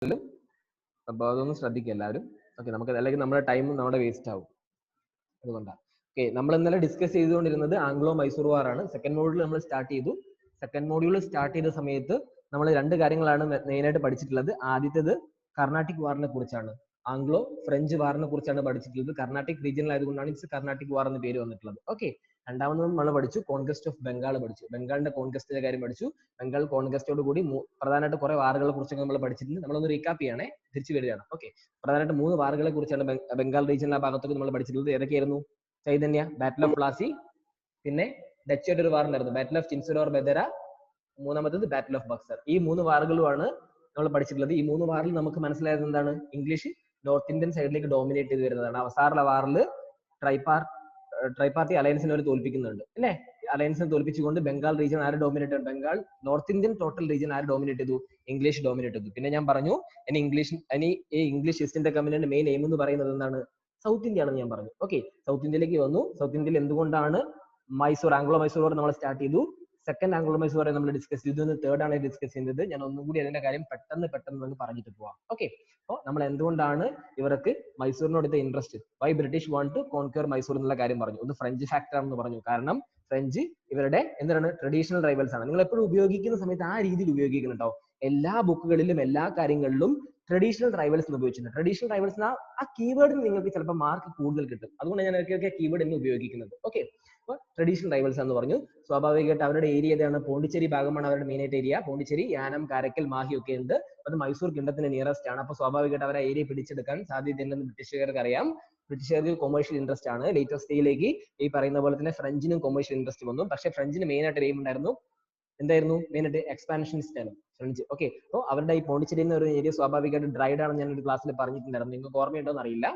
അപ്പോൾ അതൊന്നും ശ്രദ്ധിക്കുക എല്ലാവരും. ഓക്കെ, നമുക്ക് അല്ലെങ്കിൽ നമ്മുടെ ടൈം നമ്മുടെ വേസ്റ്റ് ആവും. അതുകൊണ്ടാണ്. ഓക്കെ, നമ്മൾ ഇന്നലെ ഡിസ്കസ് ചെയ്തുകൊണ്ടിരുന്നത് ആംഗ്ലോ മൈസൂർ വാർ ആണ്. സെക്കൻഡ് മോഡ്യൂൾ നമ്മൾ സ്റ്റാർട്ട് ചെയ്തു. സെക്കൻഡ് മോഡ്യൂൾ സ്റ്റാർട്ട് ചെയ്ത സമയത്ത് നമ്മൾ രണ്ട് കാര്യങ്ങളാണ് മെയിനായിട്ട് പഠിച്ചിട്ടുള്ളത്. ആദ്യത്തേത് കർണാട്ടിക് വാറിനെ കുറിച്ചാണ്, ആംഗ്ലോ ഫ്രഞ്ച് വാറിനെ കുറിച്ചാണ് പഠിച്ചിട്ടുള്ളത്. കർണാട്ടിക് റീജിയനിൽ ആയതുകൊണ്ടാണ് ഇറ്റ്സ് കർണാട്ടിക് വാർ എന്ന് പേര് വന്നിട്ടുള്ളത്. ഓക്കെ, രണ്ടാമത് നമ്മൾ പഠിച്ചു കോൺക്വസ്റ്റ് ഓഫ് ബംഗാൾ പഠിച്ചു, ബംഗാളിന്റെ കോൺക്വസ്റ്റിന്റെ കാര്യം പഠിച്ചു. ബംഗാൾ കോൺക്വസ്റ്റോട് കൂടി പ്രധാനമായിട്ട് കുറെ വാറുകളെ കുറിച്ചൊക്കെ നമ്മൾ പഠിച്ചിട്ടുണ്ട്. നമ്മളൊന്ന് റീകാപ്പ് ചെയ്യണേ, തിരിച്ചു വരികയാണ്. ഓക്കെ, പ്രധാനമായിട്ട് 3 വാറുകളെ കുറിച്ചാണ് ബംഗാൾ റീജിയൻ ആ ഭാഗത്തൊക്കെ നമ്മൾ പഠിച്ചിട്ടുള്ളത്. ഏതൊക്കെയായിരുന്നു? ചൈതന്യ, ബാറ്റിൽ ഓഫ് പ്ലാസി, പിന്നെ ഡച്ചുമായിട്ട് ഒരു വാർ ഉണ്ടായിരുന്നു, ബാറ്റിൽ ഓഫ് ചിൻസുലോർ ബെദര, മൂന്നാമത്തത് ബാറ്റിൽ ഓഫ് ബക്സർ. ഈ 3 വാറുകളുമാണ് നമ്മൾ പഠിച്ചിട്ടുള്ളത്. ഈ 3 വാറിൽ നമുക്ക് മനസ്സിലായത് എന്താണ്? ഇംഗ്ലീഷ് നോർത്ത് ഇന്ത്യൻ സൈഡിലേക്ക് ഡോമിനേറ്റ് ചെയ്ത് വരുന്നതാണ്. അവസാനമുള്ള വാറിൽ ട്രൈപാർട്ടി അലയൻസിനെ അവർ തോൽപ്പിക്കുന്നുണ്ട് അല്ലേ? അലയൻസിനെ തോൽപ്പിച്ചുകൊണ്ട് ബംഗാൾ റീജിയൻ ആര് ഡോമിനേറ്റ് ചെയ്തു? Bengal north Indian total region ആര് ഡോമിനേറ്റ് ചെയ്തു? ഇംഗ്ലീഷ് ഡോമിനേറ്റ് ചെയ്തു. പിന്നെ ഞാൻ പറഞ്ഞു ഈ ഇംഗ്ലീഷ് ഈസ്റ്റ് ഇന്ത്യ കമ്പനിയുടെ മെയിൻ എയിം എന്ന് പറയുന്നത് എന്താണ്? സൗത്ത് ഇന്ത്യ ആണെന്ന് ഞാൻ പറഞ്ഞു. ഓക്കെ, സൗത്ത് ഇന്ത്യയിലേക്ക് വന്നു. സൗത്ത് ഇന്ത്യയിൽ എന്തുകൊണ്ടാണ് ആംഗ്ലോ മൈസൂർ വാർ നമ്മൾ സ്റ്റാർട്ട് ചെയ്തു. സെക്കൻഡ് ആംഗ്ലോ മൈസൂർ വാർ നമ്മൾ ഡിസ്കസ് ചെയ്തു. തേർഡ് ആണ് ഡിസ്കസ് ചെയ്യുന്നത്. ഞാൻ ഒന്നും കൂടി അതിന്റെ കാര്യം പെട്ടെന്ന് പറഞ്ഞിട്ട് പോവാം. ഓക്കെ, അപ്പോൾ നമ്മൾ എന്തുകൊണ്ടാണ് ഇവർക്ക് മൈസൂരിനോടുത്ത interest, why British want to conquer Mysore എന്നുള്ള കാര്യം പറഞ്ഞു. ഒന്ന് ഫ്രഞ്ച് ഫാക്ടർ ആണെന്ന് പറഞ്ഞു. കാരണം ഫ്രഞ്ച് ഇവരുടെ എന്താണ് ട്രഡീഷണൽ റൈവൽസ് ആണ്. നിങ്ങൾ എപ്പോഴും ഉപയോഗിക്കുന്ന സമയത്ത് ആ രീതിയിൽ ഉപയോഗിക്കുന്നുണ്ടാവും. എല്ലാ ബുക്കുകളിലും എല്ലാ കാര്യങ്ങളിലും ട്രഡീഷണൽ റൈവൽസ് എന്ന് ഉപയോഗിച്ചിട്ടുണ്ട്. ട്രഡീഷണൽ റൈവൽസ് ആ കീവേഡിന് നിങ്ങൾക്ക് ചിലപ്പോൾ മാർക്ക് കൂടുതൽ കിട്ടും. അതുകൊണ്ട് ഞാൻ ഇടയ്ക്കൊക്കെ കീവേഡ് എന്ന് ഉപയോഗിക്കുന്നത്. ഓക്കെ, അപ്പോൾ ട്രഡീഷണൽ റൈവൽസ് എന്ന് പറഞ്ഞു. സ്വാഭാവികമായിട്ട് അവരുടെ ഏരിയ ഏതാണ്? പോണ്ടിച്ചേരി ഭാഗമാണ് അവരുടെ മെയിൻ ആയിട്ട് ഏരിയ. പോണ്ടിച്ചേരി, യാനം, കാരക്കൽ, മാഹി ഒക്കെ ഉണ്ട്. അത് മൈസൂർ കിങ്ഡത്തിന് നിയറസ്റ്റ് ആണ്. അപ്പോൾ സ്വാഭാവികമായിട്ട് അവരെ ഏരിയ പിടിച്ചെടുക്കാൻ സാധ്യതയുണ്ടെന്ന് ബ്രിട്ടീഷുകാർക്ക് അറിയാം. ബ്രിട്ടീഷുകാർക്ക് കൊമേഴ്ഷ്യൽ ഇൻട്രസ്റ്റ് ആണ്. ലേറ്റസ്റ്റ് സ്റ്റേജിലേക്ക് ഈ പറയുന്ന പോലെ തന്നെ ഫ്രഞ്ചിനും കൊമേഴ്ഷ്യൽ ഇൻട്രസ്റ്റ് വന്നു. പക്ഷേ ഫ്രഞ്ചിന് മെയിൻ ആയിട്ട് എയിം ഉണ്ടായിരുന്നു. എന്തായിരുന്നു മെയിൻ ആയിട്ട്? എക്സ്പാൻഷനിസ്റ്റ് ആണ് ഫ്രഞ്ച്. ഓക്കെ, അപ്പോൾ അവരുടെ ഈ പോണ്ടിച്ചേരി എന്ന ഒരു ഏരിയ സ്വാഭാവികമായിട്ട് ഡ്രൈഡ് ആണെന്ന് ഞാൻ ഒരു ക്ലാസ്സിൽ പറഞ്ഞിട്ടുണ്ടായിരുന്നു. നിങ്ങൾക്ക് ഓർമ്മയുണ്ടോ എന്ന് അറിയില്ല.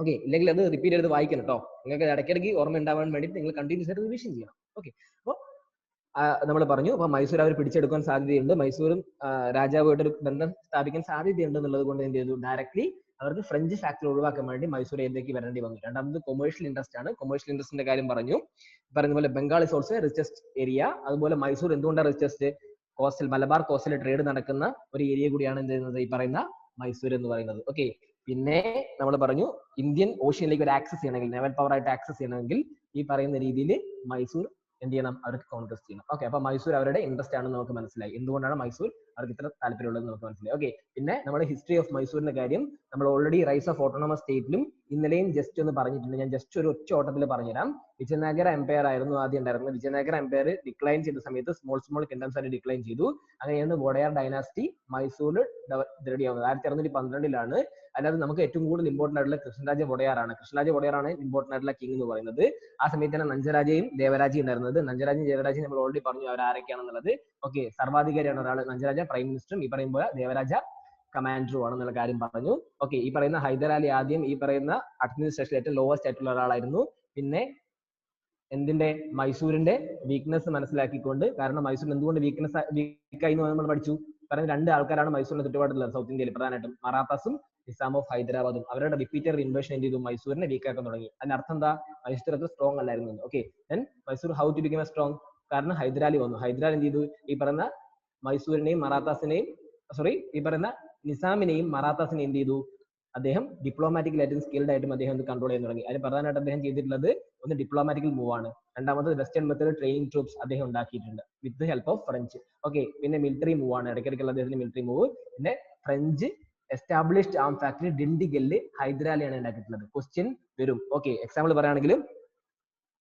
ഓക്കെ, ഇല്ലെങ്കിൽ അത് റിപ്പീറ്റ് ചെയ്ത് വായിക്കണം കേട്ടോ. നിങ്ങൾക്ക് ഇടയ്ക്കിടയ്ക്ക് ഓർമ്മ ഉണ്ടാവാൻ വേണ്ടി നിങ്ങൾ കണ്ടിന്യൂസ് ആയിട്ട് റിവിഷൻ ചെയ്യണം. ഓക്കെ, അപ്പോൾ നമ്മൾ പറഞ്ഞു, അപ്പൊ മൈസൂർ അവർ പിടിച്ചെടുക്കാൻ സാധ്യതയുണ്ട്. മൈസൂരും രാജാവുമായിട്ടൊരു ബന്ധം സ്ഥാപിക്കാൻ സാധ്യതയുണ്ട് എന്നുള്ളത് കൊണ്ട് എന്ത് ചെയ്തു? ഡയറക്ട്ലി അവർക്ക് ഫ്രഞ്ച് ഫാക്ടർ ഒഴിവാക്കാൻ വേണ്ടി മൈസൂർ ഏരിയയിലേക്ക് വരേണ്ടി വന്നു. രണ്ടാമത് കൊമേഴ്ഷ്യൽ ഇൻട്രസ്റ്റ് ആണ്. കൊമേഴ്ഷ്യൽ ഇൻട്രസ്റ്റിന്റെ കാര്യം പറഞ്ഞു. പറയുന്ന പോലെ Bengal is also richest area. അതുപോലെ മൈസൂർ എന്തുകൊണ്ടാണ് richest? Coastal, Malabar coastal trade നടക്കുന്ന ഒരു ഏരിയ കൂടിയാണ് എന്ത് ചെയ്യുന്നത്? ഈ പറയുന്ന മൈസൂർ എന്ന് പറയുന്നത്. ഓക്കെ, പിന്നെ നമ്മൾ പറഞ്ഞു ഇന്ത്യൻ ഓഷ്യനിലേക്ക് ഒരു ആക്സസ് ചെയ്യണമെങ്കിൽ, നേവൽ പവർ ആയിട്ട് ആക്സസ് ചെയ്യണമെങ്കിൽ ഈ പറയുന്ന രീതിയിൽ മൈസൂർ എന്ത് ചെയ്യണം? അവർക്ക് കോൺക്വസ്റ്റ് ചെയ്യണം. ഓക്കെ, അപ്പൊ മൈസൂർ അവരുടെ ഇൻട്രസ്റ്റ് ആണെന്ന് നമുക്ക് മനസ്സിലായി. എന്തുകൊണ്ടാണ് മൈസൂർ അവർക്ക് ഇത്ര താല്പര്യമുള്ളത് നമുക്ക് മനസ്സിലായി. ഓക്കെ, പിന്നെ നമ്മുടെ ഹിസ്റ്ററി ഓഫ് മൈസൂരിന്റെ കാര്യം നമ്മൾ ഓൾറെഡി റൈസ് ഓഫ് ഓട്ടോണമസ് സ്റ്റേറ്റിലും ഇന്നലെയും ജസ്റ്റ് ഒന്ന് പറഞ്ഞിട്ടുണ്ട്. ഞാൻ ജസ്റ്റ് ഒരു ഒറ്റ ഓട്ടത്തിൽ പറഞ്ഞുതരാം. വിജയനഗര എംപയർ ആയിരുന്നു ആദ്യം ഉണ്ടായിരുന്നത്. വിജയനഗര എംപയർ ഡിക്ലൈൻ ചെയ്ത സമയത്ത് സ്മോൾ കിങ്ഡംസ് ആയിട്ട് ഡിക്ലൈൻ ചെയ്തു. അങ്ങനെയാണ് വോഡയാർ ഡൈനാസ്റ്റി മൈസൂരിൽ റെഡിയാവുന്നത്. 1612 അല്ലാതെ നമുക്ക് ഏറ്റവും കൂടുതൽ ഇമ്പോർട്ടന്റ് ആയിട്ടുള്ള കൃഷ്ണരാജ വോഡയാറാണ്. കൃഷ്ണരാജ വോഡയാറാണ് ഇമ്പോർട്ടന്റ് ആയിട്ടുള്ള കിങ് എന്ന് പറയുന്നത്. ആ സമയത്ത് തന്നെ നഞ്ചരാജയും ദേവരാജയും ഉണ്ടായിരുന്നത്. നഞ്ചരാജയും ദേവരാജയും നമ്മൾ ഓൾറെഡി പറഞ്ഞു അവർ ആരൊക്കെയാണെന്നുള്ളത്. ഓക്കെ, സർവാധികാരിയാണ് ഒരാൾ നഞ്ചരാജ, പ്രൈം മിനിസ്റ്ററും ഈ പറയുമ്പോൾ ദേവരാജ കമാൻഡറും ആണെന്നുള്ള കാര്യം പറഞ്ഞു. ഓക്കെ, ഈ പറയുന്ന ഹൈദരാലി ആദ്യം ഈ പറയുന്ന അഡ്മിനിസ്ട്രേഷനിൽ ഏറ്റവും ലോവസ്റ്റ് ആയിട്ടുള്ള ഒരാളായിരുന്നു. പിന്നെ എന്തിന്റെ? മൈസൂരിന്റെ വീക്ക്നെസ് മനസ്സിലാക്കിക്കൊണ്ട്, കാരണം മൈസൂരിന് എന്തുകൊണ്ട് വീക്കായി എന്ന് നമ്മൾ പഠിച്ചു. കാരണം 2 ആൾക്കാരാണ് മൈസൂരിന്റെ ചുറ്റുപാടുള്ളത് സൗത്ത് ഇന്ത്യയിൽ, പ്രധാനമായിട്ടും മറാത്താസും നിസാം ഓഫ് ഹൈദരാബാദും. അവരുടെ റിപ്പീറ്റഡ് ഇൻവേഷൻ എന്ത് ചെയ്തു? മൈസൂരിനെ വീക്കാക്കാൻ തുടങ്ങി. അതിനർത്ഥം എന്താ? മൈസൂർ അത്ര സ്ട്രോങ് അല്ലായിരുന്നു. Okay, then Mysore how to become a strong? കാരണം ഹൈദരാലി വന്നു. ഹൈദരാലി എന്ത് ചെയ്തു? ഈ പറയുന്ന മൈസൂരിനെയും മറാത്താസിനെയും ഈ പറയുന്ന നിസാമിനെയും മറാത്താസിനെയും എന്ത് ചെയ്തു? അദ്ദേഹം ഡിപ്ലോമാറ്റിക്കലായിട്ടും സ്കിൽഡ് ആയിട്ടും അദ്ദേഹം കൺട്രോൾ ചെയ്യാൻ തുടങ്ങി. അതിന് പ്രധാനമായിട്ട് അദ്ദേഹം ചെയ്തിട്ടുള്ളത് ഒന്ന് ഡിപ്ലോമാറ്റിക്കൽ മൂവ് ആണ്. രണ്ടാമത് വെസ്റ്റേൺ മെത്തേഡ് ട്രെയിനിങ് ട്രൂപ്സ് അദ്ദേഹം ഉണ്ടാക്കിയിട്ടുണ്ട് with the help of French. Okay, പിന്നെ മിലിറ്ററി മൂവ് ആണ്, ഇടയ്ക്കിടയ്ക്കുള്ള അദ്ദേഹത്തിന്റെ മിലിറ്ററി മൂവ്. പിന്നെ ഫ്രഞ്ച് എസ്റ്റാബ്ലിഷ്ഡ് ആം ഫാക്ടറി ഡിണ്ടിഗലില് ഹൈദരാലിയാണ് ഉണ്ടാക്കിയിട്ടുള്ളത്. ക്വസ്റ്റ്യൻ വരും. ഓക്കെ, എക്സാമ്പിൾ പറയുകയാണെങ്കിൽ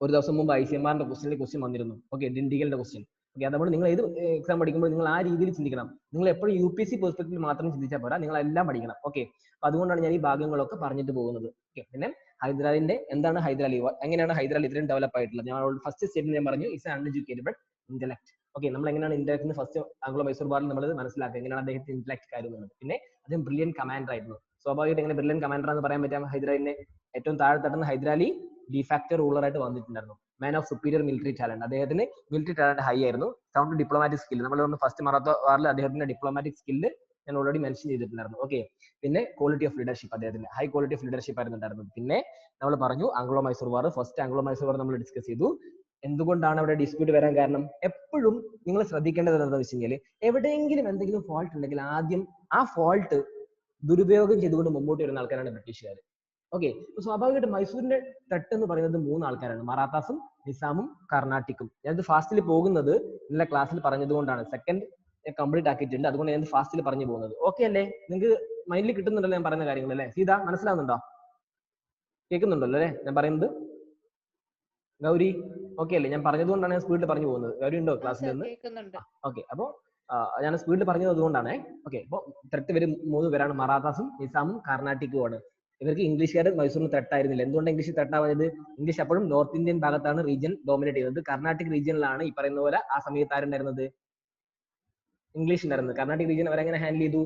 ഒരു ദിവസം മുമ്പ് ICMR ക്വസ്റ്റ്യൻ വന്നിരുന്നു. ഓക്കെ, ഡിണ്ടിഗലിന്റെ ക്വസ്റ്റ്യൻ. ഓക്കെ, അതുകൊണ്ട് നിങ്ങൾ ഏത് എക്സാം പഠിക്കുമ്പോൾ നിങ്ങൾ ആ രീതിയിൽ ചിന്തിക്കണം. നിങ്ങൾ എപ്പോഴും UPSC പെർസ്പെക്റ്റീവ് മാത്രം ചിന്തിച്ചാൽ പോരാ, നിങ്ങൾ എല്ലാം പഠിക്കണം. ഓക്കെ, അപ്പൊ അതുകൊണ്ടാണ് ഞാൻ ഈ ഭാഗങ്ങളൊക്കെ പറഞ്ഞിട്ട് പോകുന്നത്. ഓക്കെ, പിന്നെ ഹൈദരാലിന്റെ എന്താണ് ഹൈദരാലി, എങ്ങനെയാണ് ഹൈദരാലി ഇത്രയും ഡെവലപ്പ് ആയിട്ടുള്ളത്? ഞാൻ ഫസ്റ്റ് സ്റ്റേറ്റ്മെന്റ് ഞാൻ പറഞ്ഞു, is uneducated but intellect. Okay, നമ്മൾ എങ്ങനെയാണ് ഇന്റലക്ട് ഫസ്റ്റ് ആംഗ്ലോ മൈസൂർ വാറിൽ നമ്മൾ മനസ്സിലാക്കുക എങ്ങനെയാണ് അദ്ദേഹത്തിന്റെ ഇന്റലക്ട് കാര്യം എന്നുള്ളത്. പിന്നെ അദ്ദേഹം ബ്രില്യൻ കമാൻഡർ ആയിരുന്നു. സ്വാഭാവികമായിട്ട് എങ്ങനെ ബ്രില്യൻ കമാൻഡർ എന്ന് പറയാൻ പറ്റാം? ഹൈദരാലിനെ ഏറ്റവും താഴെ തട്ടുന്ന ഹൈദരാലി ഡിഫാക്ടർ റൂളർ ആയിട്ട് വന്നിട്ടുണ്ടായിരുന്നു. Man of superior military talent. അദ്ദേഹത്തിന് മിലിറ്ററി ടാലന്റ് ഹൈ ആയിരുന്നു. സൗണ്ട് ഡിപ്ലോമാറ്റിക് സ്കിൽ നമ്മൾ ഫസ്റ്റ് മറാത്ത വാറിൽ അദ്ദേഹത്തിന്റെ ഡിപ്ലോമാറ്റിക് സ്കില്ല് ഞാൻ ഓൾറെഡി മെൻഷൻ ചെയ്തിട്ടുണ്ടായിരുന്നു. ഓക്കെ, പിന്നെ ക്വാളിറ്റി ഓഫ് ലീഡർഷിപ്പ്, അദ്ദേഹത്തിന്റെ ഹൈ ക്വാളിറ്റി ഓഫ് ലീഡർഷിപ്പ് ആയിരുന്നു ഉണ്ടായിരുന്നത്. പിന്നെ നമ്മൾ പറഞ്ഞു ആംഗ്ലോ മൈസൂർ വാർ, ഫസ്റ്റ് ആംഗ്ലോ മൈസൂർ വാർ നമ്മൾ ഡിസ്കസ് ചെയ്തു. എന്തുകൊണ്ടാണ് അവിടെ ഡിസ്പ്യൂട്ട് വരാൻ കാരണം? എപ്പോഴും നിങ്ങൾ ശ്രദ്ധിക്കേണ്ടത് എന്താണെന്ന് വെച്ച് കഴിഞ്ഞാൽ എവിടെയെങ്കിലും എന്തെങ്കിലും ഫോൾട്ട് ഉണ്ടെങ്കിൽ ആദ്യം ആ ഫോൾട്ട് ദുരുപയോഗം ചെയ്തുകൊണ്ട് മുമ്പോട്ട് വരുന്ന ആൾക്കാരാണ് ബ്രിട്ടീഷുകാർ. ഓക്കെ, സ്വാഭാവികമായിട്ട് മൈസൂരിന്റെ തട്ട് എന്ന് പറയുന്നത് 3 ആൾക്കാരാണ്, മറാത്താസും നിസാമും കർണാട്ടിക്കും. ഞാനിത് ഫാസ്റ്റിൽ പോകുന്നത് ഇന്നലെ ക്ലാസ്സിൽ പറഞ്ഞതുകൊണ്ടാണ്, സെക്കൻഡ് കംപ്ലീറ്റ് ആക്കിയിട്ടുണ്ട്, അതുകൊണ്ട് ഞാൻ ഫാസ്റ്റിൽ പറഞ്ഞു പോകുന്നത്. ഓക്കെ അല്ലേ? നിങ്ങൾക്ക് മൈൻഡിൽ കിട്ടുന്നുണ്ടല്ലോ ഞാൻ പറയുന്ന കാര്യങ്ങൾ അല്ലേ? സീത മനസ്സിലാവുന്നുണ്ടോ? കേൾക്കുന്നുണ്ടല്ലോ അല്ലേ ഞാൻ പറയുന്നത്? ഗൗരി ഓക്കെ അല്ലേ? ഞാൻ പറഞ്ഞതുകൊണ്ടാണ് ഞാൻ സ്പീഡിൽ പറഞ്ഞു പോകുന്നത്. ഗൗരി ഉണ്ടോ ക്ലാസ്സിൽ നിന്ന്? ഓക്കെ, അപ്പോൾ ഞാൻ സ്പീഡിൽ പറഞ്ഞത് അതുകൊണ്ടാണ്. ഓക്കെ, അപ്പോൾ ത്രെട്ട് ഇവർ 3 പേരാണ്, മറാത്താസും നിസാമും കർണാട്ടിക്കുമാണ്. ഇവർക്ക് ഇംഗ്ലീഷുകാർ മൈസൂരിന് ത്രെട്ടായിരുന്നില്ല. എന്തുകൊണ്ട് ഇംഗ്ലീഷ് ത്രെട്ടാവായത്? ഇംഗ്ലീഷ് അപ്പോഴും നോർത്ത് ഇന്ത്യൻ ഭാഗത്താണ് റീജിയൻ ഡോമിനേറ്റ് ചെയ്യുന്നത്. കർണാട്ടിക് റീജിയനിലാണ് ഈ പറയുന്ന പോലെ ആ സമയത്ത് ആരുണ്ടായിരുന്നത്? ഇംഗ്ലീഷ് ഉണ്ടായിരുന്നത്. കർണാട്ടിക് റീജിയൻ അവരെങ്ങനെ ഹാൻഡിൽ ചെയ്തു?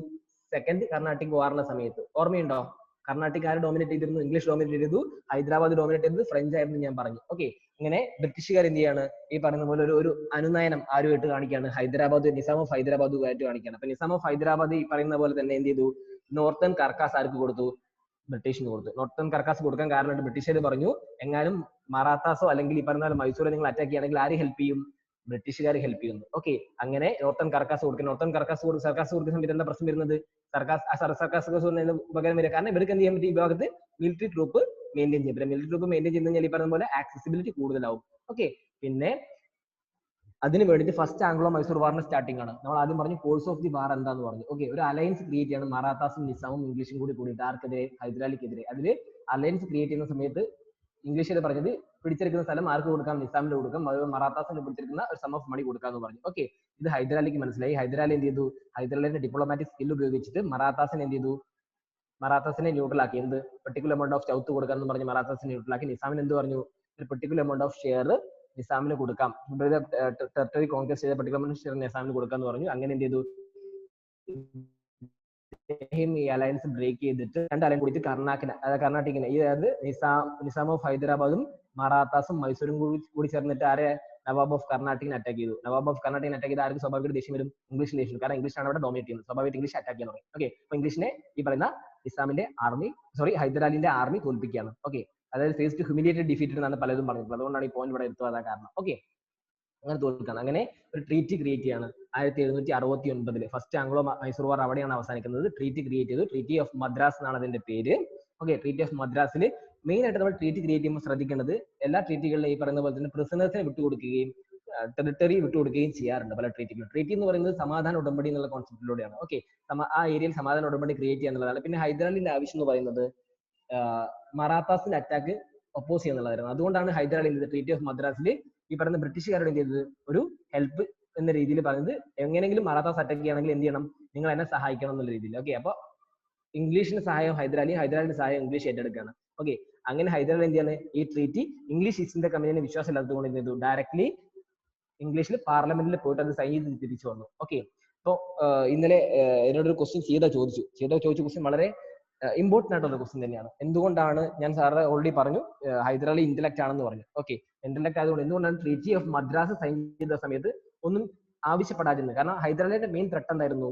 സെക്കൻഡ് കർണാട്ടിക് വാറിന്റെ സമയത്ത്. ഓർമ്മയുണ്ടോ? കർണാട്ടിക് ആര് ഡോമിനേറ്റ് ചെയ്തിരുന്നു? ഇംഗ്ലീഷ് ഡോമിനേറ്റ് ചെയ്തു. ഹൈദരാബാദ് ഡോമിനേറ്റ് ചെയ്തത് ഫ്രഞ്ച് ആയിരുന്നു ഞാൻ പറഞ്ഞു. ഓക്കെ, ഇങ്ങനെ ബ്രിട്ടീഷുകാർ എന്ത് ചെയ്യാണ്? ഈ പറയുന്ന പോലെ ഒരു അനുനയനം ആരുമായിട്ട് കാണിക്കുകയാണ്? ഹൈദരാബാദ്, നിസാം ഓഫ് ഹൈദരാബാദുമായിട്ട് കാണിക്കുകയാണ്. അപ്പൊ നിസാം ഓഫ് ഹൈദരാബാദ് ഈ പറയുന്ന പോലെ തന്നെ എന്ത് ചെയ്തു? നോർത്തേൺ കർക്കാസ് ആർക്ക് കൊടുത്തു? ബ്രിട്ടീഷിന് കൊടുത്തു. നോർത്തേൺ കർക്കാസ് കൊടുക്കാൻ കാരണം ബ്രിട്ടീഷുകാർ പറഞ്ഞു, എങ്ങാനും മറാത്താസോ അല്ലെങ്കിൽ ഈ പറഞ്ഞ മൈസൂരെ നിങ്ങൾ അറ്റാക്ക് ചെയ്യുകയാണെങ്കിൽ ആര് ഹെൽപ്പ് ചെയ്യും? ബ്രിട്ടീഷുകാർ ഹെൽപ്പ് ചെയ്യുന്നു. ഓക്കെ, അങ്ങനെ നോർത്തേൺ കർക്കാസ് കൊടുക്കും. നോർത്തേൺ കർക്കാസ് കൊടുക്കുന്ന സമയത്ത് എന്താ പ്രശ്നം വരുന്നത്? സർക്കാസ് ഉപകാരം വരിക. കാരണം ഇവർക്ക് എന്ത് ചെയ്യാൻ പറ്റും? ഈ ഭാഗത്ത് മിലിറ്ററി ട്രൂപ്പ് മെയിൻറ്റെയിൻ ചെയ്യും. മിലിറ്ററി ട്രൂപ്പ് മെയിൻറ്റെയിൻ ചെയ്ത് കഴിഞ്ഞാൽ ഈ പറയുന്ന പോലെ ആക്സസിബിലിറ്റി കൂടുതലാവും. ഓക്കെ, പിന്നെ അതിന് വേണ്ടിയിട്ട് ഫസ്റ്റ് ആംഗ്ലോ മൈസൂർ വാറിന്റെ സ്റ്റാർട്ടിംഗ് ആണ്. നമ്മൾ ആദ്യം പറഞ്ഞു കോഴ്സ് ഓഫ് ദി വാർ എന്താന്ന് പറഞ്ഞു. ഓക്കെ, ഒരു അലയൻസ് ക്രിയേറ്റ് ചെയ്യാണ് മറാത്താസും നിസാമും ഇംഗ്ലീഷും കൂടിയിട്ട് ആർക്കെതിരെ? ഹൈദരാലിക്കെതിരെ. അതിൽ അലയൻസ് ക്രിയേറ്റ് ചെയ്യുന്ന സമയത്ത് ഇംഗ്ലീഷുകാർ പറഞ്ഞത് പിടിച്ചെടുക്കുന്ന സ്ഥലം ആർക്ക് കൊടുക്കാം? നിസാമിന് കൊടുക്കാം. മറാത്താസിന് പിടിച്ചെടുക്കുന്ന ഒരു സം ഓഫ് മണി കൊടുക്കാന്ന് പറഞ്ഞു. ഓക്കെ, ഇത് ഹൈദരാലിക്ക് മനസ്സിലായി. ഹൈദരാലി എന്ത് ചെയ്തു? ഹൈദരാലിന്റെ ഡിപ്ലോമാറ്റിക് സ്കിൽ ഉപയോഗിച്ചിട്ട് മറാത്താസിനെ എന്ത് ചെയ്തു? മറാത്താസിനെ ന്യൂട്രൽ ആക്കി. എന്ത്? പെർട്ടിക്കുലർ എമൗണ്ട് ഓഫ് ചൗത്ത് കൊടുക്കാന്ന് പറഞ്ഞ് മറാത്താസിനെ ന്യൂട്രൽ ആക്കി. നിസാമിന് എന്ത് പറഞ്ഞു? ഒരു പെർട്ടിക്കുലർ എമൗണ്ട് ഓഫ് ഷെയർ നിസാമിന് കൊടുക്കാം. ടെറിട്ടറി കോൺക്വസ്റ്റ് ചെയ്ത പെർട്ടിക്കുലർ എമൗണ്ട് ഷെയർ നിസാമിന് കൊടുക്കാന്ന് പറഞ്ഞു. അങ്ങനെ എന്ത് ചെയ്തു? ഈ അലയൻസ് ബ്രേക്ക് ചെയ്തിട്ട് 2 അലയൻസ് കൂടിയിട്ട് കർണാട്ടിക്കിനെ, അതായത് നിസാം ഓഫ് ഹൈദരാബാദും മറാത്താസും മൈസൂരും കൂടി ചേർന്നിട്ട് ആരെ? നവാബ് ഓഫ് കർണാട്ടിക്കിനെ അറ്റാക്ക് ചെയ്തു. നവാബ് ഓഫ് കർണാട്ടിക്കിനെ അറ്റാക്ക് ചെയ്ത് ആർക്ക് സ്വാഭാവിക ദേഷ്യം വരും? ഇംഗ്ലീഷ് ദേഷ്യം. കാരണം ഇംഗ്ലീഷാണ് അവിടെ ഡോമിനേറ്റ് ചെയ്യുന്നത്. സ്വാഭാവിക ഇംഗ്ലീഷ് അറ്റാക്ക് ചെയ്യാൻ തുടങ്ങി. ഓക്കെ, അപ്പൊ ഇംഗ്ലീഷിനെ ഈ പറയുന്ന നിസാമിന്റെ ആർമി, ഹൈദരാലിന്റെ ആർമി തോൽപ്പിക്കുകയാണ്. ഓക്കെ, അതായത് ഫേസ് ടു ഹ്യൂമിലിയേറ്റഡ് ഡിഫീറ്റഡ് എന്നാണ് പലതും പറഞ്ഞത്. അതുകൊണ്ടാണ് ഈ പോയിന്റ് ഇവിടെ എടുത്തു വരാൻ കാരണം. ഓക്കെ, അങ്ങനെ തോൽക്കണം. അങ്ങനെ ഒരു ട്രീറ്റി ക്രിയേറ്റ് ചെയ്യാണ് 1769. ഫസ്റ്റ് ആംഗ്ലോ മൈസൂർ വാർ അവിടെയാണ് അവസാനിക്കുന്നത്. ട്രീറ്റി ക്രിയേറ്റ് ചെയ്തു. ട്രീറ്റി ഓഫ് മദ്രാസ് എന്നാണ് അതിന്റെ പേര്. ഓക്കെ, ട്രീറ്റി ഓഫ് മദ്രാസിൽ മെയിൻ ആയിട്ട് നമ്മൾ ട്രീറ്റി ക്രിയേറ്റ് ചെയ്യുമ്പോൾ ശ്രദ്ധിക്കേണ്ടത്, എല്ലാ ട്രീറ്റികളിലും ഈ പറയുന്ന പോലെ തന്നെ പ്രിസണേഴ്സിനെ വിട്ടുകൊടുക്കുകയും ടെറിട്ടറി വിട്ടുകൊടുക്കുകയും ചെയ്യാറുണ്ട് പല ട്രീറ്റികളും. ട്രീറ്റി എന്ന് പറയുന്നത് സമാധാന ഉടമ്പടി എന്നുള്ള കോൺസെപ്റ്റിലൂടെയാണ്. ഓക്കെ, ആ ഏരിയയിൽ സമാധാന ഉടമ്പടി ക്രിയേറ്റ് ചെയ്യുക എന്നുള്ളതാണ്. പിന്നെ ഹൈദരാലിന്റെ ആവശ്യം എന്ന് പറയുന്നത് മറാത്താസിന്റെ അറ്റാക്ക് ഒപ്പോസ് ചെയ്യുന്നുള്ളതായിരുന്നു. അതുകൊണ്ടാണ് ഹൈദരാലി ട്രീറ്റി ഓഫ് മദ്രാസിൽ ഈ പറയുന്ന ബ്രിട്ടീഷുകാരോട് എന്ത് ചെയ്തത്? ഒരു ഹെൽപ്പ് എന്ന രീതിയിൽ പറഞ്ഞത്, എങ്ങനെയെങ്കിലും മറാത്താസ് അറ്റാക്ക് ചെയ്യുകയാണെങ്കിൽ എന്ത് ചെയ്യണം? നിങ്ങൾ എന്നെ സഹായിക്കണം എന്നുള്ള രീതിയിൽ. ഓക്കെ, അപ്പൊ ഇംഗ്ലീഷിന്റെ സഹായം ഹൈദരാലി, ഹൈദരാലിന്റെ സഹായം ഇംഗ്ലീഷ് ഏറ്റെടുക്കുകയാണ്. ഓക്കെ, അങ്ങനെ ഹൈദരാലി എന്ത് ചെയ്യാണ്? ഈ ട്രീറ്റി ഇംഗ്ലീഷ് ഈസ്റ്റ് ഇന്ത്യ കമ്പനിയെ വിശ്വാസം ഇല്ലാത്തതുകൊണ്ട് എന്ത് ചെയ്തു? ഡയറക്ട്ലി ഇംഗ്ലീഷിൽ പാർലമെന്റിൽ പോയിട്ട് അത് സൈൻ ചെയ്ത് തിരിച്ചു വന്നു. ഓക്കെ, അപ്പോൾ ഇന്നലെ എന്നോടൊരു ക്വസ്റ്റ്യൻ ചോദിച്ച ക്വസ്റ്റ്യൻ വളരെ ഇമ്പോർട്ടന്റ് ആയിട്ടുള്ള ക്വസ്റ്റ്യൻ തന്നെയാണ്. എന്തുകൊണ്ടാണ്? ഞാൻ സാറ് ഓൾറെഡി പറഞ്ഞു, ഹൈദരാലി ഇന്റലക്ട് ആണെന്ന് പറഞ്ഞു. ഓക്കെ, ഇന്റലക്ട് ആയതുകൊണ്ട് എന്തുകൊണ്ടാണ് ട്രീറ്റി ഓഫ് മദ്രാസ് സൈൻ ചെയ്ത സമയത്ത് ഒന്നും ആവശ്യപ്പെടാതിരുന്നത്? കാരണം ഹൈദരാലിയുടെ മെയിൻ ത്രെട്ട് എന്തായിരുന്നു?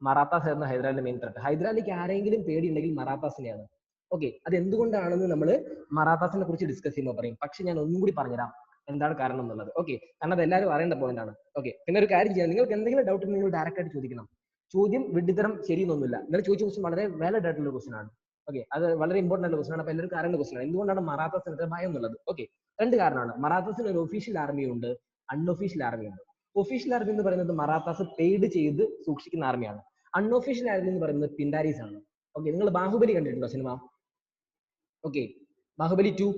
മറാത്താസ് ആയിരുന്നു ഹൈദരാലിയുടെ മെയിൻ ത്രെട്ട്. ഹൈദരാലിക്ക് ആരെങ്കിലും പേടിയുണ്ടെങ്കിൽ മറാത്താസിനെയാണ്. ഓക്കെ, അത് എന്തുകൊണ്ടാണെന്ന് നമ്മൾ മറാത്താസിനെ കുറിച്ച് ഡിസ്കസ് ചെയ്യുമ്പോൾ പറയും. പക്ഷെ ഞാൻ ഒന്നും കൂടി പറഞ്ഞുതരാം എന്താണ് കാരണം എന്നുള്ളത്. ഓക്കെ, കാരണം അത് എല്ലാവരും അറിയേണ്ട പോയിന്റ് ആണ്. ഓക്കെ, പിന്നെ ഒരു കാര്യം ചെയ്യാം, നിങ്ങൾക്ക് എന്തെങ്കിലും ഡൗട്ട് നിങ്ങൾ ഡയറക്റ്റ് ആയിട്ട് ചോദിക്കണം. ചോദ്യം വിഡ്ഢിത്തരം ശരിയൊന്നുമില്ല. നിങ്ങൾ ചോദിച്ച ക്വസ്റ്റ്യൻ വളരെ വാലിഡ് ആയിട്ടുള്ള ക്വസ്റ്റ്യൻ ആണ്. ഓക്കെ, അത് വളരെ ഇമ്പോർട്ടന്റ് ആയിട്ടുള്ള ക്വസ്റ്റ്യൻ ആണ്. അപ്പൊ എല്ലാവരും അറിയേണ്ട ക്വസ്റ്റ്യൻ ആണ്. എന്തുകൊണ്ടാണ് മറാത്താസിന് ഇത്ര ഭയം എന്നുള്ളത്? ഓക്കെ, 2 കാരണമാണ്. മറാത്താസിന് ഒരു ഒഫീഷ്യൽ ആർമിയുണ്ട്, അൺഒഫീഷ്യൽ ആർമിയുണ്ട്. ഒഫീഷ്യൽ ആർമി എന്ന് പറയുന്നത് മറാത്താസ് പെയ്ഡ് ചെയ്ത് സൂക്ഷിക്കുന്ന ആർമിയാണ്. അൺഒഫീഷ്യൽ ആർമി എന്ന് പറയുന്നത് പിൻഡാരീസ് ആണ്. ഓക്കെ, നിങ്ങൾ ബാഹുബലി കണ്ടിട്ടുണ്ടോ സിനിമ? ഓക്കെ, ബാഹുബലി 2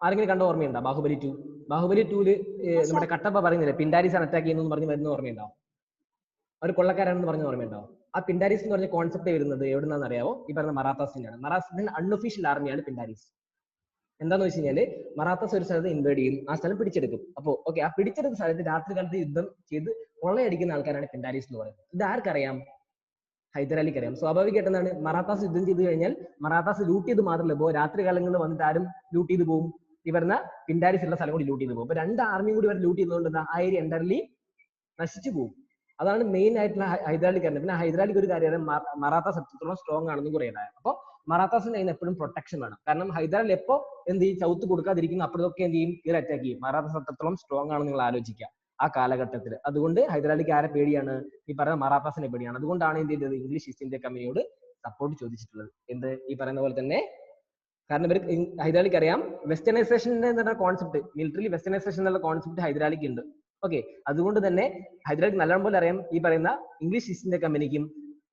ആരെങ്കിലും കണ്ട ഓർമ്മയുണ്ടോ? ബാഹുബലി 2 നമ്മുടെ കട്ടപ്പ പറയുന്നില്ലേ പിൻഡാരീസ് ആണ് അറ്റാക്ക് ചെയ്യുന്നു പറഞ്ഞ് വരുന്ന ഓർമ്മയുണ്ടോ? അവർ കൊള്ളക്കാരാണെന്ന് പറഞ്ഞ ഓർമ്മയുണ്ടോ? ആ പിൻഡാരീസ് എന്ന് പറഞ്ഞ കോൺസെപ്റ്റ് വരുന്നത് എവിടുന്നാന്ന് അറിയാവോ? ഈ പറയുന്ന മറാത്താസിന്റെയാണ്. മറാത്താസിന്റെ അൺഒഫീഷ്യൽ ആർമിയാണ് പിൻഡാരീസ്. എന്താന്ന് വെച്ച് കഴിഞ്ഞാല് മറാത്താസ് ഒരു സ്ഥലത്ത് ഇൻവേഡ് ചെയ്യും, ആ സ്ഥലം പിടിച്ചെടുക്കും. അപ്പോ ഓക്കെ, ആ പിടിച്ചെടുത്ത സ്ഥലത്ത് രാത്രി കാലത്ത് യുദ്ധം ചെയ്ത് കൊള്ളയടിക്കുന്ന ആൾക്കാരാണ് പിൻഡാരീസ് എന്ന് പറയുന്നത്. ഇത് ആർക്കറിയാം? ഹൈദരാലിക്ക് അറിയാം. സ്വാഭാവികമായിട്ട് എന്താണ്? മറാത്താസ് യുദ്ധം ചെയ്ത് കഴിഞ്ഞാൽ മറാത്താസ് ലൂട്ട് ചെയ്ത് മാത്രമല്ല പോകും, രാത്രി കാലങ്ങളിൽ വന്നിട്ട് ആരും ലൂട്ട് ചെയ്ത് പോകും? ഈ പറഞ്ഞ പിൻഡാരീസ് ഉള്ള സ്ഥലം കൂടി ലൂട്ട് ചെയ്ത് പോകും. അപ്പൊ 2 ആർമിയും കൂടി വരെ ലൂട്ട് ചെയ്യുന്നതുകൊണ്ട് ആ ഏരിയ എൻറ്റയർലി നശിച്ചു പോകും. അതാണ് മെയിൻ ആയിട്ടുള്ള ഹൈദരാലിക്ക് അറിയാം. പിന്നെ ഹൈദരാലിക്ക് ഒരു കാര്യം, മറാത്താസ് എത്രത്തോളം സ്ട്രോങ് ആണെന്നും കൂടെ അറിയാം. അപ്പോൾ മറാത്താസിന് അതിന് എപ്പോഴും പ്രൊട്ടക്ഷൻ വേണം. കാരണം ഹൈദരാലി എപ്പോ എന്ത് ചെയ്യും, ചവിത്ത് കൊടുക്കാതിരിക്കുന്നു, അപ്പോഴൊക്കെ എന്ത് ചെയ്യും, കയറി അറ്റാക്ക് ചെയ്യും. മറാത്താസ് അത്രത്തോളം സ്ട്രോങ് ആണെന്ന് നിങ്ങൾ ആലോചിക്കുക ആ കാലഘട്ടത്തിൽ. അതുകൊണ്ട് ഹൈദരാലിക്ക് ആരെ പേടിയാണ്, ഈ പറയുന്ന മറാത്താസിനെ പേടിയാണ്. അതുകൊണ്ടാണ് എന്ത് ചെയ്തത്, ഇംഗ്ലീഷ് ഈസ്റ്റ് ഇന്ത്യ കമ്പനിയോട് സപ്പോർട്ട് ചോദിച്ചിട്ടുള്ളത്. എന്ത്, ഈ പറയുന്ന പോലെ തന്നെ. കാരണം ഇവർ ഹൈദരാലിക്ക് അറിയാം വെസ്റ്റേണൈസേഷൻ എന്ന കോൺസെപ്റ്റ്, മിലിറ്ററി വെസ്റ്റേണൈസേഷൻ എന്നുള്ള കോൺസെപ്റ്റ് ഹൈദരാലിക്ക് ഉണ്ട്. ഓക്കെ, അതുകൊണ്ട് തന്നെ ഹൈദരാലിക്ക് നല്ലപോലെ അറിയാം ഈ പറയുന്ന ഇംഗ്ലീഷ് ഈസ്റ്റ് ഇന്ത്യ കമ്പനിക്കും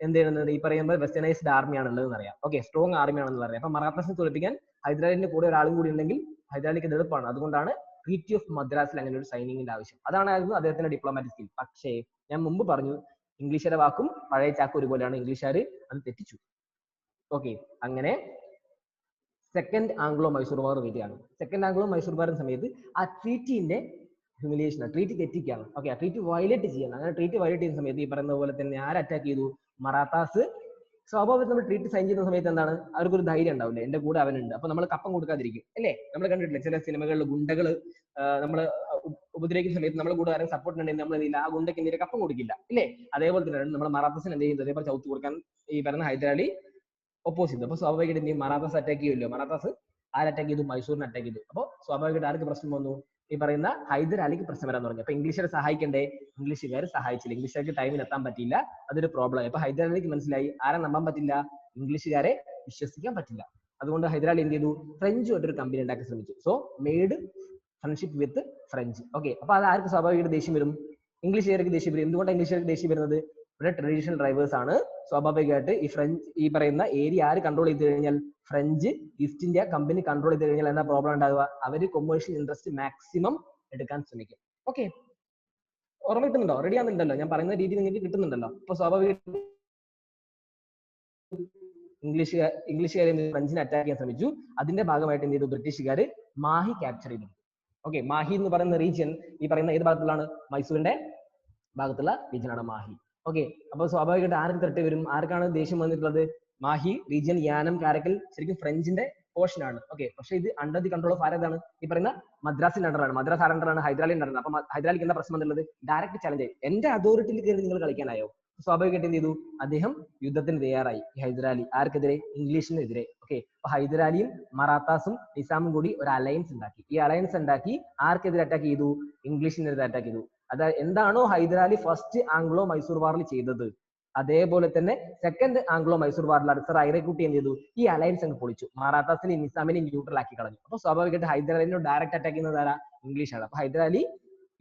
എന്ത് ചെയ്യുന്നത്, ഈ പറയുമ്പോൾ വെസ്റ്റേണൈസ്ഡ് ആർമിയാണുള്ളതെന്ന് അറിയാം. ഓക്കെ, സ്ട്രോങ് ആർമിയാണെന്ന് അറിയാം. അപ്പൊ മറാത്താസിനെ തോൽപ്പിക്കാൻ ഹൈദരാലിന്റെ കൂടെ ഒരാളും കൂടി ഉണ്ടെങ്കിൽ ഹൈദരാലിക്ക് എളുപ്പമാണ്. അതുകൊണ്ടാണ് ട്രീറ്റി ഓഫ് മദ്രാസിൽ അങ്ങനെ ഒരു സൈനിങ്ങിന്റെ ആവശ്യം. അതാണായിരുന്നു അദ്ദേഹത്തിന്റെ ഡിപ്ലോമാറ്റിക് സ്കിൽ. പക്ഷേ ഞാൻ മുമ്പ് പറഞ്ഞു, ഇംഗ്ലീഷുകാരുടെ വാക്കും പഴയ ചാക്കും ഒരുപോലെയാണ്. ഇംഗ്ലീഷുകാർ അത് തെറ്റിച്ചു. ഓക്കെ, അങ്ങനെ സെക്കൻഡ് ആംഗ്ലോ മൈസൂർ വാർ വരികയാണ്. സെക്കൻഡ് ആംഗ്ലോ മൈസൂർ വാറിന്റെ സമയത്ത് ആ ട്രീറ്റിന്റെ ഹ്യൂമിലിയേഷൻ, ട്രീറ്റി തെറ്റിക്കുകയാണ്. ഓക്കെ, ആ ട്രീറ്റി വയലേറ്റ് ചെയ്യണം. അങ്ങനെ ട്രീറ്റി വയലേറ്റ് ചെയ്യുന്ന സമയത്ത് ഈ പറയുന്ന പോലെ തന്നെ ആര് അറ്റാക്ക് ചെയ്തു, മറാത്താസ്. സ്വാഭാവികം നമ്മൾ ട്രീറ്റ് സൈൻ ചെയ്യുന്ന സമയത്ത് എന്താണ്, അവർക്കൊരു ധൈര്യം ഉണ്ടാവില്ല, എന്റെ കൂടെ അവനുണ്ട്, അപ്പൊ നമ്മൾ കപ്പം കൊടുക്കാതിരിക്കും അല്ലേ. നമ്മൾ കണ്ടിട്ടില്ല ചില സിനിമകളിൽ ഗുണ്ടകൾ നമ്മൾ ഉപദ്രവിക്കുന്ന സമയത്ത് നമ്മുടെ കൂടെ ആരും സപ്പോർട്ട് ഉണ്ടെങ്കിൽ നമ്മൾ എന്തില്ല, ആ ഗുണ്ടയ്ക്ക് എന്തെങ്കിലും കപ്പം കൊടുക്കില്ല ഇല്ലേ. അതേപോലെ തന്നെയാണ് നമ്മൾ മറാത്താസിന് എന്ത് ചെയ്യുന്നത്, അതേപോലെ ചവിത്ത് കൊടുക്കാൻ ഈ പറയുന്ന ഹൈദരാലി ഓപ്പോസ് ചെയ്തു. അപ്പൊ സ്വാഭാവികമായിട്ട് എന്ത് ചെയ്യും, മറാത്താസ് അറ്റാക്ക് ചെയ്യുമല്ലോ. മറാത്താസ് ആര് അറ്റാക്ക് ചെയ്തു, മൈസൂരിനെ അറ്റാക്ക് ചെയ്തു. അപ്പോൾ സ്വാഭാവികമായിട്ട് ആർക്ക് പ്രശ്നം വന്നു, ഈ പറയുന്ന ഹൈദരാലിക്ക് പ്രശ്നം വരാൻ തുടങ്ങി. അപ്പൊ ഇംഗ്ലീഷുകാരെ സഹായിക്കണ്ടേ, ഇംഗ്ലീഷുകാർ സഹായിച്ചില്ല. ഇംഗ്ലീഷുകാർക്ക് ടൈമിൽ എത്താൻ പറ്റില്ല, അതൊരു പ്രോബ്ലം. അപ്പൊ ഹൈദരാലിക്ക് മനസ്സിലായി ആരെ നമ്പാൻ പറ്റില്ല, ഇംഗ്ലീഷുകാരെ വിശ്വസിക്കാൻ പറ്റില്ല. അതുകൊണ്ട് ഹൈദരാലി എന്ത് ചെയ്തു, ഫ്രഞ്ചുമായിട്ടൊരു കമ്പനി ഉണ്ടാക്കാൻ ശ്രമിച്ചു. സോ മെയ്ഡ് ഫ്രണ്ട്ഷിപ്പ് വിത്ത് ഫ്രഞ്ച്. ഓക്കെ, അപ്പൊ അത് ആർക്ക് സ്വാഭാവികമായിട്ട് ദേഷ്യം വരും, ഇംഗ്ലീഷുകാർക്ക് ദേഷ്യം വരും. എന്തുകൊണ്ടാണ് ഇംഗ്ലീഷുകാർക്ക് ദേഷ്യം വരുന്നത്, ഇവിടെ ട്രഡീഷണൽ ഡ്രൈവേഴ്സ് ആണ്. സ്വാഭാവികമായിട്ട് ഈ ഫ്രഞ്ച് ഈ പറയുന്ന ഏരിയ ആര് കൺട്രോൾ ചെയ്ത് കഴിഞ്ഞാൽ, French east India company control ചെയ്ത് കഴിഞ്ഞാൽ എന്താ പ്രോബ്ലം ഉണ്ടാവുക, അവര് കൊമേഴ്ഷ്യൽ ഇൻട്രസ്റ്റ് മാക്സിമം എടുക്കാൻ ശ്രമിക്കും. ഓക്കെ, ഓർമ്മ കിട്ടുന്നുണ്ടോ, റെഡി ആകുന്നുണ്ടല്ലോ, ഞാൻ പറയുന്ന രീതി നിങ്ങൾക്ക് കിട്ടുന്നുണ്ടല്ലോ. അപ്പൊ സ്വാഭാവികമായിട്ട് ഇംഗ്ലീഷുകാരെ ഫ്രഞ്ചിനെ അറ്റാക്ക് ചെയ്യാൻ ശ്രമിച്ചു. അതിന്റെ ഭാഗമായിട്ട് എന്ത് ചെയ്തു, ബ്രിട്ടീഷുകാർ മാഹി ക്യാപ്ചർ ചെയ്തു. ഓക്കെ, മാഹി എന്ന് പറയുന്ന റീജിയൻ ഈ പറയുന്ന ഏത് ഭാഗത്തുള്ളതാണ്, മൈസൂരിന്റെ ഭാഗത്തുള്ള റീജിയനാണ് മാഹി. ഓക്കെ, അപ്പൊ സ്വാഭാവികമായിട്ട് ആർക്ക് ത്രെട്ട് വരും, ആർക്കാണ് ദേഷ്യം വന്നിട്ടുള്ളത്, മാഹി റീജിയൻ, യാനം, കാരക്കൽ ശരിക്കും ഫ്രഞ്ചിന്റെ പോർഷൻ ആണ്. ഓക്കെ, പക്ഷേ ഇത് അണ്ടർ ദി കൺട്രോൾ ഓഫ് ആരേതാണ്, ഈ പറയുന്ന മദ്രാസിന്റെ അണ്ടറാണ്. മദ്രാസ് അണ്ടറാണ്, ഹൈദരാലിന്റെ അണ്ടറാണ്. അപ്പൊ ഹൈദരാലിക്ക് എന്താ പ്രശ്നം എന്നുള്ളത്, ഡയറക്റ്റ് ചലഞ്ച്, എന്റെ അതോറിറ്റിയിൽ കയറി നിങ്ങൾ കളിക്കാനായോ. സ്വാഭാവികമായിട്ട് എന്ത് ചെയ്തു, അദ്ദേഹം യുദ്ധത്തിന് തയ്യാറായി. ഹൈദരാലി ആർക്കെതിരെ, ഇംഗ്ലീഷിനെതിരെ. ഓക്കെ, അപ്പൊ ഹൈദരാലിയും മറാത്താസും നിസാമും കൂടി ഒരു അലയൻസ് ഉണ്ടാക്കി. ഈ അലയൻസ് ഉണ്ടാക്കി ആർക്കെതിരെ അറ്റാക്ക് ചെയ്തു, ഇംഗ്ലീഷിനെതിരെ അറ്റാക്ക് ചെയ്തു. അതായത് എന്താണോ ഹൈദരാലി ഫസ്റ്റ് ആംഗ്ലോ മൈസൂർ വാറിൽ ചെയ്തത്, അതേപോലെ തന്നെ സെക്കൻഡ് ആംഗ്ലോ മൈസൂർ വാറിൽ സർ ഐറക്കുട്ടി എന്ത് ചെയ്തു, ഈ അലയൻസ് അങ്ങ് പൊളിച്ചു, മറാത്താസിനെ നിസാമിനെ ന്യൂട്രൽ ആക്കി കളഞ്ഞു. അപ്പൊ സ്വാഭാവികമായിട്ട് ഹൈദരാലിനോട് ഡയറക്റ്റ് അറ്റാക്ക് ചെയ്യുന്നത് ആരാ, ഇംഗ്ലീഷാണ്. അപ്പൊ ഹൈദരാലി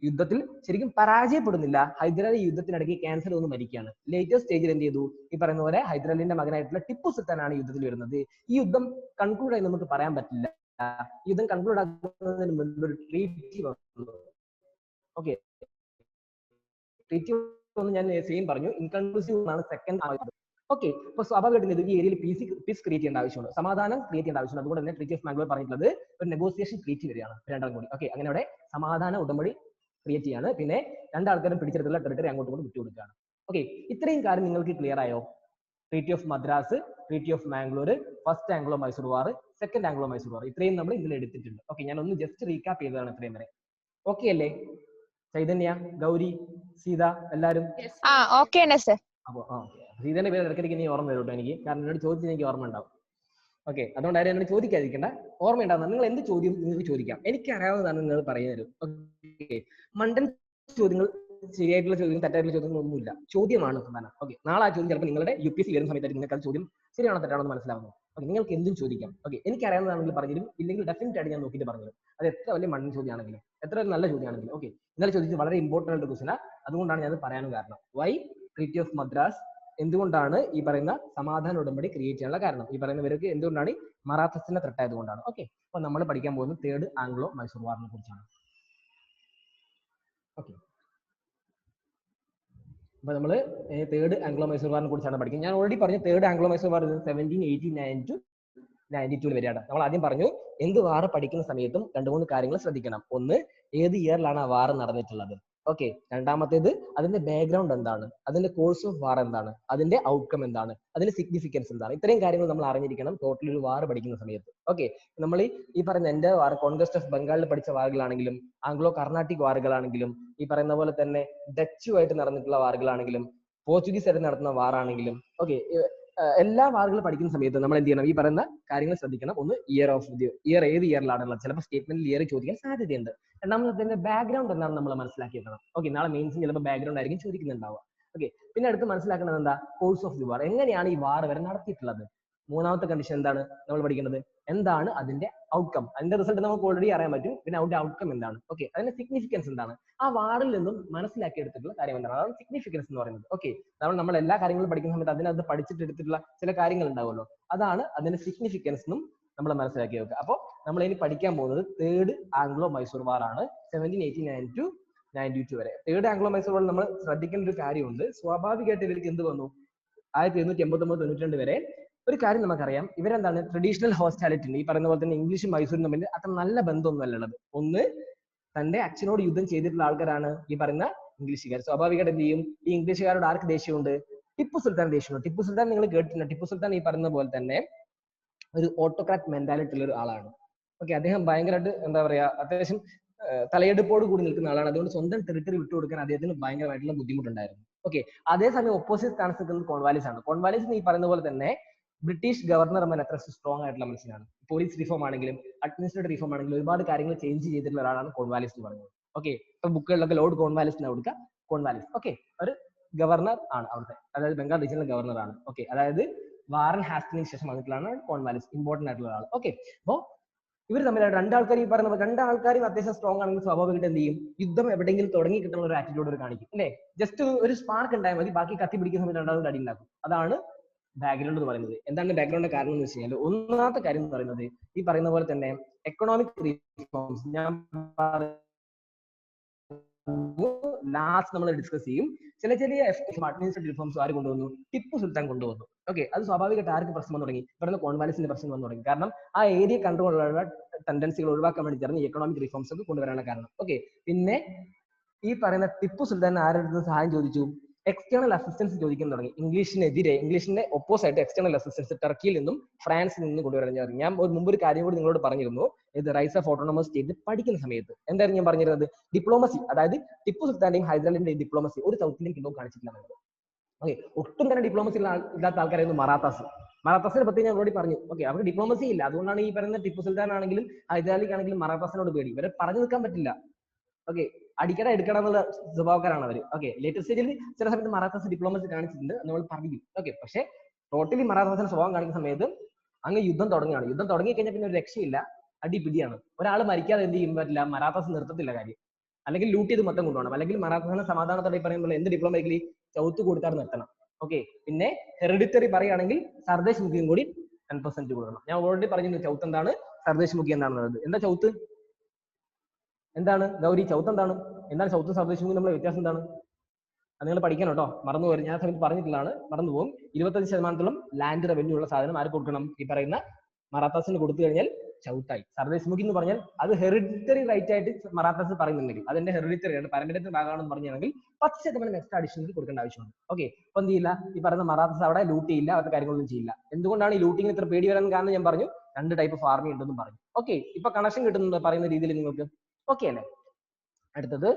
യുദ്ധത്തിൽ ശരിക്കും പരാജയപ്പെടുന്നില്ല. ഹൈദരാലി യുദ്ധത്തിനിടയ്ക്ക് ക്യാൻസർ ഒന്ന് മരിക്കുകയാണ്. ലേറ്റസ്റ്റ് സ്റ്റേജിൽ എന്ത് ചെയ്തു, ഈ പറയുന്ന പോലെ ഹൈദരാലിന്റെ മകനായിട്ടുള്ള ടിപ്പു സുൽത്താനാണ് യുദ്ധത്തിൽ വരുന്നത്. ഈ യുദ്ധം കൺക്ലൂഡ് ആയി നമുക്ക് പറയാൻ പറ്റില്ല. ഈ യുദ്ധം കൺക്ലൂഡ് ആക്കുന്നതിന് മുൻപ് ഒരു ട്രീറ്റി വന്നു. ഓക്കെ, ട്രീറ്റി ഒന്ന് ഞാൻ സെയിം പറഞ്ഞു, ഇൻകൺക്ലൂസീവ് എന്നാണ് സെക്കൻഡ് ആവുന്നത്. ഓക്കെ, അപ്പൊ സ്വാഭാവികമായിട്ടും ഈ ഏരിയയിൽ പീസ് ക്രിയേറ്റ് ചെയ്യേണ്ട ആവശ്യമുണ്ട്, സമാധാനം ക്രിയേറ്റ് ചെയ്യേണ്ട ആവശ്യമുണ്ട്. അതുകൊണ്ട് തന്നെ ട്രീറ്റി ഓഫ് മാംഗ്ലൂർ പറഞ്ഞിട്ടുള്ളത് ഒരു നെഗോസിയേഷൻ ട്രീറ്റി വരികയാണ് രണ്ടാളും കൂടി. ഓക്കെ, അങ്ങനെ അവിടെ സമാധാന ഉടമ്പടി ക്രിയേറ്റ് ചെയ്യാണ്. പിന്നെ രണ്ടാൾക്കാരും പിടിച്ചെടുത്തുള്ള ടെറിട്ടറി അങ്ങോട്ടും ഇങ്ങോട്ടും വിട്ടുകൊടുക്കുകയാണ്. ഓക്കെ, ഇത്രയും കാര്യം നിങ്ങൾക്ക് ക്ലിയർ ആയോ? Treaty of Madras, treaty of Mangalore, first Anglo Mysore war, second Anglo Mysore war, ഇത്രയും നമ്മൾ ഇതിൽ എടുത്തിട്ടുണ്ട്. ഓക്കെ, ഞാൻ ഒന്ന് ജസ്റ്റ് റീകാപ്പ് ചെയ്തതാണ് ഇത്രയും വരെ. ഓക്കെ അല്ലേ? ചൈതന്യ, ഗൗരി, സീത എല്ലാരും അപ്പൊ സീതന്റെ പേര് ഇടയ്ക്കിടയ്ക്ക് നീ ഓർമ്മ വരും എനിക്ക്, കാരണം എന്നോട് ചോദിച്ചാൽ എനിക്ക് ഓർമ്മ ഉണ്ടാവും. ഓക്കെ, അതുകൊണ്ട് ആരും എന്നോട് ചോദിക്കാതിരിക്കണ്ട, ഓർമ്മ ഉണ്ടാവുന്ന നിങ്ങൾ എന്ത് ചോദ്യം നിങ്ങൾക്ക് ചോദിക്കാം, എനിക്ക് അറിയാവുന്നതാണ് നിങ്ങൾ പറഞ്ഞു തരും. ഓക്കെ, മണ്ടൻ ചോദ്യങ്ങൾ, ശരിയായിട്ടുള്ള ചോദ്യം, തെറ്റായിട്ടുള്ള ചോദ്യങ്ങൾ ഒന്നുമില്ല, ചോദ്യമാണ് പ്രധാനം. ഓക്കെ, നാളെ ആ ചോദ്യം ചിലപ്പോൾ നിങ്ങളുടെ UPSC വരുന്ന സമയത്തായിട്ട് നിങ്ങൾക്ക് അത് ചോദ്യം ശരിയാണോ തെറ്റാണോ എന്ന് മനസ്സിലാവുന്നു. ഓക്കെ, നിങ്ങൾക്ക് എന്തും ചോദിക്കാം. ഓക്കെ, എനിക്ക് അറിയാവുന്നതാണെങ്കിൽ പറഞ്ഞുതരും, ഇല്ലെങ്കിൽ ഡെഫിനറ്റ് ആയിട്ട് ഞാൻ നോക്കിയിട്ട് പറഞ്ഞുതരും. അത് എത്ര വലിയ മണ്ടൻ ചോദ്യമാണെങ്കിലും എത്ര നല്ല ചോദ്യമാണെങ്കിലും. ഓക്കെ, ഇന്നലെ ചോദിച്ചത് വളരെ ഇമ്പോർട്ടൻ്റ് ആയിട്ട് ക്വസ്റ്റ്യൻ, അതുകൊണ്ടാണ് ഞാൻ പറയാനും കാരണം. വൈ ട്രീറ്റി ഓഫ് മദ്രാസ്, എന്തുകൊണ്ടാണ് ഈ പറയുന്ന സമാധാന ഉടമ്പടി ക്രിയേറ്റ് ചെയ്യാനുള്ള കാരണം, ഈ പറയുന്നവർക്ക് എന്തുകൊണ്ടാണ് മറാത്തസിന്റെ ത്രെട്ട് ആയതുകൊണ്ടാണ്. ഓക്കെ, അപ്പൊ നമ്മൾ പഠിക്കാൻ പോകുന്നത് തേർഡ് ആംഗ്ലോ മൈസൂർ വാറിനെ കുറിച്ചാണ്. ഓക്കെ, അപ്പൊ നമ്മൾ തേർഡ് ആംഗ്ലോ മൈസൂർ വാറിനെ കുറിച്ചാണ് പഠിക്കുന്നത്. ഞാൻ ഓൾറെഡി പറഞ്ഞു third Anglo Mysore war 1789 to 92 വരെയാണ്. നമ്മൾ ആദ്യം പറഞ്ഞു എന്ത് വാർ പഠിക്കുന്ന സമയത്തും 2-3 കാര്യങ്ങൾ ശ്രദ്ധിക്കണം. ഒന്ന്, ഏത് ഇയറിലാണ് ആ വാർ നടന്നിട്ടുള്ളത്. ഓക്കെ, രണ്ടാമത്തേത് അതിന്റെ ബാക്ക്ഗ്രൗണ്ട് എന്താണ്, അതിന്റെ കോഴ്സ് ഓഫ് വാർ എന്താണ്, അതിന്റെ ഔട്ട്കം എന്താണ്, അതിന്റെ സിഗ്നിഫിക്കൻസ് എന്താണ്, ഇത്രയും കാര്യങ്ങൾ നമ്മൾ അറിഞ്ഞിരിക്കണം ടോട്ടൽ ഒരു വാർ പഠിക്കുന്ന സമയത്ത്. ഓക്കെ, നമ്മൾ ഈ പറയുന്ന എന്റെ വാർ, കോൺക്വസ്റ്റ് ഓഫ് ബംഗാളിൽ പഠിച്ച വാറുകളാണെങ്കിലും ആംഗ്ലോ കർണാട്ടിക് വാറുകളാണെങ്കിലും ഈ പറയുന്ന പോലെ തന്നെ ഡച്ചുമായിട്ട് നടന്നിട്ടുള്ള വാറുകളാണെങ്കിലും പോർച്ചുഗീസ് ആയിട്ട് നടത്തുന്ന വാറാണെങ്കിലും ഓക്കെ, എല്ലാ വാറുകൾ പഠിക്കുന്ന സമയത്ത് നമ്മൾ എന്ത് ചെയ്യണം? ഈ പറയുന്ന കാര്യങ്ങൾ ശ്രദ്ധിക്കണം. ഒന്ന് ഇയർ ഓഫ് ദി ഇയർ, ഏത് ഇയറിലാണുള്ളത്. ചിലപ്പോൾ സ്റ്റേറ്റ്മെന്റിൽ ഇയർ ചോദിക്കാൻ സാധ്യതയുണ്ട്. രണ്ടാമത് അതിന്റെ ബാക്ക്ഗ്രൗണ്ട് എന്താണെന്ന് നമ്മൾ മനസ്സിലാക്കിയിരിക്കണം. ഓക്കെ, നാളെ മെയിൻസിന് ചിലപ്പോൾ ബാക്ക്ഗ്രൗണ്ട് ആയിരിക്കും ചോദിക്കുന്നുണ്ടാവുക. ഓക്കെ, പിന്നെ അടുത്ത് മനസ്സിലാക്കുന്നത് എന്താ? കോഴ്സ് ഓഫ് ദി വാർ, എങ്ങനെയാണ് ഈ വാർ വരെ നടത്തിയിട്ടുള്ളത്. മൂന്നാമത്തെ കണ്ടീഷൻ എന്താണ് നമ്മൾ പഠിക്കുന്നത്? എന്താണ് അതിന്റെ ഔട്ട്കം? അതിന്റെ റിസൾട്ട് നമുക്ക് ഓൾറെഡി അറിയാൻ പറ്റും. പിന്നെ അതിന്റെ ഔട്ട്കം എന്താണ്? ഓക്കെ, അതിന്റെ സിഗ്നിഫിക്കൻസ് എന്താണ്? ആ വാറിൽ നിന്നും മനസ്സിലാക്കിയെടുത്തിട്ടുള്ള കാര്യം എന്താണ്? അതാണ് സിഗ്നിഫിക്കൻസ് എന്ന് പറയുന്നത്. ഓക്കെ, നമ്മൾ എല്ലാ കാര്യങ്ങളും പഠിക്കുന്ന സമയത്ത് അതിനകത്ത് പഠിച്ചിട്ട് എടുത്തിട്ടുള്ള ചില കാര്യങ്ങൾ ഉണ്ടാവുമല്ലോ, അതാണ് അതിന്റെ സിഗ്നിഫിക്കൻസ് എന്നും നമ്മൾ മനസ്സിലാക്കി വെക്കുക. അപ്പോൾ നമ്മൾ ഇനി പഠിക്കാൻ പോകുന്നത് തേർഡ് ആംഗ്ലോ മൈസൂർ വാർ ആണ്, 1789 to 92 വരെ. തേർഡ് ആംഗ്ലോ മൈസൂർ വാർ നമ്മൾ ശ്രദ്ധിക്കേണ്ട ഒരു കാര്യമുണ്ട്. സ്വാഭാവികമായിട്ട് ഇവർക്ക് എന്ത് വന്നു? 1789-92 വരെ ഒരു കാര്യം നമുക്കറിയാം, ഇവരെന്താണ് ട്രഡീഷണൽ ഹോസ്റ്റാലിറ്റി ഉണ്ട്. ഈ പറയുന്ന പോലെ തന്നെ ഇംഗ്ലീഷും മൈസൂരും തമ്മിൽ അത്ര നല്ല ബന്ധമൊന്നുമല്ല ഉള്ളത്. ഒന്ന്, തന്റെ അച്ഛനോട് യുദ്ധം ചെയ്തിട്ടുള്ള ആൾക്കാരാണ് ഈ പറയുന്ന ഇംഗ്ലീഷുകാർ. സ്വാഭാവികമായിട്ട് എന്ത് ചെയ്യും? ഈ ഇംഗ്ലീഷുകാരോട് ആർക്ക് ദേഷ്യമുണ്ട്? ടിപ്പു സുൽത്താൻ ദേഷ്യമുണ്ട്. ടിപ്പു സുൽത്താൻ നിങ്ങൾ കേട്ടിട്ടുണ്ട്. ടിപ്പു സുൽത്താൻ ഈ പറയുന്ന പോലെ തന്നെ ഒരു ഓട്ടോക്രാറ്റ് മെന്റാലിറ്റി ഉള്ള ഒരു ആളാണ്. ഓക്കെ, അദ്ദേഹം ഭയങ്കരമായിട്ട് എന്താ പറയാ, അത്യാവശ്യം തലയെടുപ്പോട് കൂടി നിൽക്കുന്ന ആളാണ്. അതുകൊണ്ട് സ്വന്തം ടെറിട്ടറി വിട്ടുകൊടുക്കാൻ അദ്ദേഹത്തിന് ഭയങ്കരമായിട്ടുള്ള ബുദ്ധിമുട്ടുണ്ടായിരുന്നു. ഓക്കെ, അതേസമയം ഓപ്പോസിറ്റ് സ്ഥാനത്ത് നിൽക്കുന്നത് കോൺവാലിസ് ആണ്. കോൺവാലിസ് ഈ പറയുന്ന പോലെ തന്നെ ബ്രിട്ടീഷ് ഗവർണർമാർ അത്ര സ്ട്രോങ് ആയിട്ടുള്ള മനുഷ്യനാണ്. പോലീസ് റിഫോം ആണെങ്കിലും അഡ്മിനിസ്ട്രേറ്റീവ് റിഫോം ആണെങ്കിലും ഒരുപാട് കാര്യങ്ങൾ ചേഞ്ച് ചെയ്തിട്ടുള്ള ഒരാളാണ് കോൺവാലിസ് എന്ന് പറയുന്നത്. ഓക്കെ, ഇപ്പൊ ബുക്കുകളിലൊക്കെ ലോർഡ് കോൺവാലിസ് കൊടുക്കുക, കോൺവാലിസ്. ഓക്കെ, ഒരു ഗവർണർ ആണ് അവിടുത്തെ, അതായത് ബംഗാൾ റീജിയണൽ ഗവർണർ ആണ്. ഓക്കെ, അതായത് വാറൻ ഹാസ്റ്റിംഗിന് ശേഷം വന്നിട്ടുള്ളതാണ് കോൺവാലിസ്, ഇമ്പോർട്ടന്റ് ആയിട്ടുള്ള ആൾ. ഓക്കെ, അപ്പോൾ ഇവർ തമ്മിൽ രണ്ടാൾക്കാർ ഈ പറയുന്നത് രണ്ടാൾക്കാരും അത്യാവശ്യം സ്ട്രോങ് ആണെങ്കിൽ സ്വാഭാവികമായിട്ട് എന്ത് ചെയ്യും? യുദ്ധം എവിടെയെങ്കിലും തുടങ്ങി കിട്ടുന്ന ഒരു ആറ്റിറ്റ്യൂഡ് കാണിക്കും, അല്ലേ? ജസ്റ്റ് ഒരു സ്പാർക്ക് ഉണ്ടായാൽ മതി, ബാക്കി കത്തി പിടിക്കുന്ന സമയത്ത് രണ്ടാളും അടി ഉണ്ടാക്കും. അതാണ് ബാക്ക്ഗ്രൗണ്ട് എന്ന് പറയുന്നത്. എന്താണ് ബാക്ക്ഗ്രൗണ്ട് കാരണം എന്ന് വെച്ച് കഴിഞ്ഞാൽ, ഒന്നാമത്തെ കാര്യം എന്ന് പറയുന്നത് ഈ പറയുന്ന പോലെ തന്നെ എക്കണോമിക് റിഫോംസ്. ഞാൻ ലാസ്റ്റ് നമ്മൾ ഡിസ്കസ് ചെയ്യും. ചില അഡ്മിനിസ്ട്രേറ്റീവ് റിഫോംസ് ആര് കൊണ്ടുവന്നു? ടിപ്പു സുൽത്താൻ കൊണ്ടുവന്നു. ഓക്കെ, അത് സ്വാഭാവികമായിട്ട് ആർക്ക് പ്രശ്നം വന്നു തുടങ്ങി? പറയുന്ന കോൺവാലിസിന്റെ പ്രശ്നം വന്നു തുടങ്ങി. കാരണം ആ ഏരിയ കൺട്രോളുള്ള ടെൻഡൻസികൾ ഒഴിവാക്കാൻ വേണ്ടി ചേർന്ന് എക്കണോമിക് റിഫോംസ് ഒക്കെ കൊണ്ടുവരാനുള്ള കാരണം. ഓക്കെ, പിന്നെ ഈ പറയുന്ന ടിപ്പു സുൽത്താൻ ആരുടെ സഹായം ചോദിച്ചു? എക്സ്റ്റേണൽ അസിസ്റ്റൻസ് ചോദിക്കാൻ തുടങ്ങി. ഇംഗ്ലീഷിന്റെ ഒപ്പോസായിട്ട് എക്സ്റ്റേണൽ അസിസ്റ്റൻസ് ടർക്കിയിൽ നിന്നും ഫ്രാൻസിൽ നിന്നും കൊണ്ടുവരാൻ തുടങ്ങി. ഞാൻ മുമ്പ് ഒരു കാര്യം കൂടി നിങ്ങളോട് പറഞ്ഞിരുന്നു, ഇത് റൈസ് ഓഫ് ഓട്ടോണമസ് സ്റ്റേറ്റ് പഠിക്കുന്ന സമയത്ത് എന്തായിരുന്നു ഞാൻ പറഞ്ഞിരുന്നത്? ഡിപ്ലോമസി, അതായത് ടിപ്പു സുൽത്താന്റെയും ഹൈദരാലിന്റെയും ഡിപ്ലോമസി ഒരു സൗത്ത് ഇന്ത്യൻ കിങ്ഡവും കാണിച്ചിട്ടില്ല. ഓക്കെ, ഒട്ടും തന്നെ ഡിപ്ലോമസി ഇല്ലാത്ത ആൾക്കാരായിരുന്നു മറാത്താസ്. മറാത്താസിനെ പറ്റി ഞാൻ ഓൾറെഡി പറഞ്ഞു. ഓക്കെ, അവർക്ക് ഡിപ്ലോമസി ഇല്ല. അതുകൊണ്ടാണ് ഈ പറയുന്ന ടിപ്പു സുൽത്താൻ ആണെങ്കിലും ഹൈദരാലിക്ക് ആണെങ്കിലും മറാത്താസിനോട് പേടി. ഇവരെ പറഞ്ഞു നിൽക്കാൻ പറ്റില്ല. ഓക്കെ, അടിക്കട എടുക്കണം എന്നുള്ള സ്വഭാവക്കാരാണ് അവർ. ഓക്കെ, ലേറ്റസ്റ്റ് സ്റ്റേജിൽ ചില സമയത്ത് മറാത്താസ് ഡിപ്ലോമസി കാണിച്ചിട്ടുണ്ട്, നമ്മൾ പറയും. ഓക്കെ, പക്ഷെ ടോട്ടലി മറാത്താസിന്റെ സ്വഭാവം കാണിക്കുന്ന സമയത്ത് അങ്ങ് യുദ്ധം തുടങ്ങുകയാണ്. യുദ്ധം തുടങ്ങി കഴിഞ്ഞാൽ പിന്നെ ഒരു രക്ഷയില്ല, അടിപിടിയാണ്. ഒരാൾ മരിക്കാതെ എന്ത് ചെയ്യാൻ പറ്റില്ല? മറാത്താസ് നിർത്തത്തില്ല കാര്യം. അല്ലെങ്കിൽ ലൂട്ട് ചെയ്ത് മൊത്തം കൊണ്ടുപോകണം. അല്ലെങ്കിൽ മറാത്താസിനെ സമാധാനത്തോടെ പറയുമ്പോൾ എന്ത് ഡിപ്ലോമാറ്റിക്കലി ചൗത്ത് കൊടുത്താൽ നിർത്തണം. ഓക്കെ, പിന്നെ ഹെറിഡിറ്ററി പറയുകയാണെങ്കിൽ സർദേശ് മുഖിയും കൂടി 10% കൊടുക്കണം. ഞാൻ ഓൾറെഡി പറഞ്ഞു ചൗത്ത് എന്താണ്, സർദേശ് മുഖി എന്താണെന്നുള്ളത്. എന്താ ചൗത്ത്? എന്താണ് ഗൗരി? ചൗത്ത് എന്താണ്? ചൗത്തും സർദേശ് മുഖിയും തമ്മിലുള്ള വ്യത്യാസം എന്താണ്? അത് നിങ്ങൾ പഠിക്കണം കേട്ടോ, മറന്നു പോരും. ഞാൻ സമയത്ത് പറഞ്ഞിട്ടുള്ളതാണ്, മറന്നുപോകും. 25% ലാൻഡ് റവന്യൂ ഉള്ള സാധനം ആര് കൊടുക്കണം? ഈ പറയുന്ന മറാത്താസിന് കൊടുത്തു കഴിഞ്ഞാൽ ചൗത്തായി. സർദേശ് മുഖി എന്ന് പറഞ്ഞാൽ അത് ഹെറിഡിറ്ററി റൈറ്റ് ആയിട്ട് മറാത്താസ് പറയുന്നുണ്ടെങ്കിൽ അതെന്റെ ഹെറിഡിറ്ററി ആണ്, പാരമ്പര്യത്തിന്റെ ഭാഗമാണെന്ന് പറഞ്ഞാണെങ്കിൽ 10% എക്സ്ട്രാ അഡീഷണൽ കൊടുക്കേണ്ട ആവശ്യമുണ്ട്. ഓക്കെ, അപ്പൊ എന്ത് ചെയ്യില്ല? ഈ പറയുന്ന മറാത്താസ് അവിടെ ലൂട്ട് ചെയ്യില്ല, അവരുടെ കാര്യങ്ങളൊന്നും ചെയ്യില്ല. എന്തുകൊണ്ടാണ് ഈ ലൂട്ടിങ്ങിന് ഇത്ര പേടി വരാൻ കാരണം? ഞാൻ പറഞ്ഞു, 2 ടൈപ്പ് ഓഫ് ആർമി ഉണ്ടെന്നും പറഞ്ഞു. ഓക്കെ, ഇപ്പൊ കണക്ഷൻ കിട്ടുന്നുണ്ട് പറയുന്ന രീതിയിൽ നിങ്ങൾക്ക്? ഓക്കെ അല്ലേ? അടുത്തത്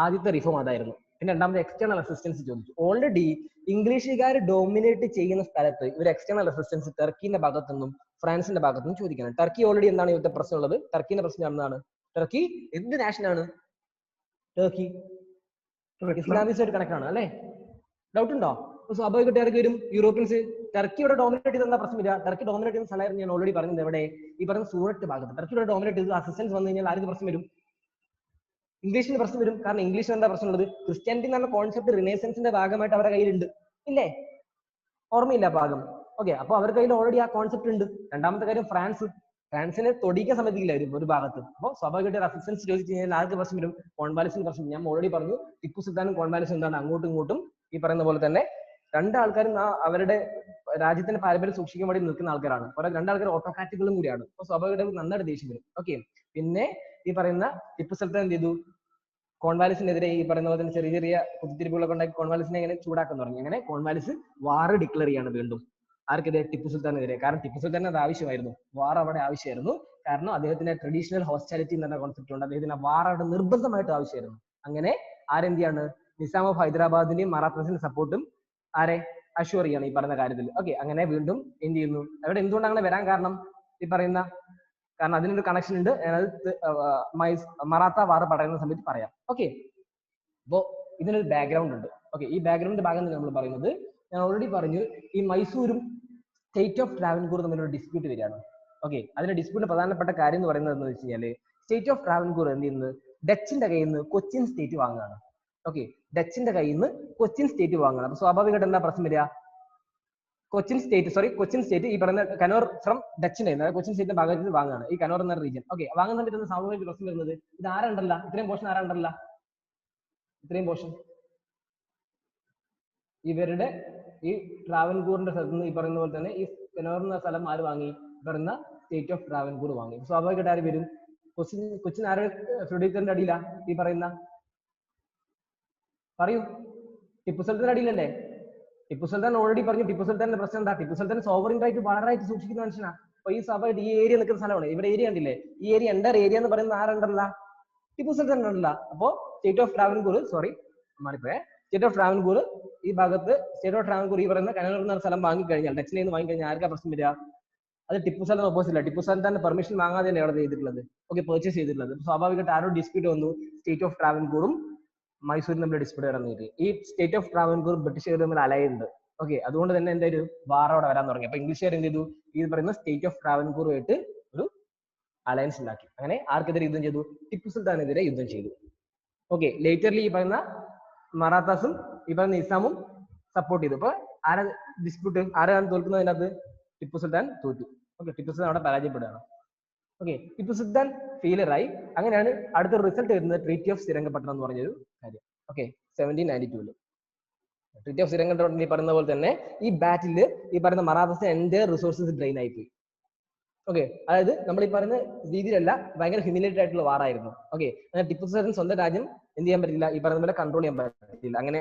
ആദ്യത്തെ റിഫോം അതായിരുന്നു. പിന്നെ രണ്ടാമത്തെ എക്സ്റ്റേണൽ അസിസ്റ്റൻസ് ചോദിച്ചു. ഓൾറെഡി ഇംഗ്ലീഷുകാർ ഡോമിനേറ്റ് ചെയ്യുന്ന സ്ഥലത്ത് ഇവർ എക്സ്റ്റേണൽ അസിസ്റ്റൻസ് ടർക്കിന്റെ ഭാഗത്തുനിന്നും ഫ്രാൻസിന്റെ ഭാഗത്തുനിന്നും ചോദിക്കണം. ടർക്കി ഓൾറെഡി എന്താണ് ഇവിടുത്തെ പ്രശ്നമുള്ളത്? ടർക്കിന്റെ പ്രശ്നം എന്താണ്? ടർക്കി എന്ത് നാഷനാണ്? ടർക്കി ഇസ്ലാമിസ്റ്റ് കണക്ട് ആണ് അല്ലെ? ഡൗട്ട് ഉണ്ടോ? സ്വാഭാവികമായിട്ട് ആർക്ക് വരും? യൂറോപ്യൻസ്. ടർക്കി ഇവിടെ ഡോമിനേറ്റ് ചെയ്തെന്താ പ്രശ്നമില്ല. ടർക്കി ഡോമിനേറ്റ് ചെയ്യുന്ന സ്ഥലമായിരുന്നു ഞാൻ ഓൾറെഡി പറഞ്ഞത്. എവിടെ? ഈ പറഞ്ഞ സൂററ്റ് ഭാഗത്ത്. ടർക്കി ഇവിടെ ഡോമിനേറ്റ് ചെയ്ത് അസിസ്റ്റൻസ് വന്നു കഴിഞ്ഞാൽ ആർക്ക് പ്രശ്നം വരും? ഇംഗ്ലീഷിന് പ്രശ്നം വരും. കാരണം ഇംഗ്ലീഷിന് എന്താ പ്രശ്നമുള്ളത്? ക്രിസ്ത്യാനിറ്റി എന്ന് പറഞ്ഞ കോൺസെപ്റ്റ് റിനേസൻസിന്റെ ഭാഗമായിട്ട് അവരുടെ കയ്യിലുണ്ട്, ഇല്ലേ? ഓർമ്മയില്ല ഭാഗം. ഓക്കെ, അപ്പൊ അവരുടെ കയ്യിൽ ഓൾറെഡി ആ കോൺസെപ്റ്റ് ഉണ്ട്. രണ്ടാമത്തെ കാര്യം ഫ്രാൻസിനെ തൊടിക്കാൻ സമ്മതിക്കില്ല ഒരു ഭാഗത്ത്. അപ്പോൾ സ്വാഭാവികമായിട്ട് അസിസ്റ്റൻസ് ചോദിച്ചു കഴിഞ്ഞാൽ ആർക്ക് പ്രശ്നം വരും? കോൺവാലിസിന് പ്രശ്നം. ഞാൻ ഓൾറെഡി പറഞ്ഞു, ടിപ്പു സുൽത്താനും കോൺവാലിസും എന്താണ് അങ്ങോട്ടും ഇങ്ങോട്ടും ഈ പറയുന്ന പോലെ തന്നെ രണ്ടാൾക്കാരും അവരുടെ രാജ്യത്തിന്റെ പാരമ്പര്യം സൂക്ഷിക്കാൻ വേണ്ടി നിൽക്കുന്ന ആൾക്കാരാണ്. രണ്ടാൾക്കാർ ഓട്ടോക്രാറ്റുകളും കൂടിയാണ്. അപ്പൊ സ്വാഭാവികമായിട്ട് നന്നായിട്ട് ദേഷ്യം വരും. ഓക്കെ, പിന്നെ ഈ പറയുന്ന ടിപ്പു സുൽത്താൻ എന്ത് ചെയ്തു? കോൺവാലിസിനെതിരെ ഈ പറയുന്ന പോലെ തന്നെ ചെറിയ ചെറിയ കുത്തിരിപ്പുകളൊക്കെ ഉണ്ടാക്കി കോൺവാലിസിനെ എങ്ങനെ ചൂടാക്കാൻ തുടങ്ങി. അങ്ങനെ കോൺവാലിസ് വാർ ഡിക്ലെയർ ചെയ്യാണ് വീണ്ടും. ആർക്കെതിരെ? ടിപ്പു സുൽത്താനെതിരെ. കാരണം ടിപ്പു സുൽത്താൻ അത് ആവശ്യമായിരുന്നു, വാർ അവിടെ ആവശ്യമായിരുന്നു. കാരണം അദ്ദേഹത്തിന്റെ ട്രഡീഷണൽ ഹോസ്റ്റാലിറ്റി എന്ന കോൺസെപ്റ്റ് ഉണ്ട്, അദ്ദേഹത്തിന് വാർ അവിടെ നിർബന്ധമായിട്ട് ആവശ്യമായിരുന്നു. അങ്ങനെ ആരെന്തിയാണ്? നിസാം ഓഫ് ഹൈദരാബാദിന്റെയും മറാത്താസിന്റെ സപ്പോർട്ടും ആരെ? അഷ്യൂർ ചെയ്യണം ഈ പറയുന്ന കാര്യത്തിൽ. ഓക്കെ, അങ്ങനെ വീണ്ടും എന്ത് ചെയ്യുന്നു, അവിടെ എന്തുകൊണ്ട് അങ്ങനെ വരാൻ കാരണം ഈ പറയുന്ന കാരണം അതിനൊരു കണക്ഷൻ ഉണ്ട്. മറാത്ത വാർ പറയുന്ന സമയത്ത് പറയാം. ഓക്കെ, അപ്പോ ഇതിനൊരു ബാക്ക്ഗ്രൗണ്ട് ഉണ്ട്. ഓക്കെ, ഈ ബാക്ക്ഗ്രൗണ്ട് ഭാഗം നമ്മൾ പറയുന്നത് ഞാൻ ഓൾറെഡി പറഞ്ഞു, ഈ മൈസൂരും സ്റ്റേറ്റ് ഓഫ് ട്രാവൻകൂർ തമ്മിലൊരു ഡിസ്പ്യൂട്ട് വരികയാണ്. ഓക്കെ, അതിന്റെ ഡിസ്പ്യൂട്ട് പ്രധാനപ്പെട്ട കാര്യം എന്ന് പറയുന്നത് എന്ന് വെച്ച് കഴിഞ്ഞാൽ സ്റ്റേറ്റ് ഓഫ് ട്രാവൻകൂർ എന്ത് ചെയ്യുന്നത്, ഡച്ചിന്റെ കയ്യിൽ നിന്ന് കൊച്ചിൻ സ്റ്റേറ്റ് വാങ്ങുകയാണ്. ഓക്കെ, ഡച്ചിന്റെ കയ്യിൽ നിന്ന് കൊച്ചിൻ സ്റ്റേറ്റ് വാങ്ങുകയാണ്. അപ്പൊ സ്വാഭാവികമായിട്ട് എന്താ പ്രശ്നം വരിക, കൊച്ചിൻ സ്റ്റേറ്റ് ഈ പറയുന്ന കനോർ ഫ്രം ഡച്ചിന്റെ കൊച്ചിൻ സ്റ്റേറ്റിന്റെ ഭാഗത്ത് വാങ്ങുകയാണ് ഈ കനോർ എന്ന റീജിയൻ. ഓക്കെ, വാങ്ങുന്ന സമയത്ത് സ്വാഭാവിക പ്രശ്നം വരുന്നത് ഇത് ആരാണ്ടല്ല, ഇത്രയും പോർഷൻ ആരാണ്ടല്ല, ഇത്രയും പോർഷൻ ഇവരുടെ ഈ ട്രാവൻകൂറിന്റെ സ്ഥലത്ത് നിന്ന് ഈ പറയുന്ന പോലെ തന്നെ ഈ കനോർ എന്ന സ്ഥലം ആര് വാങ്ങി, പറയുന്ന സ്റ്റേറ്റ് ഓഫ് ട്രാവൻകൂർ വാങ്ങി. സ്വാഭാവികമായിട്ട് ആര് വരും, കൊച്ചിൻ ആരുടെ ഫ്യൂഡേറ്ററിന്റെ അടിയിലാ, ഈ പറയുന്ന പറയൂ, ടിപ്പു സുൽത്താന്റെ അടിയിലല്ലേ. ടിപ്പു സുൽത്താൻ ഓൾറെഡി പറഞ്ഞു, ടിപ്പു സുൽത്താന്റെ പ്രശ്നം എന്താ, ടിപ്പു സുൽത്താൻ സോവറിൻ റൈറ്റ് വളരെയായിട്ട് സൂക്ഷിക്കുന്ന മനുഷ്യനാണ്. അപ്പൊ ഈ സഭയായിട്ട് ഈ ഏരിയ നിൽക്കുന്ന സ്ഥലമാണ്, ഇവിടെ ഏരിയ കണ്ടില്ലേ, ഈ ഏരിയ എൻഡർ ഏരിയ എന്ന് പറയുന്നത് ആരുണ്ടല്ല, ടിപ്പു സുൽത്താൻ ഉണ്ടല്ല. അപ്പോ സ്റ്റേറ്റ് ഓഫ് ട്രാവൻകൂർ മാറിപ്പോയെ സ്റ്റേറ്റ് ഓഫ് ട്രാവൻകൂർ ഈ ഭാഗത്ത് സ്റ്റേറ്റ് ഓഫ് ട്രാവൻകൂർ ഈ പറയുന്ന കനോർ എന്ന സ്ഥലം വാങ്ങിക്കഴിഞ്ഞാൽ, ഡച്ചിൽ നിന്ന് വാങ്ങിക്കഴിഞ്ഞാൽ ആർക്കാ പ്രശ്നം വരിക, അത് ടിപ്പു സുൽത്താൻ ഓപ്പോസിറ്റ് ഇല്ല, ടിപ്പു സുൽത്താന്റെ പെർമിഷൻ വാങ്ങാതെ തന്നെ അവിടെ ചെയ്തിട്ടുള്ളത്. ഓക്കെ, പർച്ചേസ് ചെയ്തിട്ടുള്ളത്. സ്വാഭാവികമായിട്ട് ആരോ ഡിസ്പ്യൂട്ട് വന്നു, സ്റ്റേറ്റ് ഓഫ് ട്രാവൻകൂറും മൈസൂരും തമ്മിൽ ഡിസ്പ്യൂട്ട് നടന്നിട്ട് ഈ സ്റ്റേറ്റ് ഓഫ് ട്രാവൻകൂർ ബ്രിട്ടീഷുകാർ തമ്മിൽ അലയുണ്ട്. ഓക്കെ, അതുകൊണ്ട് തന്നെ എന്താ ഒരു വാർ അവിടെ വരാൻ തുടങ്ങി. അപ്പൊ ഇംഗ്ലീഷുകാർ എന്ത് ചെയ്തു, ഈ പറയുന്ന സ്റ്റേറ്റ് ഓഫ് ട്രാവൻകൂറുമായിട്ട് ഒരു അലയൻസ് ഉണ്ടാക്കി. അങ്ങനെ ആർക്കെതിരെ യുദ്ധം ചെയ്തു, ടിപ്പു സുൽത്താനെതിരെ യുദ്ധം ചെയ്തു. ഓക്കെ, ലേറ്റർലി ഈ പറയുന്ന മറാത്താസും ഈ പറയുന്ന നിസാമും സപ്പോർട്ട് ചെയ്തു. അപ്പൊ ആരാ ഡിസ്പ്യൂട്ട്, ആരാണ് തോൽക്കുന്നതിനകത്ത്, ടിപ്പു സുൽത്താൻ തോറ്റു. ഓക്കെ, ടിപ്പു സുൽത്താൻ അവിടെ പരാജയപ്പെടുകയാണ്. ഓക്കെ, ടിപ്പു സുൽത്താൻ ഫെയിലറായി. അങ്ങനെയാണ് അടുത്ത റിസൾട്ട് വരുന്നത് ട്രീറ്റി ഓഫ് ശ്രീരംഗപട്ടണം എന്ന് പറഞ്ഞൊരു കാര്യം. ഓക്കെ, 1792 ട്രീറ്റി ഓഫ് ശ്രീരംഗപട്ടണം ഈ പറയുന്ന പോലെ തന്നെ ഈ ബാറ്റില് ഈ പറയുന്ന മറാത്താസിന്റെ എന്റെ റിസോഴ്സസ് ഡ്രെയിൻ ആയിപ്പോയി. ഓക്കെ, അതായത് നമ്മൾ ഈ പറയുന്ന രീതിയിലല്ല, ഭയങ്കര ഹ്യൂമിലേറ്റഡ് ആയിട്ടുള്ള വാറായിരുന്നു. ഓക്കെ, അങ്ങനെ ടിപ്പു സുൽത്താൻ സ്വന്തം രാജ്യം എന്ത് ചെയ്യാൻ പറ്റില്ല, ഈ പറയുന്ന പോലെ കൺട്രോൾ ചെയ്യാൻ പറ്റില്ല. അങ്ങനെ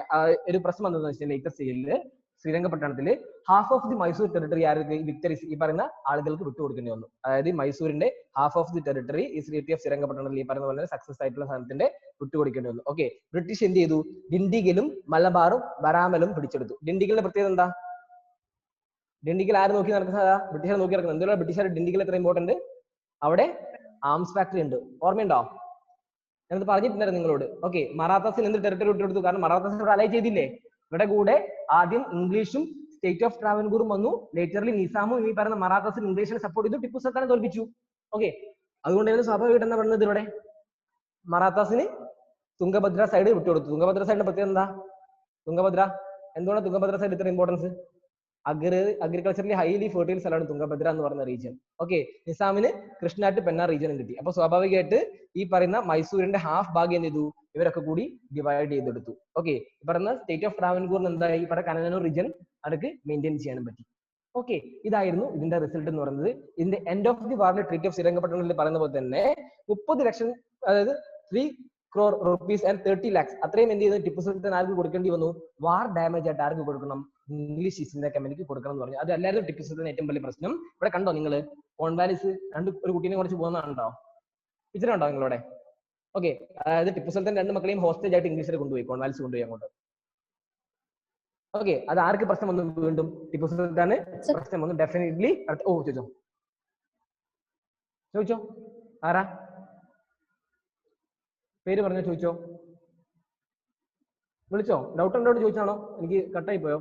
ഒരു പ്രശ്നം എന്താണെന്ന് വെച്ചാൽ ലേറ്റസ്റ്റ് സ്റ്റേജില് ശ്രീരംഗപട്ടണത്തില് half of the Mysore territory ആർക്ക്, ഈ വിക്ടറീസ് ഈ പറയുന്ന ആളുകൾക്ക് വിട്ടുകൊടുക്കേണ്ടി വന്നു. അതായത് മൈസൂരിന്റെ ഹാഫ് ഓഫ് ദി ടെറിട്ടറി ഈ ട്രീറ്റി ഓഫ് ശ്രീരംഗപട്ടണത്തിൽ ഈ പറയുന്ന പോലെ സക്സസ് ആയിട്ടുള്ള സാധനത്തിന്റെ വിട്ടുകൊടുക്കേണ്ടി വന്നു. ഓക്കെ, ബ്രിട്ടീഷ് എന്ത് ചെയ്തു, ഡിണ്ടിഗലും മലബാറും ബരാമലും പിടിച്ചെടുത്തു. ഡിണ്ടിഗലിന്റെ പ്രത്യേകത എന്താ, ഡിണ്ടിഗൽ ആര് നോക്കി നടക്കുന്ന, ബ്രിട്ടീഷുകാർ നോക്കി നടക്കുന്നത്. എന്തുകൊണ്ടാണ് ബ്രിട്ടീഷുകാർ ഡിണ്ടിഗൽ എത്ര ഇമ്പോർട്ടന്റ്, അവിടെ ആംസ് ഫാക്ടറി ഉണ്ട്, ഓർമ്മയുണ്ടോ, ഞാനത് പറഞ്ഞിട്ടുണ്ടായിരുന്നു നിങ്ങളോട്. ഓക്കെ, മറാത്താസിന് എന്ത് ടെറിട്ടറി വിട്ടുകൊടുത്തു, കാരണം മറാത്താസ് ഇവിടെ അലൈ ചെയ്തില്ലേ, ഇവിടെ കൂടെ ആദ്യം ഇംഗ്ലീഷും സ്റ്റേറ്റ് ഓഫ് ട്രാവൻകൂറും വന്നു, ലേറ്റർലി നിസാമും ഈ പറയുന്ന മറാത്താസിന് ഇംഗ്ലീഷിനെ സപ്പോർട്ട് ചെയ്തു, ടിപ്പു സുൽത്താനെ തോൽപ്പിച്ചു. ഓക്കെ, അതുകൊണ്ട് തന്നെ സ്വാഭാവികമായിട്ട് എന്താ പറയുന്നത്, ഇവിടെ മറാത്താസിന് തുംഗഭദ്ര സൈഡ് വിട്ടുകൊടുത്തു. തുംഗഭദ്ര സൈഡിന്റെ പ്രത്യേകത എന്താ, തുംഗഭദ്ര എന്തുകൊണ്ടാണ് തുംഗഭദ്ര സൈഡ് ഇത്ര ഇമ്പോർട്ടൻസ്, അഗ്രികൾച്ചറലി ഹൈലി ഫെർട്ടൈൽ സ്ഥലമാണ് തുംഗഭദ്ര എന്ന് പറയുന്ന റീജിയൻ. ഓക്കെ, നിസാമിന് കൃഷ്ണ ടു പെന്ന റീജിയനും കിട്ടി. അപ്പൊ സ്വാഭാവികമായിട്ട് ഈ പറയുന്ന മൈസൂരിന്റെ ഹാഫ് ഭാഗം എന്ത് ചെയ്തു, ഇവരൊക്കെ കൂടി ഡിവൈഡ് ചെയ്തെടുത്തു. ഓക്കെ, ഈ പറയുന്ന സ്റ്റേറ്റ് ഓഫ് ട്രാവൻകൂറിന് എന്തായി, ഈ പറയുന്ന കനനൂർ റീജിയൻ അവർക്ക് മെയിൻറ്റെയിൻ ചെയ്യാനും പറ്റി. ഓക്കെ, ഇതായിരുന്നു ഇതിന്റെ റിസൾട്ട് എന്ന് പറയുന്നത്. ഇതിന്റെ എൻഡ് ഓഫ് ദി വാറിന്റെ ട്രീറ്റി ഓഫ് ശ്രീരംഗപട്ടണത്തിൽ പറയുന്ന പോലെ തന്നെ 30 ലക്ഷം, അതായത് 3 crore rupees and 30 lakhs അത്രയും എന്ത് ചെയ്ത് ടിപ്പു സുൽത്താൻ ആർക്ക് കൊടുക്കേണ്ടി വന്നു, വാർ ഡാമേജ് ആയിട്ട് ആർക്ക് കൊടുക്കണം, ഇംഗ്ലീഷ് ഈസ്റ്റ് ഇന്ത്യ കമ്പനിക്ക് കൊടുക്കണം എന്ന് പറഞ്ഞു. അത് എല്ലാവരും ടിപ്പു സുൽത്താൻ ഏറ്റവും വലിയ പ്രശ്നം. ഇവിടെ കണ്ടോ നിങ്ങൾ, കോൺവാലിസ് ഒരു കുട്ടീനെ കുറിച്ച് പോകുന്നതാണോ, പിക്ചർ ഉണ്ടോ നിങ്ങളോടെ. ഓക്കെ, അതായത് ടിപ്പു സുൽത്താൻ 2 മക്കളെയും ഹോസ്റ്റേജ് ആയിട്ട് ഇംഗ്ലീഷിൽ കൊണ്ടുപോയി, കോൺവാലിസ് കൊണ്ടുപോയി അങ്ങോട്ട്. ഓക്കെ, അത് ആർക്ക് പ്രശ്നം വന്നു, വീണ്ടും ടിപ്പു സുൽത്താന് പ്രശ്നം വന്നു. ഡെഫിനറ്റ്ലി ചോദിച്ചോ ആരാ പേര് പറഞ്ഞോ, ചോദിച്ചോ, വിളിച്ചോ, ഡൗട്ട് ഉണ്ടോ ചോദിച്ചാണോ, എനിക്ക് കട്ടായി പോയോ,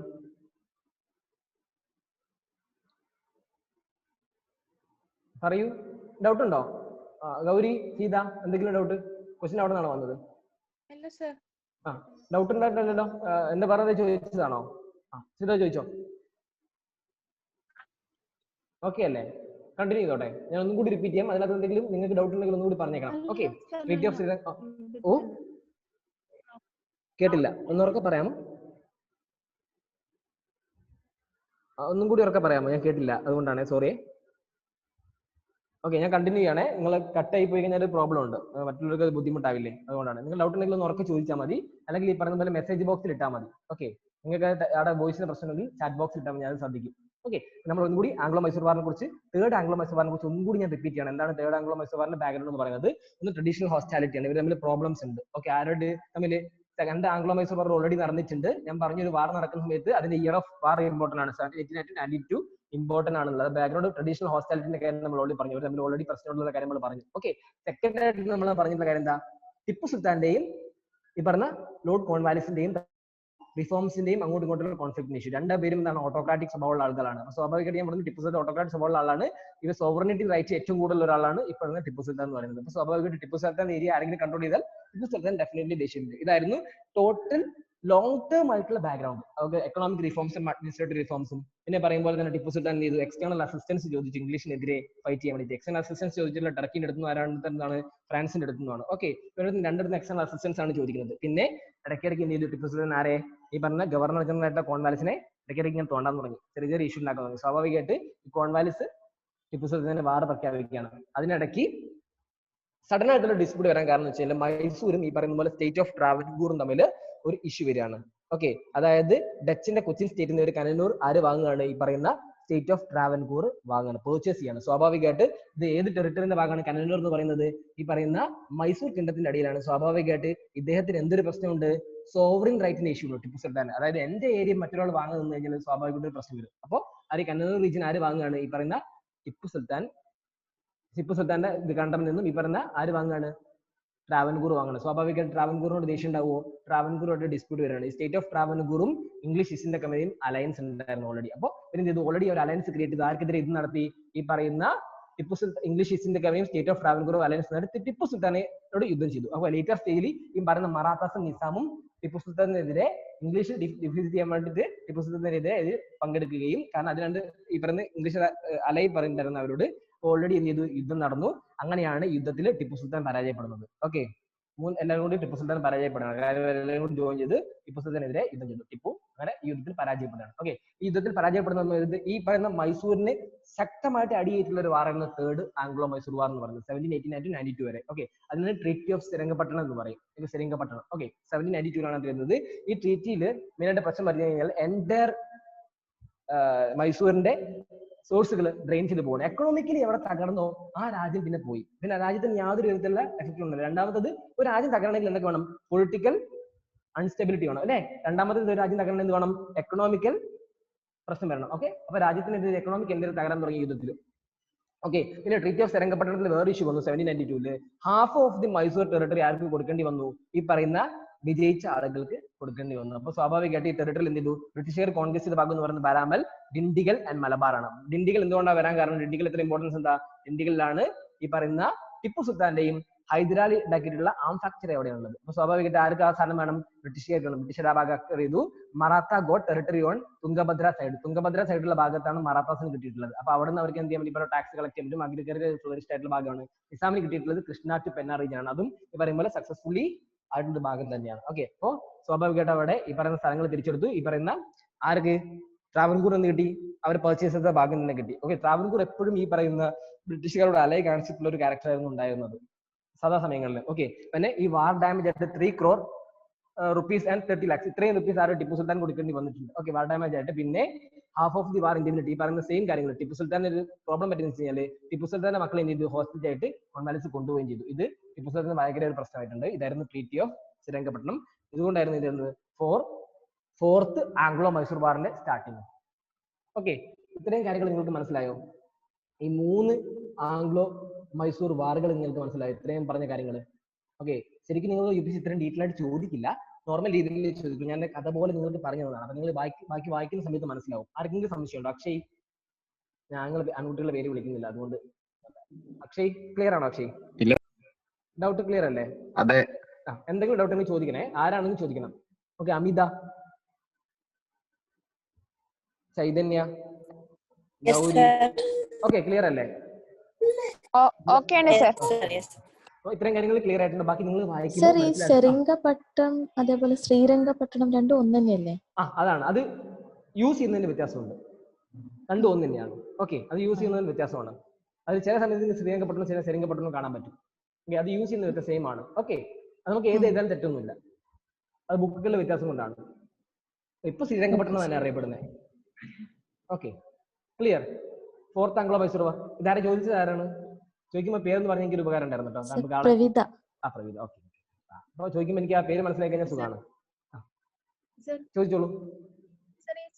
പറയൂ, ഡൗട്ട് ഉണ്ടോ, ഗൗരി, സീത, എന്തെങ്കിലും ഡൗട്ട്, ക്വസ്റ്റ്യൻ അവിടെ നിന്നാണോ വന്നത്, ആ ഡൗട്ട് ഉണ്ടായിട്ടല്ലോ, എന്താ പറഞ്ഞത് ചോദിച്ചതാണോ, സീത ചോദിച്ചോ, ഓക്കെ അല്ലേ, കണ്ടിന്യൂ ചെയ്തോട്ടെ, ഞാൻ ഒന്നും കൂടി റിപ്പീറ്റ് ചെയ്യാം, അതിനകത്ത് എന്തെങ്കിലും നിങ്ങൾക്ക് ഡൗട്ട് ഉണ്ടെങ്കിൽ ഒന്നും കൂടി പറഞ്ഞേക്കണം. ഓക്കെ, ട്രീറ്റി ഓഫ് ശ്രീരംഗ, ഓ കേട്ടില്ല, ഒന്നുറക്കെ പറയാമോ, ഒന്നും കൂടി ഉറക്കെ പറയാമോ, ഞാൻ കേട്ടില്ല, അതുകൊണ്ടാണ്, സോറി. ഓക്കെ, ഞാൻ കണ്ടിന്യൂ ചെയ്യണേ, നിങ്ങൾ കട്ടായി പോയി കഴിഞ്ഞാൽ ഒരു പ്രോബ്ലം ഉണ്ട്, മറ്റുള്ളവർക്ക് അത് ബുദ്ധിമുട്ടാവില്ലേ, അതുകൊണ്ടാണ്. നിങ്ങൾ ഡൗട്ട് ഉണ്ടെങ്കിൽ ഒന്ന് ഉറക്കെ ചോദിച്ചാൽ മതി, അല്ലെങ്കിൽ ഈ പറയുന്ന പോലെ മെസ്സേജ് ബോക്സിൽ ഇട്ടാൽ മതി. ഓക്കെ, നിങ്ങൾക്ക് അവിടെ വോയിസിന് പ്രശ്നമുണ്ടെങ്കിൽ ചാറ്റ് ബോക്സിൽ ഇട്ടാൽ മതി, ഞാൻ ശ്രദ്ധിക്കും. ഓക്കെ, നമ്മൾ ഒന്നും കൂടി ആംഗ്ലോ മൈസൂർ വാറിനെ കുറിച്ച്, തേർഡ് ആംഗ്ലോ മൈസൂർ വാറിനെ കുറിച്ച് ഒന്നും കൂടി ഞാൻ റിപ്പീറ്റ് ചെയ്യണം. എന്താണ് തേർഡ് ആംഗ്ലോ മൈസൂർ വാറിന്റെ ബാക്ക്ഗ്രൗണ്ട് എന്ന് പറയുന്നത്, ഒന്ന് ട്രഡീഷണൽ ഹോസ്റ്റാലിറ്റി ആണ്, ഇവർ തമ്മിൽ പ്രോബ്ലംസ് ഉണ്ട്. ഓക്കെ, ആരോട് തമ്മിൽ സെക്കൻഡ് ആംഗ്ലോ മൈസൂർ വാർ ഓൾറെഡി നടന്നിട്ടുണ്ട്. ഞാൻ പറഞ്ഞൊരു വാർ നടക്കുന്ന സമയത്ത് അതിന്റെ ഇയർ ഓഫ് വാർ ഇമ്പോർട്ടന്റ് ആണ്. 1892 ഇമ്പോർട്ടന്റ് ആണുള്ളത്. ബാക്ക്ഗ്രൗണ്ട് ട്രഡീഷണൽ ഹോസ്റ്റാലിറ്റിന്റെ കാര്യം നമ്മൾ ഓൾറെഡി പറഞ്ഞു. നമ്മൾ ഓൾറെഡി പ്രശ്നമുള്ള കാര്യം നമ്മൾ പറഞ്ഞു. ഓക്കെ, സെക്കൻഡ് ആയിട്ട് നമ്മൾ പറഞ്ഞിട്ടുള്ള കാര്യം എന്താ? ടിപ്പു സുൽത്താന്റെയും ഈ പറഞ്ഞ ലോർഡ് കോൺവാലിസിന്റെയും റിഫോംസിന്റെയും അങ്ങോട്ടും ഇങ്ങോട്ടുള്ള കോൺഫ്ലിക്റ്റ് ഇഷ്യൂ. രണ്ടുപേരും എന്താണ് ഓട്ടോക്രാറ്റിക് സ്വഭാവമുള്ള ആളുകളാണ്. സ്വാഭാവികമായിട്ട് ഞാൻ പറഞ്ഞു ടിപ്പു സുൽത്താൻ ഓട്ടോക്രാറ്റിക് സ്വഭാവമുള്ള ആളാണ്. ഇവ സോവറിനിറ്റി റൈറ്റ് ഏറ്റവും കൂടുതൽ ഒരാളാണ് ഈ പറഞ്ഞ ടിപ്പു സുൽത്താൻ എന്ന് പറയുന്നത്. അപ്പൊ സ്വാഭാവികമായിട്ട് ടിപ്പു സുൽത്താൻ ഏരിയ ആരെങ്കിലും കൺട്രോൾ ചെയ്താൽ ടിപ്പു സുൽത്താൻ ഡെഫിനറ്റ്ലി ദേഷ്യമുണ്ട്. ഇതായിരുന്നു ടോട്ടൽ ലോങ് ടേം ആയിട്ടുള്ള ബാക്ക്ഗ്രൗണ്ട്. അവർക്ക് എക്കണോമിക് റിഫോംസും അഡ്മിനിസ്ട്രേറ്റീവ് റിഫോംസും പിന്നെ പറയുമ്പോൾ തന്നെ ടിപ്പു സുൽത്താൻ ചെയ്തു എക്സ്റ്റേണൽ അസിസ്റ്റൻസ് ചോദിച്ചു ഇംഗ്ലീഷിനെതിരെ ഫൈറ്റ് ചെയ്യാൻ വേണ്ടി. എക്സ്റ്റേണൽ അസിസ്റ്റൻസ് ചോദിച്ചിട്ടുള്ള ടർക്കിന്റെ അടുത്തുനിന്ന് ആരാണ് ഫ്രാൻസിന്റെ അടുത്തുനിന്നാണ്. ഓക്കെ, രണ്ടിടത്തും എക്സ്റ്റേണൽ അസിസ്റ്റൻസ് ആണ് ചോദിക്കുന്നത്. പിന്നെ ഇടയ്ക്കിടയ്ക്ക് എന്ത് ചെയ്തു ടിപ്പു സുൽത്താൻ ആരെ ഈ പറഞ്ഞ ഗവർണർ ജനറൽ ആയിട്ട് കോൺവാലിസിനെ ഇടയ്ക്കിടയ്ക്ക് ഇങ്ങനെ തോണ്ടാൻ തുടങ്ങി, ചെറിയ ചെറിയ ഇഷ്യൂ ഉണ്ടാക്കാൻ തുടങ്ങി. സ്വാഭാവികമായിട്ട് ഈ കോൺവാലിസ് ടിപ്പു സുൽത്താനെ വാർ പ്രഖ്യാപിക്കുകയാണ്. അതിനിടയ്ക്ക് സഡൻ ആയിട്ടുള്ള ഡിസ്പ്യൂട്ട് വരാൻ കാരണം എന്ന് വെച്ചാൽ മൈസൂരും ഈ പറയുന്ന പോലെ സ്റ്റേറ്റ് ഓഫ് ട്രാവൻകൂറും തമ്മിൽ ഒരു ഇഷ്യൂ വരികയാണ്. ഓക്കെ, അതായത് ഡച്ചിന്റെ കൊച്ചിൻ സ്റ്റേറ്റിൽ നിന്ന് ഒരു കനന്നൂർ ആര് വാങ്ങുകയാണ്? ഈ പറയുന്ന സ്റ്റേറ്റ് ഓഫ് ട്രാവൻകൂർ വാങ്ങുകയാണ്, പർച്ചേസ് ചെയ്യാണ്. സ്വാഭാവികമായിട്ട് ഇത് ഏത് ടെറിട്ടറിന്റെ ഭാഗമാണ് കനന്നൂർ എന്ന് പറയുന്നത്? ഈ പറയുന്ന മൈസൂർ കിങ്ഡത്തിന്റെ അടിയിലാണ്. സ്വാഭാവികമായിട്ട് ഇദ്ദേഹത്തിന് എന്തൊരു പ്രശ്നമുണ്ട്? സോവറിൻ റൈറ്റിന്റെ ഇഷ്യൂ ഉണ്ട് ടിപ്പു സുൽത്താൻ. അതായത് എന്റെ ഏരിയ മറ്റൊരാൾ വാങ്ങി നിന്ന് കഴിഞ്ഞാൽ സ്വാഭാവികമായിട്ട് ഒരു പ്രശ്നം വരും. അപ്പോൾ ആര് കനന്നൂർ റീജിയൻ ആര് വാങ്ങുകയാണ്? ഈ പറയുന്ന ടിപ്പു സുൽത്താന്റെ കണ്ടം നിന്നും ഈ പറയുന്ന ആര് വാങ്ങുകയാണ്? ട്രാവൻകൂർ വാങ്ങണം. സ്വാഭാവികമായിട്ട് ട്രാവൻകൂറിനോട് ദേഷ്യം ഉണ്ടാവുമോ? ട്രാവൻകൂറുമായിട്ട് ഡിസ്പ്യൂട്ട് വരികയാണ്. ഈ സ്റ്റേറ്റ് ഓഫ് ട്രാവൻകൂറും ഇംഗ്ലീഷ് ഈസ്റ്റ് ഇന്ത്യ കമ്പനിയും അലയൻസ് ഉണ്ടായിരുന്നു ഓൾറെഡി. അപ്പോൾ പിന്നെ ഇത് ഓൾറെഡി ഒരു അലയൻസ് ക്രിയേറ്റ് ചെയ്ത് ആർക്കെതിരെ ഇത് നടത്തി? ഈ പറയുന്ന Tipu Sultan English East India കമ്പനിയും സ്റ്റേറ്റ് ഓഫ് ട്രാവൻകൂറും അലയൻസ് നടത്തി ടിപ്പു സുൽത്താനോട് യുദ്ധം ചെയ്തു. അപ്പോൾ ലേറ്റർ സ്റ്റേജിൽ ഈ പറയുന്ന മറാത്താസും നിസാമും ടിപ്പു സുൽത്താനെതിരെ ഇംഗ്ലീഷ് ഡിഫീറ്റ് ചെയ്യാൻ വേണ്ടിയിട്ട് ടിപ്പു സുൽത്താനെതിരെ ഇത് പങ്കെടുക്കുകയും, കാരണം അതിനാണ്ട് ഈ പറയുന്ന ഇംഗ്ലീഷ് അലൈ പറയുന്നുണ്ടായിരുന്നു അവരോട്. ഓൾറെഡി എന്ത് ചെയ്തു? യുദ്ധം നടന്നു. അങ്ങനെയാണ് യുദ്ധത്തിൽ ടിപ്പു സുൽത്താൻ പരാജയപ്പെടുന്നത്. ഓക്കെ, എല്ലാവരും കൂടി ടിപ്പു സുൽത്താൻ പരാജയപ്പെടുകയാണ്. എല്ലാവരും കൂടി ജോയിൻ ചെയ്ത് ടിപ്പു സുൽത്താനെതിരെ യുദ്ധം ചെയ്തു. ടിപ്പു അങ്ങനെ ഈ യുദ്ധത്തിൽ പരാജയപ്പെടുകയാണ്. ഓക്കെ, ഈ യുദ്ധത്തിൽ പരാജയപ്പെടുന്ന ഈ പറയുന്ന മൈസൂരിന് ശക്തമായിട്ട് അടിയേറ്റുള്ള ഒരു വാറായിരുന്നു തേർഡ് ആംഗ്ലോ മൈസൂർ വാർ എന്ന് പറയുന്നത് 1789 to 92 വരെ. ഓക്കെ, അതിന് ട്രീറ്റി ഓഫ് ശ്രീരംഗപട്ടണം എന്ന് പറയും. ശ്രീരംഗപട്ടണം. ഓക്കെ, 1792 വരുന്നത്. ഈ ട്രീറ്റിയിൽ മെയിനായിട്ട് പ്രശ്നം പറഞ്ഞു കഴിഞ്ഞാൽ എൻറ്റയർ മൈസൂരിന്റെ സോഴ്സുകൾ ഡ്രെയിൻ ചെയ്ത് പോകണം. എക്കണോമിക്കലി എവിടെ തകർന്നോ ആ രാജ്യം പിന്നെ പോയി. പിന്നെ രാജ്യത്തിന് യാതൊരു വിധത്തിലുള്ള എഫക്റ്റും ഉണ്ടല്ലോ. രണ്ടാമത്തത്, ഒരു രാജ്യം തകരണമെങ്കിൽ എന്തൊക്കെ വേണം? പൊളിറ്റിക്കൽ അൺസ്റ്റെബിലിറ്റി വേണം അല്ലെ. രണ്ടാമത്തത്, ഒരു രാജ്യം തകരണമെങ്കിൽ എന്ത് വേണം? എക്കണോമിക്കൽ പ്രശ്നം വരണം. ഓക്കെ, അപ്പൊ രാജ്യത്തിന് എക്കണോമിക് എന്തെങ്കിലും തകരാൻ തുടങ്ങിയ യുദ്ധത്തിൽ. ഓക്കെ, പിന്നെ ട്രീറ്റി ഓഫ് ശ്രീരംഗപട്ടണത്തിൽ വേറെ ഇഷ്യൂ വന്നു 1792. Half of the Mysore territory ആർക്ക് കൊടുക്കേണ്ടി വന്നു? ഈ പറയുന്ന വിജയിച്ച ആളുകൾക്ക് കൊടുക്കേണ്ടി വന്നു. അപ്പൊ സ്വാഭാവികമായിട്ട് ഈ ടെറിട്ടറിയിൽ എന്ത് ചെയ്തു? ബ്രിട്ടീഷുകാർ കോൺഗ്രസ് ചെയ്ത ഭാഗം എന്ന് പറയുന്നത് ബാരാമൽ, ഡിണ്ടിഗൽ ആൻഡ് മലബാർ ആണ്. ഡിണ്ടിഗൽ എന്തുകൊണ്ടാണ് വരാൻ കാരണം? ഡിണ്ടിഗൽ ഇത്ര ഇമ്പോർട്ടൻസ് എന്താ? ഡിണ്ടിഗലിലാണ് ഈ പറയുന്ന ടിപ്പു സുൽത്താന്റെയും ഹൈദരാലി ഉണ്ടാക്കിയിട്ടുള്ള ആം ഫാക്ടറി എവിടെയുള്ളത്. അപ്പൊ സ്വാഭാവികമായിട്ട് ആർക്ക് ആ സാധനം വേണം? ബ്രിട്ടീഷുകാർക്ക് വേണം. ബ്രിട്ടീഷുകാർ ആ ഭാഗം അക്വയർ ചെയ്തു. Maratha got territory on Tungabhadra side. Tungabhadra സൈഡിലുള്ള ഭാഗത്താണ് മറാത്താസിന് കിട്ടിയിട്ടുള്ളത്. അപ്പൊ അവിടെ നിന്ന് അവർക്ക് എന്ത് ചെയ്യാൻ വേണ്ടി ടാക്സ് കളക്ട് ചെയ്യാൻ പറ്റും. അഗ്രികൾച്ചർ ഫ്ലോറിസ്റ്റ് ആയിട്ടുള്ള ഭാഗമാണ്. നിസാമിന് കിട്ടിയിട്ടുള്ളത് കൃഷ്ണ ടു പെന്ന റീജിയൻ ആണ്. അതും ഈ പറയുമ്പോൾ സക്സസ്ഫുള്ളി ആയിട്ടുള്ള ഭാഗം തന്നെയാണ്. ഓക്കെ, അപ്പോൾ സ്വാഭാവികമായിട്ട് അവിടെ ഈ പറയുന്ന സ്ഥലങ്ങൾ തിരിച്ചെടുത്തു. ഈ പറയുന്ന ആർക്ക്? ട്രാവൻകൂർ എന്ന് കിട്ടി. അവർ പർച്ചേസ് ചെയ്ത ഭാഗം തന്നെ കിട്ടി. ഓക്കെ, ട്രാവൻകൂർ എപ്പോഴും ഈ പറയുന്ന ബ്രിട്ടീഷുകാരുടെ അലൈ കാണിച്ചിട്ടുള്ള ഒരു ക്യാരക്ടർ ആയിരുന്നു ഉണ്ടായിരുന്നത് സദാ സമയങ്ങളിൽ. ഓക്കെ, പിന്നെ ഈ വാർ ഡാമേജ് ആയിട്ട് 3 crore rupees and 30 lakhs ഇത്രയും റുപ്പീസ് ആരും ടിപ്പു സുൽത്താൻ കൊടുക്കേണ്ടി വന്നിട്ടുണ്ട്. ഓക്കെ, വാർ ഡാമേജ് ആയിട്ട്. പിന്നെ ഹാഫ് ഓഫ് ദി വാർ ഇൻഡിമിനിറ്റി. ഈ പറയുന്ന സെയിം കാര്യങ്ങൾ. ടിപ്പു സുൽത്താൻ ഒരു പ്രോബ്ലം പറ്റുന്ന വെച്ച് കഴിഞ്ഞാൽ ടിപ്പു സുൽത്താന്റെ മക്കളെ എന്ത് ചെയ്തു? ഹോസ്പിറ്റലായിട്ട് കോൺവാലിസ് കൊണ്ടുപോവുകയും ചെയ്തു. ഇത് ടിപ്പു സുൽത്താൻ ഭയങ്കര ഒരു പ്രശ്നമായിട്ടുണ്ട്. ഇതായിരുന്നു ട്രീറ്റി ഓഫ് ശ്രീരംഗപട്ടണം. ഇതുകൊണ്ടായിരുന്നു ഇത് ഫോർത്ത് ആംഗ്ലോ മൈസൂർ വാറിന്റെ സ്റ്റാർട്ടിങ്. ഓക്കെ, ഇത്രയും കാര്യങ്ങൾ നിങ്ങൾക്ക് മനസ്സിലായോ? ഈ 3 ആംഗ്ലോ മൈസൂർ വാറുകൾ നിങ്ങൾക്ക് മനസ്സിലായോ? ഇത്രയും പറഞ്ഞ കാര്യങ്ങൾ. ഓക്കെ, ശരിക്കും നിങ്ങൾ UPSC ഇത്രയും ഡീറ്റെയിൽ ആയിട്ട് ചോദിക്കില്ല, നോർമൽ രീതിയിൽ ചോദിക്കും. ഞാൻ കഥ പോലെ നിങ്ങൾക്ക് പറഞ്ഞു തന്നതാണ്. അപ്പൊ നിങ്ങൾ ബാക്കി വായിക്കുന്ന സമയത്ത് മനസ്സിലാവും. ആർക്കെങ്കിലും സംശയമുണ്ടോ? അക്ഷയ്, ഞങ്ങൾ ആൺകുട്ടികളുടെ പേര് വിളിക്കുന്നില്ല, അതുകൊണ്ട്. അക്ഷയ് ക്ലിയർ ആണോ? അക്ഷയ്, ഡൗട്ട് ക്ലിയർ അല്ലേ? അതെ. എന്തെങ്കിലും ഡൗട്ട് ഉണ്ടെങ്കിൽ ചോദിക്കണേ, ആരാണെന്ന് ചോദിക്കണം. ഓക്കെ, അമിത, ചൈതന്യ, ഗൗരി, ഓക്കെ ക്ലിയർ അല്ലേ? ഇത്രയും കാര്യങ്ങൾ ക്ലിയർ ആയിട്ടുണ്ട്. ബാക്കി നിങ്ങൾ വായിക്കുമ്പോൾ ശ്രീരംഗപട്ടണം അതേപോലെ ശ്രീരംഗപട്ടണം രണ്ടും ഒന്ന് തന്നെയല്ലേ? അതാണ്, അത് യൂസ് ചെയ്യുന്നതിന് വ്യത്യാസമുണ്ട്. രണ്ടും ഒന്ന് തന്നെയാണ്. ഓക്കെ, അത് യൂസ് ചെയ്യുന്നതിന് വ്യത്യാസമാണ്. അത് ചില സമയത്ത് ശ്രീരംഗപട്ടണം ചില ശ്രീരംഗപട്ടണം കാണാൻ പറ്റും. അത് യൂസ് ചെയ്യുന്ന സെയിം ആണ്. ഓക്കെ, അത് നമുക്ക് ഏത് എഴുതാൻ തെറ്റൊന്നുമില്ല. അത് ബുക്കുകളുടെ വ്യത്യാസം കൊണ്ടാണ്. ഇപ്പൊ ശ്രീരംഗപട്ടണം തന്നെ അറിയപ്പെടുന്നത്. Okay, clear. Fourth Anglo Mysore war ഇതാരെ ചോദിച്ചത്? ആരാണ് ചോദിക്കുമ്പോൾ പേരെന്ന് പറഞ്ഞെങ്കിൽ ഉപകാരം ഉണ്ടായിരുന്നു കേട്ടോ. പ്രവിത. പ്രവിത. ഓക്കെ, അപ്പൊ ചോദിക്കുമ്പോൾ എനിക്ക് ആ പേര് മനസ്സിലാക്കി കഴിഞ്ഞാൽ സുഖമാണ്. ചോദിച്ചോളൂ.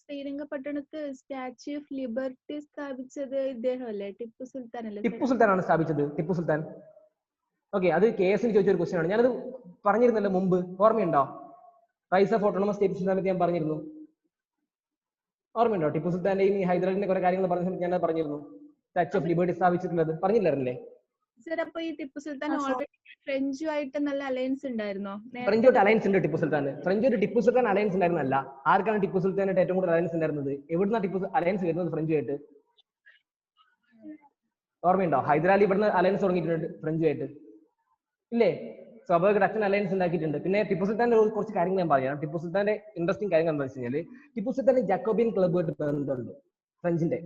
ശ്രീരംഗപട്ടണത്ത് സ്റ്റാച്യു ഓഫ് ലിബർട്ടി സ്ഥാപിച്ചത് ഇദ്ദേഹമല്ലേ? ടിപ്പു സുൽത്താൻ അല്ലേ? ടിപ്പു സുൽത്താനാണ് സ്ഥാപിച്ചത്. ടിപ്പു സുൽത്താൻ. ഓക്കെ, അത് KS ചോദിച്ച ഒരു ക്വസ്റ്റ്യൻ ആണ്. ഞാനത് പറഞ്ഞിരുന്നല്ലോ മുമ്പ്, ഓർമ്മയുണ്ടോ? റൈസ് ഓഫ് ഓട്ടോണമസ് സ്റ്റേറ്റ്സിനെ സമയത്ത് ഞാൻ പറഞ്ഞിരുന്നു. ഓർമ്മയുണ്ടോ? ടിപ്പു സുൽത്താന്റെയും ഈ ഹൈദരാലിന്റെ കുറെ കാര്യങ്ങൾ പറഞ്ഞ സമയത്ത് ഞാൻ പറഞ്ഞിരുന്നു. സ്റ്റാച്യു ഓഫ് ലിബർട്ടി സ്ഥാപിച്ചിട്ടുള്ളത് പറഞ്ഞില്ലായിരുന്നില്ലേ? സർ, അപ്പൊ ഈ ടിപ്പു സുൽത്താൻ ഓൾറെഡി ഫ്രഞ്ചുമായിട്ട് നല്ല അലയൻസ് ഉണ്ടായിരുന്നോ? ഫ്രഞ്ചുമായിട്ട് അലയൻസ് ഉണ്ട് ടിപ്പു സുൽത്താൻ. ഫ്രഞ്ചുമായിട്ട് ടിപ്പു സുൽത്താൻ അലയൻസ് ഉണ്ടായിരുന്നല്ല. ആർക്കാണ് ടിപ്പു സുൽത്താനായിട്ട് ഏറ്റവും കൂടുതൽ അലയൻസ് ഉണ്ടായിരുന്നത്? എവിടുന്ന ടിപ്പു അലയൻസ് വരുന്നത് ഫ്രഞ്ചുമായിട്ട്? ഓർമ്മയുണ്ടോ? ഹൈദരാലി ഇവിടുന്ന് അലയൻസ് തുടങ്ങിയിട്ടുണ്ട് ഫ്രഞ്ചുമായിട്ട്, ഇല്ലേ? സ്വാഭാവിക അച്ഛൻ അലയൻസ് ഉണ്ടാക്കിയിട്ടുണ്ട്. പിന്നെ ടിപ്പു സുൽത്താന്റെ കുറച്ച് കാര്യങ്ങൾ ഞാൻ പറയാം. ടിപ്പു സുൽത്താന്റെ ഇൻട്രസ്റ്റിംഗ് കാര്യങ്ങൾ എന്താ വെച്ച് കഴിഞ്ഞാൽ, ടിപ്പു സുൽത്താൻ ജാക്കോബിയൻ ക്ലബ്ബുമായിട്ട് ബന്ധമുണ്ട്, ഫ്രഞ്ചിന്റെ.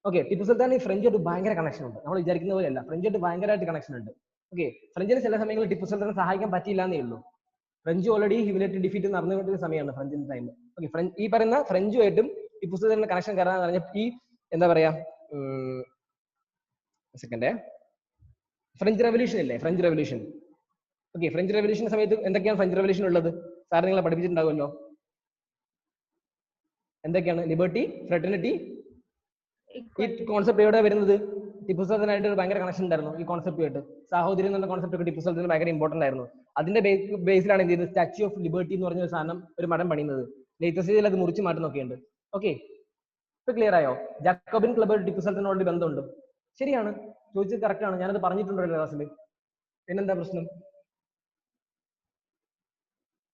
ഓക്കെ, ടിപ്പു സുൽത്താൻ ഈ ഫ്രഞ്ചായിട്ട് ഭയങ്കര കണക്ഷൻ ഉണ്ട്. നമ്മൾ വിചാരിക്കുന്ന പോലെയല്ല, ഫ്രഞ്ചായിട്ട് ഭയങ്കരമായിട്ട് കണക്ഷൻ ഉണ്ട്. ഓക്കെ, ഫ്രഞ്ചിന് ചില സമയങ്ങളിൽ ടിപ്പു സുൽത്താനെ സഹായിക്കാൻ പറ്റിയില്ല എന്നേ ഉള്ളൂ. ഫ്രഞ്ച് ഓൾറെഡി ഹ്യൂമിലേറ്റഡ് ഡിഫീറ്റ് നടന്നുകൊണ്ടിരുന്ന സമയമാണ് ഫ്രഞ്ചിന്റെ ടൈം. ഓക്കെ, ഈ പറയുന്ന ഫ്രഞ്ചുമായിട്ടും ടിപ്പു സുൽത്താന്റെ കണക്ഷൻ കാരണം പറഞ്ഞ ഈ എന്താ പറയാ, സെക്കൻഡ്, ഫ്രഞ്ച് റെവല്യൂഷൻ ഇല്ലേ? French revolution. Okay, French revolution സമയത്ത് എന്തൊക്കെയാണ് ഫ്രഞ്ച് റെവല്യൂഷൻ ഉള്ളത്? സാർ നിങ്ങളെ പഠിപ്പിച്ചിട്ടുണ്ടാവുമല്ലോ. എന്തൊക്കെയാണ്? ലിബർട്ടി, ഫ്രെറ്റർണിറ്റി. ഈ കോൺസെപ്റ്റ് എവിടെ വരുന്നത്? ടിപ്പു സുൽത്താനായിട്ട് ഭയങ്കര കണക്ഷൻ ഉണ്ടായിരുന്നു ഈ കോൺസെപ്റ്റുമായിട്ട്. സാഹോദര്യം എന്നുള്ള കോൺസെപ്റ്റ് ഒക്കെ ടിപ്പു സുൽത്താൻ ഭയങ്കര ഇമ്പോർട്ടന്റ് ആയിരുന്നു. അതിന്റെ ബേസിലാണ് എന്ത് ചെയ്തത്? സ്റ്റാച്യു ഓഫ് ലിബർട്ടി എന്ന് പറഞ്ഞ ഒരു സാധനം, ഒരു മഠം പണിയുന്നത്. ലേറ്റസ്റ്റ് സ്റ്റേജിൽ അത് മുറിച്ച് മാറ്റുന്നൊക്കെയുണ്ട്. ഓക്കെ, ഇപ്പൊ ക്ലിയർ ആയോ? ജാക്കോബിൻ ക്ലബ്ബ് ടിപ്പു സുൽത്താനോട് ബന്ധമുണ്ട്. ശരിയാണ്, ചോദിച്ചത് കറക്റ്റ് ആണ്. ഞാനത് പറഞ്ഞിട്ടുണ്ടല്ലോ ക്ലാസ്സിൽ. പിന്നെന്താ പ്രശ്നം?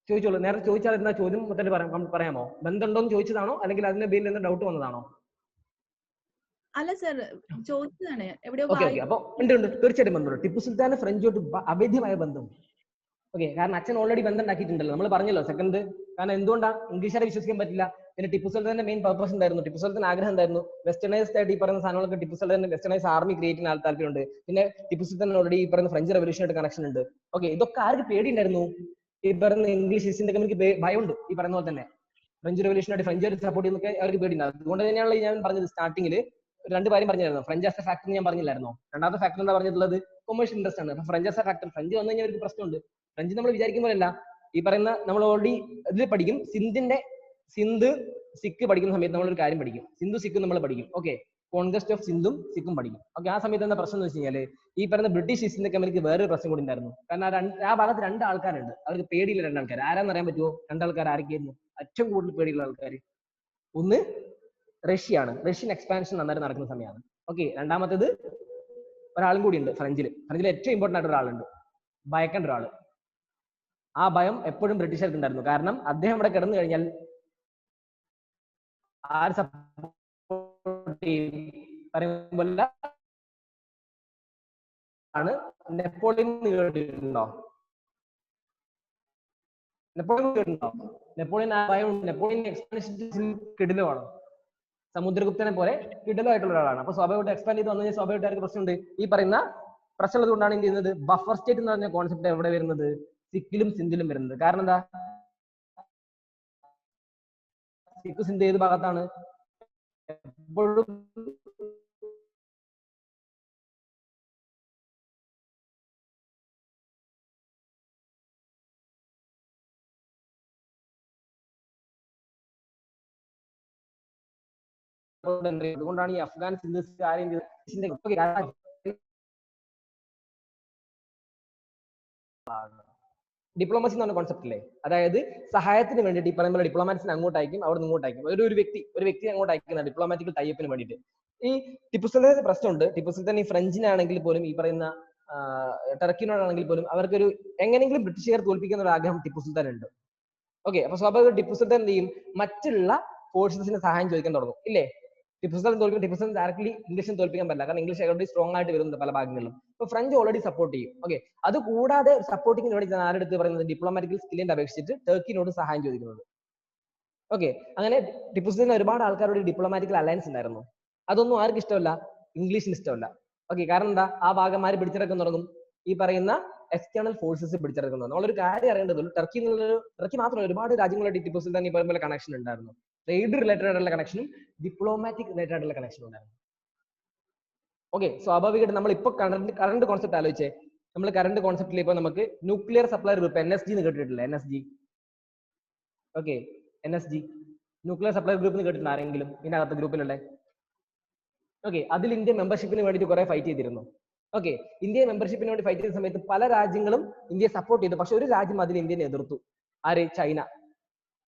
ചോദിച്ചോളൂ. നേരത്തെ ചോദിച്ചാൽ എന്താ ചോദ്യം മൊത്തത്തിൽ പറയാമോ? ബന്ധമുണ്ടോ എന്ന് ചോദിച്ചതാണോ, അല്ലെങ്കിൽ അതിന്റെ പേരിൽ നിന്ന് ഡൗട്ട് വന്നതാണോ? അല്ല സർ, ചോദിച്ചതാണ്. എവിടെയോ ഓക്കെ, അപ്പൊ ഉണ്ട്, തീർച്ചയായിട്ടും ബന്ധമുണ്ട്. ടിപ്പു സുൽത്താന് ഫ്രഞ്ചുമായിട്ട് അഭേദ്യമായ ബന്ധം. ഓക്കെ, കാരണം അച്ഛൻ ഓൾറെഡി ബന്ധം ഉണ്ടാക്കിയിട്ടുണ്ടല്ലോ, നമ്മൾ പറഞ്ഞല്ലോ. സെക്കൻഡ്, കാരണം എന്തുകൊണ്ടാ ഇംഗ്ലീഷുകാരെ വിശ്വസിക്കാൻ പറ്റില്ല? പിന്നെ ടിപ്പു സുൽത്താന്റെ മെയിൻ പർപ്പസ് ഉണ്ടായിരുന്നു. ടിപ്പു സുൽത്താൻ ആഗ്രഹം ഉണ്ടായിരുന്നു വെസ്റ്റേണൈസ്ഡ് ആയിട്ട് ഈ പറയുന്ന സാധനങ്ങളൊക്കെ. Tipu Sultan westernise army create ചെയ്യാൻ താല്പര്യമുണ്ട്. പിന്നെ ടിപ്പു സുൽത്താൻ ഓൾറെഡി ഈ പറയുന്ന ഫ്രഞ്ച് റെവല്യൂഷനായിട്ട് കണക്ഷൻ ഉണ്ട്. ഓക്കെ, ഇതൊക്കെ ആർക്ക് പേടിയുണ്ടായിരുന്നു? ഈ പറയുന്ന ഇംഗ്ലീഷ് ഈസ്റ്റ് ഇന്ത്യ കമ്പനിക്ക് ഭയമുണ്ട്. ഈ പറയുന്ന പോലെ തന്നെ ഫ്രഞ്ച് റെവല്യൂഷനായിട്ട് ഫ്രഞ്ചുകാർ സപ്പോർട്ട് ചെയ്യുന്നൊക്കെ അവർക്ക് പേടിയുണ്ട്. അതുകൊണ്ട് തന്നെയാണ് ഞാൻ പറഞ്ഞത് സ്റ്റാർട്ടിങ്ങിൽ രണ്ട് കാര്യം പറഞ്ഞായിരുന്നു. ഫ്രഞ്ച് ആസ് എ ഫാക്ടർ ഞാൻ പറഞ്ഞില്ലായിരുന്നോ? രണ്ടാമത്തെ ഫാക്ടർ എന്താ പറഞ്ഞിട്ടുള്ളത്? കൊമേഴ്ഷ്യൽ ഇൻട്രസ്റ്റ് ആണ്. അപ്പൊ French as A factor, French വന്നു കഴിഞ്ഞാൽ ഒരു പ്രശ്നമുണ്ട്. ഫ്രഞ്ച് നമ്മൾ വിചാരിക്കുമ്പോഴല്ല. ഈ പറയുന്ന നമ്മൾ ഓൾറെഡി ഇതിൽ പഠിക്കും, സിന്ധ് സിക്ക് പഠിക്കുന്ന സമയത്ത് നമ്മൾ ഒരു കാര്യം പഠിക്കും. സിന്ധു സിക്ക് നമ്മൾ പഠിക്കും. ഓക്കെ, കോൺക്വസ്റ്റ് ഓഫ് സിന്ധും സിക്കും പഠിക്കും. ഓക്കെ, ആ സമയത്ത് എന്താ പ്രശ്നം എന്ന് വെച്ച് കഴിഞ്ഞാൽ, ഈ പറയുന്ന ബ്രിട്ടീഷ് ഈസ്റ്റ് ഇന്ത്യ കമ്പനിക്ക് വേറൊരു പ്രശ്നം കൂടി ഉണ്ടായിരുന്നു. കാരണം ആ ഭാഗത്ത് രണ്ട് ആൾക്കാരുണ്ട്, അവർക്ക് പേടിയില്ല. രണ്ടാൾക്കാർ ആരാന്ന് അറിയാൻ പറ്റുമോ? രണ്ടാൾക്കാർ ആരൊക്കെയായിരുന്നു ഏറ്റവും കൂടുതൽ പേടിയുള്ള ആൾക്കാർ? ഒന്ന് റഷ്യയാണ്. റഷ്യൻ എക്സ്പാൻഷൻ നന്നായിട്ട് നടക്കുന്ന സമയമാണ്. ഓക്കെ, രണ്ടാമത്തേത് ഒരാളും കൂടി ഉണ്ട് ഫ്രഞ്ചിൽ ഏറ്റവും ഇമ്പോർട്ടന്റ് ആയിട്ട് ഒരാളുണ്ട്, ഭയക്കേണ്ട ഒരാള്. ആ ഭയം എപ്പോഴും ബ്രിട്ടീഷുകാർക്ക് ഉണ്ടായിരുന്നു. കാരണം അദ്ദേഹം ഇവിടെ കിടന്നു കഴിഞ്ഞാൽ ആര് സപ്പോർട്ട് ചെയ്യും? പറയുമ്പോൾ ആണ് നെപ്പോളിയൻ കേട്ടിട്ടുണ്ടോ? നെപ്പോളിയൻ ആ ഭയം. Napoleon expansion കിടിലമാണ്. സമുദ്രഗുപ്തനെ പോലെ കിടിലമായിട്ടുള്ള ഒരാളാണ്. അപ്പൊ സ്വാഭാവികമായിട്ട് എക്സ്പാൻഡ് ചെയ്ത് വന്നു കഴിഞ്ഞാൽ സ്വാഭാവികമായിട്ട് പ്രശ്നമുണ്ട്. ഈ പറയുന്ന പ്രശ്നമുള്ളത് കൊണ്ടാണ് എന്ത് ചെയ്യുന്നത്? ബഫർ സ്റ്റേറ്റ് എന്ന് പറഞ്ഞ കോൺസെപ്റ്റ് എവിടെ വരുന്നത്? സിക്കിലും സിന്ധിലും വരുന്നത്. കാരണം എന്താ? സിക്ക് സിന്ധ് ഏത് ഭാഗത്താണ്? എപ്പോഴും അതുകൊണ്ടാണ് ഈ അഫ്ഗാൻ സിന്ധ് ഡിപ്ലോമസി എന്ന് പറഞ്ഞ കോൺസെപ്റ്റ് അല്ലേ? അതായത് സഹായത്തിന് വേണ്ടിയിട്ട് ഈ പറയുമ്പോൾ ഡിപ്ലോമാറ്റ്സിന് അങ്ങോട്ട് അയക്കും, അവിടെ നിന്ന് ഇങ്ങോട്ട് അയക്കും. ഒരു വ്യക്തി അങ്ങോട്ട് അയക്കുന്ന ഡിപ്ലോമാറ്റിക്കൽ ടൈപ്പിന് വേണ്ടിയിട്ട്. ഈ ടിപ്പു സുൽത്താന്റെ പ്രശ്നമുണ്ട്. ടിപ്പു സുൽത്താൻ ഈ ഫ്രഞ്ചിനാണെങ്കിൽ പോലും ഈ പറയുന്ന ടർക്കിനോടാണെങ്കിൽ പോലും അവർക്കൊരു എങ്ങനെയെങ്കിലും ബ്രിട്ടീഷുകാർ തോൽപ്പിക്കുന്ന ഒരു ആഗ്രഹം ടിപ്പു സുൽത്താൻ ഉണ്ട്. ഓക്കെ, അപ്പൊ സ്വാഭാവിക ടിപ്പു സുൽത്താൻ എന്ത് ചെയ്യും? മറ്റുള്ള ഫോഴ്സസിന് സഹായം ചോദിക്കാൻ തുടങ്ങും, ഇല്ലേ? ടിപ്പു സുൽത്താൻ തോൽക്കും. ടിപ്പു സുൽത്താൻ ഡയറക്ട്ലി ഇംഗ്ലീഷിന് തോൽപ്പിക്കാൻ പറ്റില്ല, കാരണം ഇംഗ്ലീഷ് ഓൾറെഡി സ്ട്രോങ് ആയിട്ട് വരുന്നത് പല ഭാഗങ്ങളിലും. അപ്പൊ ഫ്രഞ്ച് ഓൾറെഡി സപ്പോർട്ട് ചെയ്യും. ഓക്കെ, അത് കൂടാതെ സപ്പോർട്ടിങ്ങിന് വേണ്ടി ആരെടുത്ത് പറയുന്നത്? ഡിപ്ലോമാറ്റിക്കൽ സ്കില്ലിന്റെ അപേക്ഷിച്ചിട്ട് ടർക്കിനോട് സഹായം ചോദിക്കുന്നത്. ഓക്കെ, അങ്ങനെ ടിപ്പു സുൽത്താൻ ഒരുപാട് ആൾക്കാരോട് ഡിപ്ലോമാറ്റിക്കൽ അലയൻസ് ഉണ്ടായിരുന്നു. അതൊന്നും ആർക്കും ഇഷ്ടമല്ല, ഇംഗ്ലീഷിന് ഇഷ്ടമല്ല. ഓക്കെ, കാരണം എന്താ? ആ ഭാഗന്മാർ പിടിച്ചെടുക്കാൻ തുടങ്ങും. ഈ പറയുന്ന എക്സ്റ്റേണൽ ഫോഴ്സസ് പിടിച്ചെടുക്കുന്നു. നമ്മളൊരു കാര്യം അറിയേണ്ടതുള്ളൂ, ടർക്കി മാത്രമല്ല ഒരുപാട് രാജ്യങ്ങളായിട്ട് ടിപ്പു സുൽത്താൻ ഈ പറയുന്ന കണക്ഷൻ ഉണ്ടായിരുന്നു. ട്രേഡ് റിലേറ്റഡ് ആയിട്ടുള്ള കണക്ഷനും ഡിപ്ലോമാറ്റിക് റിലേറ്റഡ് ആയിട്ടുള്ള കണക്ഷനും ഉണ്ടായിരുന്നു. ഓക്കെ, സ്വാഭാവികമായിട്ട് നമ്മൾ ഇപ്പൊ കറണ്ട് കോൺസെപ്റ്റ് ആലോചിച്ചേ. നമ്മൾ കറണ്ട് കോൺസെപ്റ്റിൽ ഇപ്പൊ നമുക്ക് ന്യൂക്ലിയർ സപ്ലൈ ഗ്രൂപ്പ് NSG എന്ന് കേട്ടിട്ടില്ല? NSG. Okay, NSG nuclear supply group എന്ന് കേട്ടിട്ടുണ്ട് ആരെങ്കിലും ഇതിനകത്ത് ഗ്രൂപ്പിലുള്ള? ഓക്കെ, അതിൽ ഇന്ത്യ മെമ്പർഷിപ്പിന് വേണ്ടിയിട്ട് കുറെ ഫൈറ്റ് ചെയ്തിരുന്നു. ഓക്കെ, ഇന്ത്യ മെമ്പർഷിപ്പിന് വേണ്ടി ഫൈറ്റ് ചെയ്ത സമയത്ത് പല രാജ്യങ്ങളും ഇന്ത്യയെ സപ്പോർട്ട് ചെയ്തു. പക്ഷെ ഒരു രാജ്യം അതിൽ ഇന്ത്യനെ എതിർത്തു. ആര്? ചൈന.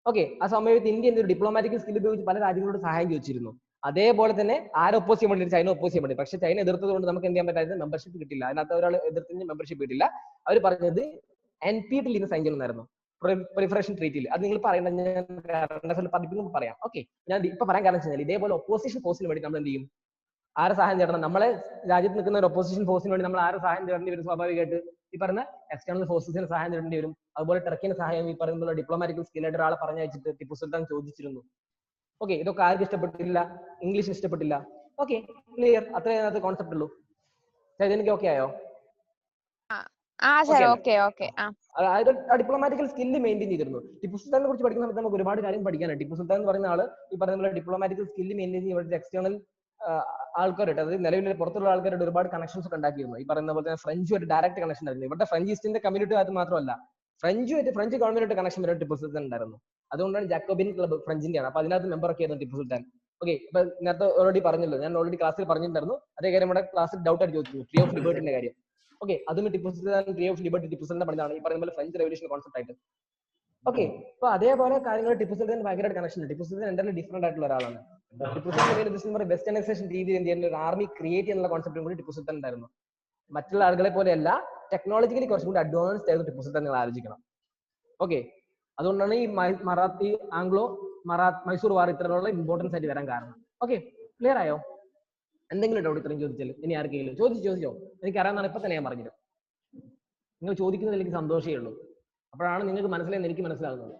ഓക്കെ, ആ സമയത്ത് ഇന്ത്യ എന്തൊരു ഡിപ്ലോമാറ്റിക് സ്കിൽ ഉപയോഗിച്ച് പല രാജ്യങ്ങളോട് സഹായം ചോദിച്ചിരുന്നു. അതേപോലെ തന്നെ ആരെ ഒപ്പോസ് ചെയ്യാൻ വേണ്ടി? ചൈന ഒപ്പോസ് ചെയ്യാൻ വേണ്ടി. പക്ഷെ ചൈന എതിർത്തത് കൊണ്ട് നമുക്ക് എന്ത് ചെയ്യാൻ പറ്റാതെ മെമ്പർഷിപ്പ് കിട്ടില്ല. അതിനകത്ത് ഒരാൾ എതിർത്തിന് മെമ്പർഷിപ്പ് കിട്ടില്ല. അവർ പറഞ്ഞത് NPT ൽ സൈൻ ചെയ്യണമെന്നായിരുന്നു, പ്രിഫറേഷൻ ട്രീറ്റിൽ. അത് നിങ്ങൾ പറയണ്ട, ഞാൻ പഠിപ്പിക്കുമ്പോൾ പറയാം. ഓക്കെ, ഞാൻ ഇപ്പൊ പറയാൻ കാരണം വെച്ചാൽ ഇതേപോലെ ഒപ്പോസിഷൻ ഫോഴ്സിന് വേണ്ടി നമ്മൾ എന്ത് ചെയ്യും? ആരെ സഹായം തേടണം? നമ്മളെ രാജ്യത്ത് നിൽക്കുന്ന ഒരു ഒപ്പോസിഷൻ ഫോഴ്സിന് വേണ്ടി നമ്മൾ ആരെ സഹായം തേടേണ്ടി വരും? സ്വാഭാവികമായിട്ട് ഈ പറഞ്ഞ എക്സ്റ്റേണൽ ഫോഴ്സസിന് സഹായം തേടേണ്ടി വരും. അതുപോലെ ടർക്കിന് സഹായം ഈ പറയുന്ന ഡിപ്ലോമാറ്റിക് സ്കില്ലായിട്ട് ഒരാളെ പറഞ്ഞയച്ചിട്ട് ടിപ്പു സുൽത്താൻ ചോദിച്ചിരുന്നു. ഓക്കെ, ഇതൊക്കെ ആർക്കും ഇഷ്ടപ്പെട്ടില്ല? ഇംഗ്ലീഷ് ഇഷ്ടപ്പെട്ടില്ല. Okay, clear. അത്രേ അതിനകത്ത് കോൺസെപ്റ്റ് ഉള്ളൂ. ചൈതന്യക്ക് ഓക്കെ ആയോ? അതായത് ഡിപ്ലോമാറ്റിക്കൽ സ്കില്ല് മെയിൻറ്റെയിൻ ചെയ്തിരുന്നു. ടിപ്പു സുൽത്താനെ കുറിച്ച് പഠിക്കുന്ന സമയത്ത് നമുക്ക് ഒരുപാട് കാര്യം പഠിക്കാനുണ്ട്. ടിപ്പു സുൽത്താൻ എന്ന് പറയുന്ന ആള് ഈ പറയുന്ന ഡിപ്ലോമാറ്റിക്കൽ സ്കില്ല് മെയിൻറ്റെയിൻ ചെയ്യുന്ന എക്സ്റ്റേണൽ ആൾക്കാരായിട്ട്, അതായത് നിലവിൽ പുറത്തുള്ള ആൾക്കാരുടെ ഒരുപാട് കണക്ഷൻസ് ഒക്കെ ഉണ്ടാക്കിയിരുന്നു. ഈ പറയുന്ന പോലെ തന്നെ ഫ്രഞ്ചുമായിട്ട് ഡയറക്റ്റ് കണക്ഷൻ ആയിരുന്നു. ഇവിടുത്തെ ഫ്രഞ്ച് ഈസ്റ്റ് ഇന്ത്യ കമ്മ്യൂണിറ്റി അത് മാത്രമല്ല, ഫ്രഞ്ച് ഗവൺമെന്റ് കണക്ഷൻ വരെ ടിപ്പു സുൽത്താൻ ഉണ്ടായിരുന്നു. അതുകൊണ്ടാണ് ജാക്കോബിൻ ക്ലബ് ഫ്രഞ്ചിന്റെയാണ്. അപ്പൊ അതിനകത്ത് മെമ്പർ ഒക്കെ ആയിരുന്നു ടിപ്പു സുൽത്താൻ. ഓക്കെ, ഇപ്പൊ നേരത്തെ ഓൾറെഡി പറഞ്ഞല്ലോ, ഞാൻ ഓൾറെഡി ക്ലാസ്സിൽ പറഞ്ഞിട്ടുണ്ടായിരുന്നു. അതേ കാര്യം നമ്മുടെ ക്ലാസ്സിൽ ഡൗട്ട് ആയിട്ട് ചോദിച്ചു, ട്രീ ഓഫ് ലിബർട്ടിന്റെ കാര്യം. ഓക്കെ, അതും Tipu Sultan tree of liberty Tipu Sultan പറഞ്ഞതാണ്, ഈ പറയുന്ന പോലെ ഫ്രഞ്ച് റെവല്യൂഷൻ കോൺസെപ്റ്റ് ആയിട്ട്. ഓക്കെ, അപ്പൊ അതേപോലെ കാര്യങ്ങൾ ടിപ്പു സുൽത്താൻ ഭയങ്കരമായിട്ട് കണക്ഷൻ ഉണ്ട്. ടിപ്പു സുൽത്താൻ എന്തായാലും ഡിഫറെന്റ് ആയിട്ടുള്ള ഒരാളാണ്. ടിപ്പു സുൽത്താൻ വെസ്റ്റേണൈസേഷൻ രീതിയിൽ എന്ത് ചെയ്യുന്ന ഒരു ആർമി ക്രിയേറ്റ് ചെയ്യുന്ന കോൺസെപ്റ്റും കൂടി ടിപ്പു സുൽത്താൻ ഉണ്ടായിരുന്നു. മറ്റുള്ള ആളുകളെ പോലെയല്ല, ടെക്നോളജിക്കലി കുറച്ചും കൂടി അഡ്വാൻസ്ഡ് ആയിരുന്നു ടിപ്പു സുൽത്താൻ, നിങ്ങൾ ആലോചിക്കണം. ഓക്കെ, അതുകൊണ്ടാണ് ഈ മറാത്തി ആംഗ്ലോ മൈസൂർ വാർ ഇത്രയുള്ള ഇമ്പോർട്ടൻസ് ആയിട്ട് വരാൻ കാരണം. ഓക്കെ, ക്ലിയർ ആയോ? എന്തെങ്കിലും ഡൗട്ട് ഇത്രയും ചോദിച്ചാൽ ഇനി ആർക്കെങ്കിലും ചോദിച്ചോ? എനിക്ക് അറിയാവുന്നതാണ് ഇപ്പൊ തന്നെ ഞാൻ പറഞ്ഞത്. നിങ്ങൾ ചോദിക്കുന്നതിൽ എനിക്ക് സന്തോഷമേ ഉള്ളൂ. അപ്പോഴാണ് നിങ്ങൾക്ക് മനസ്സിലായെന്ന് എനിക്ക് മനസ്സിലാകുന്നത്.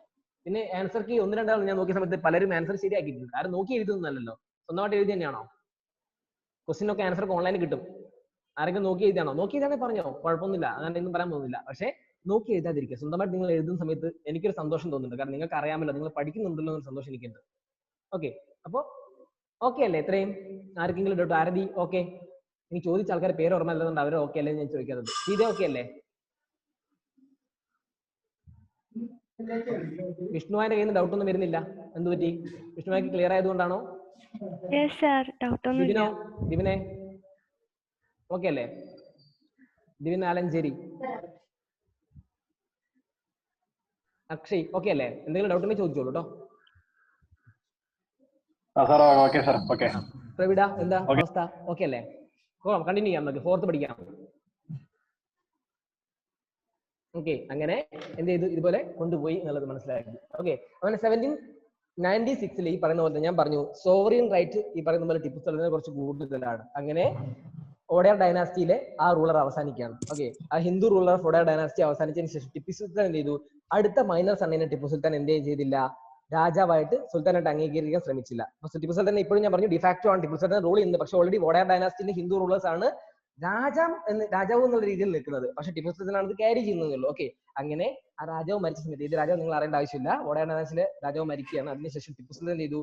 പിന്നെ ആൻസർ കീ 1-2 ആൾ ഞാൻ നോക്കിയ സമയത്ത് പലരും ആൻസർ ശരിയാക്കിയിട്ടുണ്ട്. ആരും നോക്കി എഴുതുന്നല്ലോ, സ്വന്തമായിട്ട് എഴുതി തന്നെയാണോ? ക്വസ്റ്റ്യൻ ഒക്കെ ആൻസർ ഒക്കെ ഓൺലൈനിൽ കിട്ടും. ആരെങ്കിലും നോക്കി എഴുതിയാണോ? നോക്കി എഴുതാനേ പറഞ്ഞോ, കുഴപ്പമൊന്നുമില്ല, അങ്ങനെ ഒന്നും പറയാൻ പോകുന്നില്ല. പക്ഷേ നോക്കി എഴുതാതിരിക്കുക. സ്വന്തമായിട്ട് നിങ്ങൾ എഴുതുന്ന സമയത്ത് എനിക്കൊരു സന്തോഷം തോന്നുന്നുണ്ട്. കാരണം നിങ്ങൾക്ക് അറിയാമല്ലോ, നിങ്ങൾ പഠിക്കുന്നുണ്ടല്ലോ എന്നൊരു സന്തോഷം എനിക്കുണ്ട്. ഓക്കെ, അപ്പൊ ഓക്കെ അല്ലേ? ഇത്രയും ആർക്കെങ്കിലും ഡൗട്ട്? ആരതി ഓക്കെ? ഇനി ചോദിച്ച ആൾക്കാർ പേര് ഓർമ്മ അല്ലാതുകൊണ്ട് അവർ ഓക്കെ അല്ലേ ഞാൻ ചോദിക്കാറുണ്ട്. ഇതേ ഓക്കെ അല്ലേ? വിഷ്ണുവാന്റെ കയ്യിൽ നിന്ന് ഡൗട്ട് ഒന്നും വരുന്നില്ല. എന്ത് പറ്റി? വിഷ്ണുവാക്ക് ക്ലിയർ ആയതുകൊണ്ടാണോ? ദിവിനെ ഓക്കെ അല്ലേ? ദിവിൻ ആലഞ്ചേരി, അക്ഷയ് ഓക്കെ അല്ലേ? എന്തെങ്കിലും ഡൗട്ട് ഉണ്ടെങ്കിൽ ചോദിച്ചോളൂ കേട്ടോ. പ്രവിഡ എന്താ അവസ്ഥ? ഓക്കെ അല്ലേ? കണ്ടിന്യൂ ചെയ്യാം, നമുക്ക് 4th പഠിക്കാം. ഓക്കെ, അങ്ങനെ എന്ത് ചെയ്തു? ഇതുപോലെ കൊണ്ടുപോയി എന്നുള്ളത് മനസ്സിലാക്കി. ഓക്കെ, അങ്ങനെ 1796 ഈ പറയുന്ന പോലെ ഞാൻ പറഞ്ഞു സോവറിയൻ റൈറ്റ് ഈ പറയുന്ന പോലെ ടിപ്പു സുൽത്താനെ കുറച്ച് കൂടുതലാണ്. അങ്ങനെ ഒഡയർ ഡൈനാസ്റ്റിയിലെ ആ റൂളർ അവസാനിക്കുകയാണ്. ഓക്കെ, ആ ഹിന്ദു റൂളർ ഓഫ് ഒഡയർ ഡൈനാസ്റ്റി അവസാനിച്ചതിന് ശേഷം ടിപ്പു സുൽത്താൻ എന്ത് ചെയ്തു? അടുത്ത മൈനർ സണ്ണിനെ ടിപ്പു സുൽത്താൻ എന്ത് ചെയ്തില്ല? രാജാവായിട്ട് സുൽത്താനായിട്ട് അംഗീകരിക്കാൻ ശ്രമിച്ചില്ല. ടിപ്പു സുൽത്താൻ ഇപ്പോഴും ഞാൻ പറഞ്ഞു ഡിഫാക്ടോ ആണ് ടിപ്പു സുൽത്താൻ റൂൾ ചെയ്യുന്നത്. പക്ഷെ ഓൾറെഡി ഒഡയർ ഡൈനാസ്റ്റിന്റെ ഹിന്ദു റൂളേഴ്സ് ആണ് രാജാവ് എന്നുള്ള രീതിയിൽ നിൽക്കുന്നത്. പക്ഷെ ടിപ്പു സുൽത്താനാണ് ഇത് ക്യാരി ചെയ്യുന്നതല്ലോ. ഓക്കെ, അങ്ങനെ ആ രാജാവ് മരിച്ച സമയത്ത്, ഇത് രാജാവ് നിങ്ങൾ അറിയേണ്ട ആവശ്യമില്ല, ഒഡയർ ഡൈനാസ്റ്റിയിലെ രാജാവ് മരിക്കുകയാണ്. അതിനുശേഷം ടിപ്പു സുൽത്താൻ ചെയ്തു?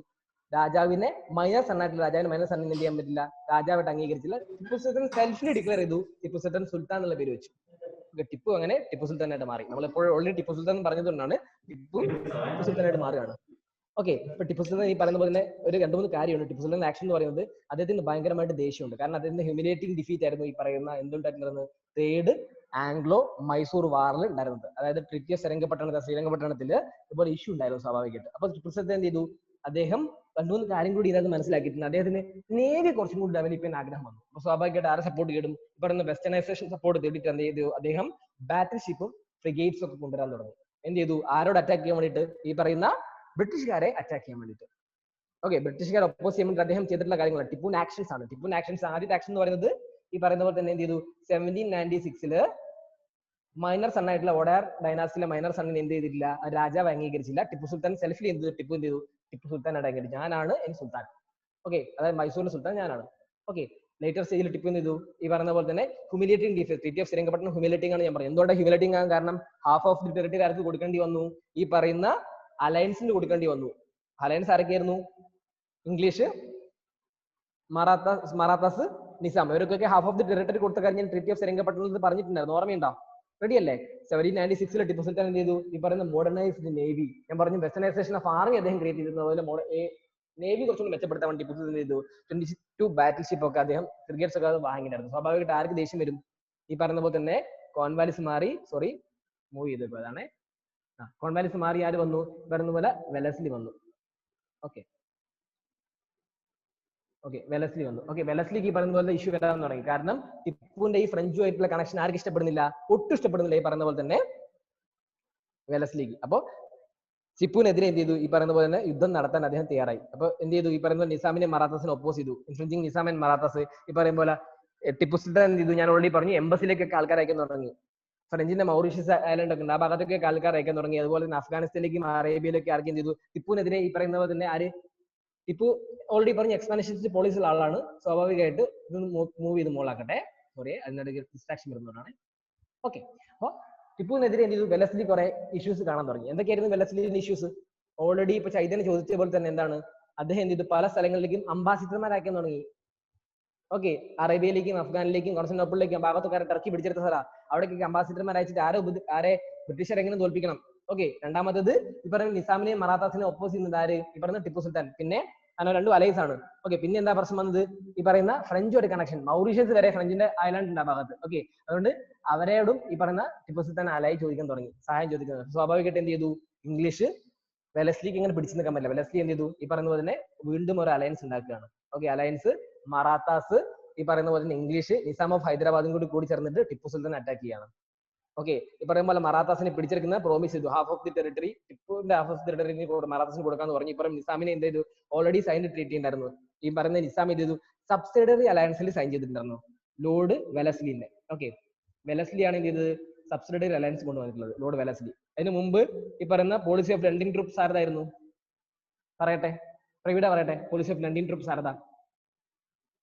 രാജാവിനെ മൈനർ സണ്ണായിട്ടുള്ള രാജാവിനെ മൈനർ സണ്ണിന് എന്ത് ചെയ്യാൻ പറ്റില്ല? രാജാവായിട്ട് അംഗീകരിച്ചില്ല. ടിപ്പു സുൽത്താൻ സെൽഫിലി ഡിക്ലെയർ ചെയ്തു, ടിപ്പു സുൽത്താൻ സുൽത്താൻ എന്നുള്ള പേര് വെച്ചു. ടിപ്പു അങ്ങനെ ടിപ്പു സുൽത്താനായിട്ട് മാറി. നമ്മളെപ്പോഴും ഓൾറെഡി ടിപ്പു സുൽത്താൻ പറഞ്ഞതുകൊണ്ടാണ് ടിപ്പു സുൽത്താനായിട്ട് മാറുകയാണ്. ഓക്കെ, ഇപ്പൊ ടിപ്പു സുൽത്താൻ ഈ പറയുന്ന പോലെ തന്നെ ഒരു 2-3 കാര്യമുണ്ട്. ടിപ്പു സുൽത്താൻ ആക്ഷൻ എന്ന് പറയുന്നത് അദ്ദേഹത്തിന് ഭയങ്കരമായിട്ട് ദേഷ്യമുണ്ട്. കാരണം അദ്ദേഹത്തിന്റെ ഹ്യൂമിലേറ്റിംഗ് ഡിഫീറ്റ് ആയിരുന്നു ഈ പറയുന്ന എന്തുണ്ടായിരുന്നത്? 3rd ആംഗ്ലോ മൈസൂർ വാറിൽ ഉണ്ടായിരുന്നത്. അതായത് ട്രിറ്റി ഓഫ് ശ്രീരംഗപട്ടണത്തിൽ ഇതുപോലെ ഇഷ്യൂ ഉണ്ടായിരുന്നു സ്വാഭാവികമായിട്ട്. അപ്പൊ ടിപ്പു സുൽത്താൻ എന്ത് ചെയ്തു? അദ്ദേഹം 2-3 കാര്യം കൂടി ഇതിനകത്ത് മനസ്സിലാക്കിയിട്ടുണ്ട്. അദ്ദേഹത്തിന് നേവി കുറച്ചും കൂടി ഡെവലപ്പ് ചെയ്യാൻ ആഗ്രഹം വന്നു. അപ്പൊ സ്വാഭാവികമായിട്ട് ആരെ സപ്പോർട്ട് ചെയ്യും? ഈ പറയുന്ന വെസ്റ്റേണൈസേഷൻ സപ്പോർട്ട് തേടിയിട്ട് എന്ത് ചെയ്തു? അദ്ദേഹം ബാറ്റിൽ ഷിപ്പും ഫ്രിഗേറ്റ്സും ഒക്കെ കൊണ്ടുവരാൻ തുടങ്ങി. എന്ത് ചെയ്തു? ആരോട് അറ്റാക്ക് ചെയ്യാൻ വേണ്ടിയിട്ട്? ഈ പറയുന്ന ബ്രിട്ടീഷുകാരെ അറ്റാക്ക് ചെയ്യാൻ വേണ്ടിയിട്ട്. ഓക്കെ, ബ്രിട്ടീഷുകാരെ ഒപ്പോസ് ചെയ്യാൻ വേണ്ടി അദ്ദേഹം ചെയ്തിട്ടുള്ള കാര്യങ്ങളാണ് ടിപ്പുവിന്റെ ആക്ഷൻസ് ആണ്. ടിപ്പുവിന്റെ ആക്ഷൻസ് ആദ്യത്തെ ആക്ഷൻ എന്ന് പറയുന്നത് ഈ പറയുന്ന പോലെ തന്നെ എന്ത് ചെയ്തു? 1796 മൈനർ സൺ ആയിട്ടുള്ള ഒഡയർ ഡൈനാസ്റ്റിയിലെ മൈനർ സണ്ണിനെ എന്ത് ചെയ്തിട്ടില്ല? രാജാവ് അംഗീകരിച്ചില്ല. ടിപ്പു സുൽത്താൻ സെൽഫിൽ എന്ത് ചെയ്തു? ടിപ്പു എന്ത് ചെയ്തു? ടിപ്പു സുൽത്താനായിട്ട് അംഗീകരിച്ചു. ഞാനാണ് എൻ സുൽത്താൻ. ഓക്കെ, അതായത് മൈസൂരിലെ സുൽത്താൻ ഞാനാണ്. ഓക്കെ, ലേറ്റർ സ്റ്റേജിൽ ടിപ്പു എന്ത് ചെയ്തു? ഈ പറയുന്ന പോലെ തന്നെ ഹ്യൂമിലേറ്റിംഗ് ഡിഫീറ്റ്, ട്രീറ്റി ഓഫ് ശ്രീരംഗപട്ടണം ഹ്യൂമിലേറ്റിംഗ് ആണ് ഞാൻ പറഞ്ഞത്. എന്തുകൊണ്ടാണ് ഹ്യൂമിലേറ്റിംഗ് ആകാൻ കാരണം? ഹാഫ് ഓഫ് ദി ടെറിട്ടറി ആർക്ക് കൊടുക്കേണ്ടി വന്നു? ഈ പറയുന്ന അലയൻസിന് കൊടുക്കേണ്ടി വന്നു. അലയൻസ് ആരൊക്കെയായിരുന്നു? ഇംഗ്ലീഷ്, മറാത്താസ്, നിസാം. ഇവർക്കൊക്കെ ഹാഫ് ഓഫ് ദി ടെറിട്ടറി കൊടുത്ത കാര്യം ഞാൻ ട്രീറ്റി ഓഫ് സെരിംഗപട്ടണത്തിൽ പറഞ്ഞിട്ടുണ്ടായിരുന്നു, ഓർമ്മയുണ്ടോ? റെഡി അല്ലേ? 1796 ടിപ്പു സുൽത്താൻ എന്ത് ചെയ്തു? ഈ പറയുന്ന മോഡേണൈസ്ഡ് നേവി, ഞാൻ പറഞ്ഞു വെസ്റ്റേണൈസേഷൻ ഓഫ് ആർമി അദ്ദേഹം ക്രിയേറ്റ് ചെയ്തിരുന്നു. അതുപോലെ നേവി കുറച്ചുകൂടി മെച്ചപ്പെടുത്താൻ വേണ്ടി ടിപ്പു സുൽത്താൻ എന്ത് ചെയ്തു? 22 ബാറ്റിൽ ഷിപ്പ് ഒക്കെ അദ്ദേഹം ഫ്രിഗേറ്റ്സ് ഒക്കെ വാങ്ങിയിട്ടുണ്ടായിരുന്നു. സ്വാഭാവികമായിട്ട് ആർക്ക് ദേഷ്യം വരും? ഈ പറയുന്ന പോലെ തന്നെ കോൺവാലിസ് മാറി, സോറി മൂവ് ചെയ്തു അതാണ് കോൺവാലിസ് മാറി ആര് വന്നു? പറയുന്ന പോലെ വെലസ്ലി വന്നു. ഓക്കെ വെലസ്ലി വന്നു. വെലസ്ലിക്ക് ഈ പറയുന്ന പോലെ ഇഷ്യൂ വരാൻ തുടങ്ങി. കാരണം ടിപ്പുവിന്റെ ഈ ഫ്രഞ്ചുമായിട്ടുള്ള കണക്ഷൻ ആർക്ക് ഇഷ്ടപ്പെടുന്നില്ല? ഒട്ടും ഇഷ്ടപ്പെടുന്നില്ല ഈ പറയുന്ന പോലെ തന്നെ വെലസ്ലിക്ക്. അപ്പൊ ടിപ്പുവിനെതിരെ എന്ത് ചെയ്തു? ഈ പറയുന്ന പോലെ തന്നെ യുദ്ധം നടത്താൻ അദ്ദേഹം തയ്യാറായി. അപ്പൊ എന്ത് ചെയ്തു? ഈ പറയുന്ന നിസാമിനെ മറാത്താസിനെ ഒപ്പോസ് ചെയ്തു. Influencing Nizam and Marathas. ഈ പറയുന്ന പോലെ ടിപ്പു സുൽത്താൻ എന്ത് ചെയ്തു? ഞാൻ ഓൾറെഡി പറഞ്ഞു, എംബസിലേക്കൊക്കെ ആൾക്കാർ അയക്കാൻ തുടങ്ങി. ഫ്രഞ്ചിന്റെ മൗറീഷ്യസ് ഐലൻഡ് ഒക്കെ ഉണ്ട്, ആ ഭാഗത്തൊക്കെ ആൾക്കാർ അയക്കാൻ തുടങ്ങി. അതുപോലെ തന്നെ അഫ്ഗാനിസ്ഥാനിലേക്കും അറേബ്യയിലേക്ക് ആർക്കും ചെയ്തു? ടിപ്പുവിനെതിരെ ഈ പറയുന്ന പോലെ തന്നെ ആര്? ടിപ്പു ഓൾറെഡി പറഞ്ഞ എക്സ്പാൻഷനിസ്റ്റ് പോളിസിയുള്ള ആളാണ്. സ്വാഭാവികമായിട്ട് ഇത് മൂവ് ചെയ്ത് മോളാക്കട്ടെ. സോറി, അതിനിടയ്ക്ക് ഡിസ്ട്രാക്ഷൻ വരുന്നതാണ്. ഓക്കെ, അപ്പൊ ടിപ്പുവിനെതിരെ എന്ത് ചെയ്തു? വെലസ്ലി കുറെ ഇഷ്യൂസ് കാണാൻ തുടങ്ങി. എന്തൊക്കെയായിരുന്നു വെലസ്ലിന്റെ ഇഷ്യൂസ്? ഓൾറെഡി ഇപ്പൊ ചൈതന്യ ചോദിച്ച പോലെ തന്നെ എന്താണ് അദ്ദേഹം എന്ത് ചെയ്തു? പല സ്ഥലങ്ങളിലേക്കും അംബാസിഡർമാരാക്കാൻ തുടങ്ങി. ഓക്കെ, അറേബ്യയിലേക്കും അഫ്ഗാനിലേക്കും കോൺസ്റ്റന്റിനോപ്പിളിലേക്കും ഭാഗത്തൊക്കെ ടർക്കി പിടിച്ചെടുത്ത സ്ഥലം, അവിടേക്ക് അംബാസിഡർമാർ അയച്ചിട്ട് ആരെ ബ്രിട്ടീഷർ എങ്ങനെ തോൽപ്പിക്കണം. ഓക്കെ, രണ്ടാമത്തത് ഈ പറയുന്ന നിസാമിനെയും മറാത്താസിനെ ഒപ്പോസ് ചെയ്യുന്നത് ആര്? ഈ പറയുന്ന ടിപ്പു സുൽത്താൻ. പിന്നെ അങ്ങനെ രണ്ടും അലൈസ് ആണ്. ഓക്കെ, പിന്നെ എന്താ പ്രശ്നം വന്നത്? ഈ പറയുന്ന ഫ്രഞ്ച് ഒരു കണക്ഷൻ, മൗറീഷ്യസ് വരെ ഫ്രഞ്ചിന്റെ ഐലാൻഡ് ഉണ്ട് ആ ഭാഗത്ത്. ഓക്കെ, അതുകൊണ്ട് അവരോടും ഈ പറയുന്ന ടിപ്പു സുൽത്താൻ അലൈ ചോദിക്കാൻ തുടങ്ങി, സഹായം ചോദിക്കാൻ തുടങ്ങി. സ്വാഭാവികമായിട്ട് എന്ത് ചെയ്തു? ഇംഗ്ലീഷ് വെലസ്ലിക്ക് ഇങ്ങനെ പിടിച്ചു നിൽക്കാൻ പറ്റില്ല. വെലസ്ലി എന്ത് ചെയ്തു? ഈ പറയുന്ന പോലെ തന്നെ വീണ്ടും ഒരു അലയൻസ് ഉണ്ടാക്കുകയാണ്. ഓക്കെ, അലയൻസ് മറാത്താസ്, ഈ പറയുന്ന പോലെ തന്നെ ഇംഗ്ലീഷ്, നിസാം ഓഫ് ഹൈദരാബാദും കൂടി ചേർന്നിട്ട് ടിപ്പു സുൽത്താൻ അറ്റാക്ക് ചെയ്യാണ്. ഓക്കെ, ഈ പറയുന്ന പോലെ മറാത്താസിനെ പിടിച്ചെടുക്കുന്ന പ്രോമിസ് ചെയ്തു. ഹാഫ് ഓഫ് ദി ടെറിട്ടറി, ടിപ്പുവിന്റെ ഹാഫ് ഓഫ് ദി ടെറിട്ടറി മറാത്താസിന് കൊടുക്കാന്ന് പറഞ്ഞു. ഈ പറയുന്ന നിസാമിനെ എന്ത് ചെയ്തു? ഓൾറെഡി സൈൻ ട്രീറ്റി ഉണ്ടായിരുന്നു. ഈ പറയുന്ന നിസാം എന്ത് ചെയ്തു? സബ്സിഡറി അലയൻസിൽ സൈൻ ചെയ്തിട്ടുണ്ടായിരുന്നു ലോർഡ് വെലസ്ലിനെ. ഓക്കെ, വെലസ്ലിയാണ് എന്ത് ചെയ്തത്? സബ്സിഡറി അലയൻസ് കൊണ്ടുവന്നിട്ടുള്ളത്, ലോർഡ് വെലസ്ലി. അതിന് മുമ്പ് ഈ പറയുന്ന പോളിസി ഓഫ് ലണ്ടൻ ട്രൂപ്സ് ആരതായിരുന്നു? പറയട്ടെ, പ്രവീഡ പറയട്ടെ. പോളിസി ഓഫ് ലണ്ടൻ ട്രൂപ്സ് ആരതാ?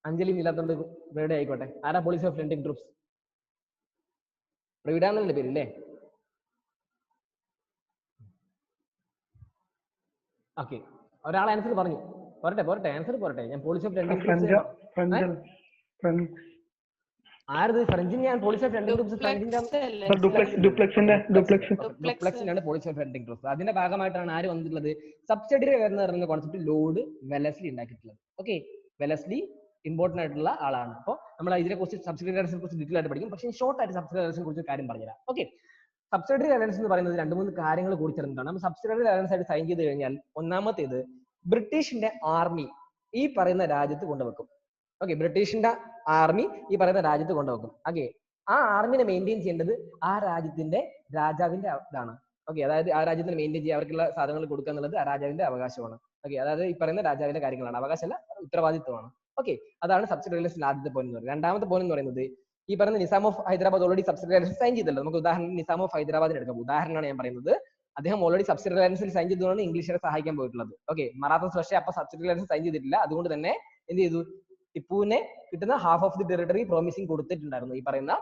അഞ്ജലി ഇല്ലാത്തോണ്ട് പ്രവീഡ ആയിക്കോട്ടെ. ആരാ policy of lending troops? Praveeda എന്നല്ലേ പേര് അല്ലേ? ഓക്കെ, ഒരാൾ ആൻസർ പറഞ്ഞു. പോരട്ടെ ആൻസർ പോരട്ടെ. ഞാൻ പോളിസി ഓഫ് ലണ്ടൻ ട്രൂപ്സ് ആരത്? ഫ്രഞ്ചിന് ഞാൻ പോളിസി ഓഫ് ലണ്ടൻ ട്രൂപ്സ് ഡുപ്ലെക്സിനാണ് പോളിസി ഓഫ് ലണ്ടൻ ട്രൂപ്സ്. അതിന്റെ ഭാഗമായിട്ടാണ് ആര് വന്നിട്ടുള്ളത്? സബ്സിഡറി വരുന്ന പറയുന്ന കോൺസെപ്റ്റ് ലോർഡ് വെലസ്ലി ഉണ്ടാക്കിയിട്ടുള്ളത്. ഓക്കെ, വെലസ്ലി ഇമ്പോർട്ടന്റ് ആയിട്ടുള്ള ആളാണ്. അപ്പോൾ നമ്മൾ ഇതിനെ കുറിച്ച് സബ്സിഡറി അലയൻസിനെ കുറിച്ച് ഡീറ്റെയിൽ ആയിട്ട് പഠിക്കും. പക്ഷേ ഷോർട്ട് ആയിട്ട് സബ്സിഡറി അലയൻസിനെ കുറിച്ച് കാര്യം പറഞ്ഞുതരാം. ഓക്കെ, സബ്സിഡറി അലയൻസ് എന്ന് പറയുന്നത് 2-3 കാര്യങ്ങൾ കൂടി ചേർന്നിട്ടാണ്. നമ്മൾ സബ്സിഡറി അലയൻസ് ആയിട്ട് സൈൻ ചെയ്ത് കഴിഞ്ഞാൽ ഒന്നാമത്തേത് ബ്രിട്ടീഷിന്റെ ആർമി ഈ പറയുന്ന രാജ്യത്ത് കൊണ്ടുവെക്കും. ഓക്കെ, ബ്രിട്ടീഷിന്റെ ആർമി ഈ പറയുന്ന രാജ്യത്ത് കൊണ്ടുവെക്കും. ഓക്കെ, ആ ആർമിനെ മെയിൻറ്റെയിൻ ചെയ്യേണ്ടത് ആ രാജ്യത്തിന്റെ രാജാവിന്റെ ഇതാണ്. ഓക്കെ, അതായത് ആ രാജ്യത്തിന് മെയിൻറ്റെയിൻ ചെയ്യുക, അവർക്കുള്ള സാധനങ്ങൾ കൊടുക്കുക എന്നുള്ളത് ആ രാജാവിന്റെ അവകാശമാണ്. ഓക്കെ, അതായത് ഈ പറയുന്ന രാജാവിന്റെ കാര്യങ്ങളാണ്, അവകാശമല്ല ഉത്തരവാദിത്വമാണ്. ഓക്കെ, അതാണ് സബ്സിഡറി അലയൻസിന്റെ ആദ്യത്തെ പോയിന്റ് എന്ന് പറയുന്നത്. രണ്ടാമത്തെ പോയിന്റ് എന്ന് പറയുന്നത് ഈ പറയുന്ന Nizam of Hyderabad already subsidiary alliance sign ചെയ്തല്ലോ. നമുക്ക് ഉദാഹരണം നിസാം ഓഫ് ഹൈദരാബാദിന് എടുക്കാം. ഉദാഹരണമാണ് ഞാൻ പറയുന്നത്. അദ്ദേഹം ഓൾറെഡി സബ്സിഡറി അലയൻസിൽ സൈൻ ചെയ്തതുകൊണ്ട് ഇംഗ്ലീഷുകാരെ സഹായിക്കാൻ പോയിട്ടുള്ളത്. ഓക്കെ, മറാത്താസ് പക്ഷേ അപ്പൊ സബ്സിഡറി അലയൻസ് സൈൻ ചെയ്തിട്ടില്ല. അതുകൊണ്ട് തന്നെ എന്ത് ചെയ്തു? ടിപ്പുവിനെ കിട്ടുന്ന half of the territory promising കൊടുത്തിട്ടുണ്ടായിരുന്നു ഈ പറയുന്ന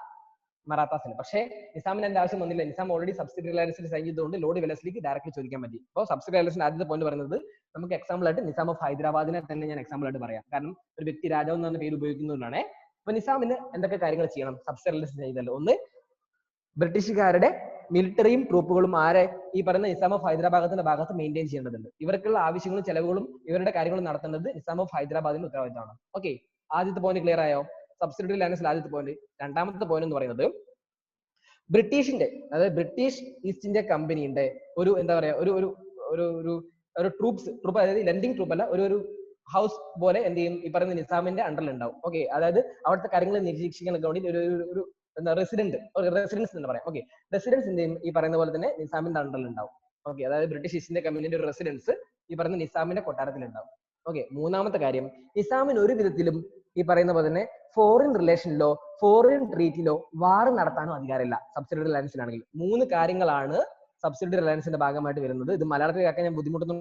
മറാത്താസിന്. പക്ഷേ നിസാമിന് അതിന്റെ ആവശ്യം വന്നില്ല. നിസാം ഓൾറെഡി സബ്സിഡറി അലയൻസിൽ സൈൻ ചെയ്തുകൊണ്ട് ലോർഡ് വെലസ്ലിക്ക് ഡയറക്റ്റ് ചോദിക്കാൻ പറ്റി. അപ്പോൾ സബ്സിഡറി അലയൻസിന്റെ ആദ്യത്തെ പോയിന്റ് പറയുന്നത് നമുക്ക് എക്സാമ്പിൾ ആയിട്ട് നിസാം ഓഫ് ഹൈദരാബാദിനെ തന്നെ ഞാൻ എക്സാമ്പിൾ ആയിട്ട് പറയാം. കാരണം ഒരു വ്യക്തി രാജാവ് എന്ന് പറഞ്ഞ പേര് ഉപയോഗിക്കുന്നതുകൊണ്ടാണ്. അപ്പൊ നിസാമിന് എന്തൊക്കെ കാര്യങ്ങൾ ചെയ്യണം സബ്സിഡറി അലയൻസ് ചെയ്തല്ലോ? ഒന്ന്, ബ്രിട്ടീഷുകാരുടെ മിലിറ്ററിയും ട്രൂപ്പുകളും ആരെ ഈ പറയുന്ന നിസാം ഓഫ് ഹൈദരാബാദിന്റെ ഭാഗത്ത് മെയിൻറ്റെയിൻ ചെയ്യേണ്ടതുണ്ട്. ഇവർക്കുള്ള ആവശ്യങ്ങളും ചെലവുകളും ഇവരുടെ കാര്യങ്ങളും നടത്തേണ്ടത് നിസാം ഓഫ് ഹൈദരാബാദിന്റെ ഉത്തരവാദിത്തമാണ്. ഓക്കെ, ആദ്യത്തെ പോയിന്റ് ക്ലിയർ ആയോ? സബ്സിഡറി അലയൻസിൽ ആദ്യത്തെ പോയിന്റ്. രണ്ടാമത്തെ പോയിന്റ് എന്ന് പറയുന്നത് ബ്രിട്ടീഷിന്റെ, അതായത് ബ്രിട്ടീഷ് ഈസ്റ്റ് ഇന്ത്യ കമ്പനിയുടെ ഒരു എന്താ പറയാ ഒരു ട്രൂപ്പ്, അതായത് ലെൻഡിങ് ട്രൂപ്പ് അല്ല, ഒരു ഹൗസ് പോലെ എന്ത് ചെയ്യും? ഈ പറയുന്ന നിസാമിന്റെ അണ്ടറിൽ ഉണ്ടാവും. ഓക്കെ, അതായത് അവിടുത്തെ കാര്യങ്ങൾ നിരീക്ഷിക്കാനൊക്കെ വേണ്ടി ഒരു എന്താ റെസിഡൻസ് എന്ന് പറയാം. ഓക്കെ, റെസിഡൻസ് എന്ത് ചെയ്യും? ഈ പറയുന്ന പോലെ തന്നെ നിസാമിന്റെ അണ്ടറിൽ ഉണ്ടാവും. ഓക്കെ, അതായത് ബ്രിട്ടീഷ് ഈസ്റ്റ് ഇന്ത്യ കമ്പനിയുടെ ഒരു റെസിഡൻസ് ഈ പറയുന്ന നിസാമിന്റെ കൊട്ടാരത്തിൽ ഉണ്ടാവും. ഓക്കെ, മൂന്നാമത്തെ കാര്യം, നിസാമിന് ഒരു വിധത്തിലും ഈ പറയുന്ന പോലെ തന്നെ ഫോറിൻ റിലേഷനിലോ ഫോറിൻ ട്രീറ്റിലോ വാർ നടത്താനോ അധികാരമില്ല സബ്സിഡറി അലയൻസിലാണെങ്കിൽ. 3 കാര്യങ്ങളാണ് സബ്സിഡറി അലയൻസിന്റെ ഭാഗമായിട്ട് വരുന്നത്. ഇത് മലയാളത്തിൽ കേൾക്കാൻ ഞാൻ ബുദ്ധിമുട്ടുന്നു.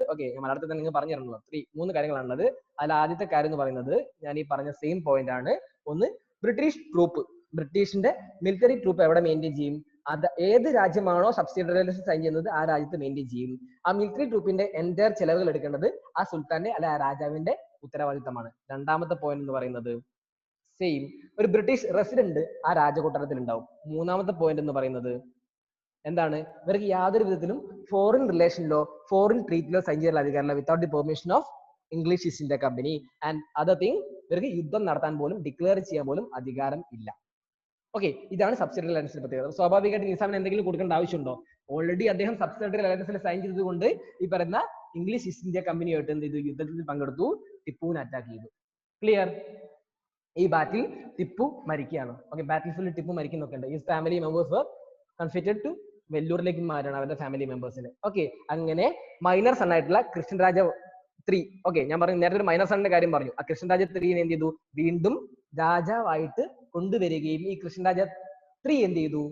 ഓക്കെ, ഞാൻ മലയാളത്തിൽ തന്നെ നിങ്ങൾ പറഞ്ഞു തരുന്നത് 3 കാര്യങ്ങളാണുള്ളത്. അതിൽ ആദ്യത്തെ കാര്യം എന്ന് പറയുന്നത് ഞാൻ ഈ പറഞ്ഞ സെയിം പോയിന്റ് ആണ്. ഒന്ന്, ബ്രിട്ടീഷ് ട്രൂപ്പ്, ബ്രിട്ടീഷിന്റെ മിലിറ്ററി ട്രൂപ്പ് എവിടെ മെയിൻറ്റെയിൻ ചെയ്യും? അത് ഏത് രാജ്യമാണോ സബ്സിഡറി അലയൻസ് സൈൻ ചെയ്യുന്നത് ആ രാജ്യത്ത് മെയിൻറ്റെയിൻ ചെയ്യും. ആ മിലിറ്ററി ട്രൂപ്പിന്റെ എൻറ്റയർ ചെലവുകൾ എടുക്കേണ്ടത് ആ സുൽത്താന്റെ അല്ല ആ രാജാവിന്റെ ഉത്തരവാദിത്തമാണ്. രണ്ടാമത്തെ പോയിന്റ് എന്ന് പറയുന്നത്, സെയിം ഒരു ബ്രിട്ടീഷ് റെസിഡന്റ് ആ രാജകൊട്ടാരത്തിൽ ഉണ്ടാവും. മൂന്നാമത്തെ പോയിന്റ് എന്ന് പറയുന്നത് എന്താണ്? ഇവർക്ക് യാതൊരു വിധത്തിലും ഫോറിൻ റിലേഷനിലോ ഫോറിൻ ട്രീറ്റിലോ സൈൻ ചെയ്യാൻ അധികാരമില്ല without the permission of English East India company. And other thing, ഇവർക്ക് യുദ്ധം നടത്താൻ പോലും ഡിക്ലെയർ ചെയ്യാൻ പോലും അധികാരം ഇല്ല. ഓക്കെ, ഇതാണ് സബ്സിഡറി അലയൻസിന്റെ പ്രത്യേകത. സ്വാഭാവികമായിട്ട് നിസാമിന് എന്തെങ്കിലും കൊടുക്കേണ്ട ആവശ്യമുണ്ടോ? ഓൾറെഡി അദ്ദേഹം സബ്സിഡറി അലയൻസിൽ സൈൻ ചെയ്തതുകൊണ്ട് ഈ പറയുന്ന ഇംഗ്ലീഷ് ഈസ്റ്റ് ഇന്ത്യ കമ്പനിയായിട്ട് എന്ത് ചെയ്തു? യുദ്ധത്തിൽ പങ്കെടുത്തു, ടിപ്പുവിനെ അറ്റാക്ക് ചെയ്തു. ക്ലിയർ? ഈ ബാറ്റിൽ ടിപ്പു മരിക്കുകയാണ്. ഓക്കെ, ബാറ്റിൽ ഫീൽഡിൽ ടിപ്പു മരിക്കുന്നൊക്കെ ഉണ്ട്. ഈ ഫാമിലി മെമ്പേഴ്സ് വർ കൺഫിറ്റഡ് ടു വെല്ലൂരിലേക്ക് മാറാണ് അവരുടെ ഫാമിലി മെമ്പേഴ്സിന്. ഓക്കെ, അങ്ങനെ മൈനർ സൺ ആയിട്ടുള്ള കൃഷ്ണരാജ 3. ഓക്കെ, ഞാൻ പറഞ്ഞു നേരത്തെ ഒരു മൈനർ സണ്ണിന്റെ കാര്യം പറഞ്ഞു. ആ കൃഷ്ണരാജ 3 എന്ത് ചെയ്തു? വീണ്ടും രാജാവായിട്ട് കൊണ്ടുവരികയും ഈ കൃഷ്ണരാജ 3 എന്ത് ചെയ്തു?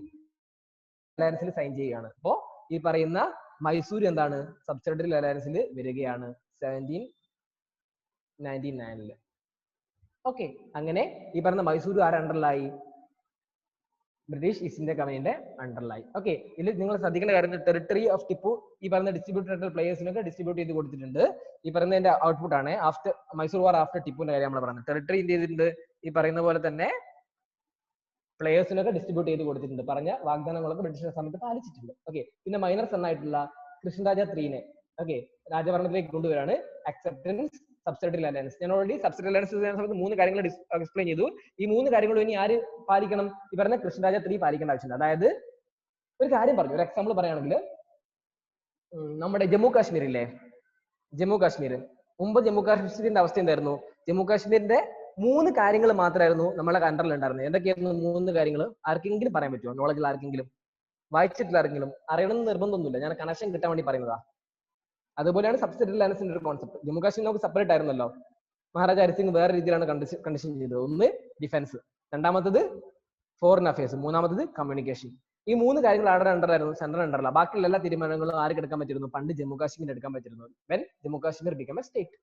അലയൻസിൽ സൈൻ ചെയ്യുകയാണ്. അപ്പോ ഈ പറയുന്ന മൈസൂർ എന്താണ്? സബ്സിഡറി അലയൻസിൽ വരികയാണ് 1799. ഓക്കെ, അങ്ങനെ ഈ പറയുന്ന മൈസൂർ ആരുടെ അണ്ടറിലായി? ബ്രിട്ടീഷ് ഈസ്റ്റ് ഇന്ത്യ കമ്പനിയുടെ അണ്ടറിലായി. ഓക്കെ, ഇതിൽ നിങ്ങൾ ശ്രദ്ധിക്കേണ്ട കാര്യം ടെറിട്ടറി ഓഫ് ടിപ്പു ഈ പറയുന്ന ഡിസ്ട്രിബ്യൂട്ടഡ് പ്ലേയേഴ്സിനൊക്കെ ഡിസ്ട്രിബ്യൂട്ട് ചെയ്ത് കൊടുത്തിട്ടുണ്ട്. ഈ പറയുന്നതിന്റെ ഔട്ട്പുട്ട് ആണ് ആഫ്റ്റർ മൈസൂർ വാർ ആഫ്റ്റർ ടിപ്പുവിന്റെ കാര്യം നമ്മൾ പറയുന്നത്. ടെറിട്ടറി എന്ത് ചെയ്തിട്ടുണ്ട്? ഈ പറയുന്ന പോലെ തന്നെ പ്ലേയേഴ്സിനൊക്കെ ഡിസ്ട്രിബ്യൂട്ട് ചെയ്ത് കൊടുത്തിട്ടുണ്ട്. പറഞ്ഞ വാഗ്ദാനങ്ങളൊക്കെ ബ്രിട്ടീഷ് സമയത്ത് പാലിച്ചിട്ടുണ്ട്. ഓക്കെ, പിന്നെ മൈനർ സൺ ആയിട്ടുള്ള കൃഷ്ണരാജ 3 ഓക്കെ രാജഭരണത്തിലേക്ക് കൊണ്ടുവരാണ്. Acceptance subsidiary alliance. ഞാൻ ഓൾറെഡി സബ്സിഡറി അലയൻസ് സമയത്ത് 3 കാര്യങ്ങൾ എക്സ്പ്ലെയിൻ ചെയ്തു. ഈ 3 കാര്യങ്ങളും ഇനി ആര് പാലിക്കണം? ഈ പറഞ്ഞ കൃഷ്ണരാജ 3 പാലിക്കേണ്ട ആവശ്യമുണ്ട്. അതായത് ഒരു കാര്യം പറഞ്ഞു, ഒരു എക്സാമ്പിൾ പറയുകയാണെങ്കിൽ നമ്മുടെ ജമ്മു കാശ്മീർ ഇല്ലേ, ജമ്മു കാശ്മീർ മുമ്പ് ജമ്മു കാശ്മീരിന്റെ അവസ്ഥ എന്തായിരുന്നു? ജമ്മു കാശ്മീരിന്റെ 3 കാര്യങ്ങൾ മാത്രമായിരുന്നു നമ്മളെ അണ്ടറിൽ ഉണ്ടായിരുന്നത്. എന്തൊക്കെയായിരുന്നു 3 കാര്യങ്ങൾ? ആർക്കെങ്കിലും പറയാൻ പറ്റുമോ? നോളജിൽ ആർക്കെങ്കിലും, വായിച്ചിട്ടില്ല ആർക്കെങ്കിലും? അറിയണമെന്ന് നിർബന്ധമൊന്നുമില്ല, ഞാൻ കണക്ഷൻ കിട്ടാൻ വേണ്ടി പറയുന്നതാ. അതുപോലെയാണ് സബ്സിഡറി അലയൻസിന്റെ ഒരു കോൺസെപ്റ്റ്. ജമ്മു കാശ്മീർ നമുക്ക് സെപ്പറേറ്റ് ആയിരുന്നല്ലോ. മഹാരാജ ഹരിസിംഗ് വേറെ രീതിയിലാണ് കണ്ടീഷൻ ചെയ്തത്. ഒന്ന് ഡിഫൻസ്, രണ്ടാമത്തത് ഫോറിൻ അഫയേഴ്സ്, മൂന്നാമത്തത് കമ്മ്യൂണിക്കേഷൻ. ഈ 3 കാര്യങ്ങൾ ആരുടെ അണ്ടറായിരുന്നു? സെൻട്രൽ അണ്ടറില്ല. ബാക്കിയുള്ള എല്ലാ തീരുമാനങ്ങളും ആർക്ക് എടുക്കാൻ പറ്റിയിരുന്നു? പണ്ട് ജമ്മു കാശ്മീരിന് എടുക്കാൻ പറ്റിയിരുന്നു. When Jammu Kashmir become A state.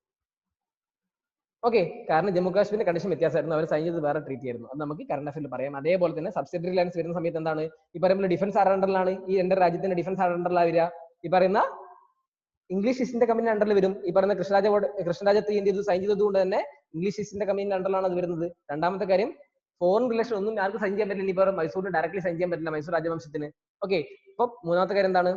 Okay, കാരണം ജമ്മു കാശ്മീരിന്റെ കണ്ടീഷൻ വ്യത്യാസമായിരുന്നു. അവർ സൈൻ ചെയ്ത് വേറെ ട്രീറ്റ് ആയിരുന്നു. അത് നമുക്ക് കറണ്ട് അഫയറിൽ പറയാം. അതേപോലെ തന്നെ സബ്സിഡറി അലയൻസ് വരുന്ന സമയത്ത് എന്താണ്? ഈ പറയുന്ന ഡിഫൻസ് ആരുടെ അണ്ടറിലാണ്? ഈ എന്റെ രാജ്യത്തിന്റെ ഡിഫൻസ് ആരുടെ അണ്ടറിലാണ് വരിക? ഈ പറയുന്ന ഇംഗ്ലീഷ് ഈസ്റ്റ് ഇന്ത്യ കമ്പനി അണ്ടറിൽ വരും. ഈ പറയുന്ന കൃഷ്ണരാജ 3 എന്ത് ചെയ്തു? സൈൻ ചെയ്തത് കൊണ്ട് തന്നെ ഇംഗ്ലീഷ് ഈസ്റ്റ് ഇന്ത്യ കമ്പനിയുടെ അണ്ടറിലാണ് അത് വരുന്നത്. രണ്ടാമത്തെ കാര്യം, ഫോറിൻ റിലേഷൻ ഒന്നും ആർക്കും സൈൻ ചെയ്യാൻ പറ്റില്ല. ഈ പറയുന്ന മൈസൂരിന് ഡയറക്ട്ലി സൈൻ ചെയ്യാൻ പറ്റില്ല, മൈസൂർ രാജവംശത്തിന്. ഓക്കെ, ഇപ്പൊ മൂന്നാമത്തെ കാര്യം എന്താണ്?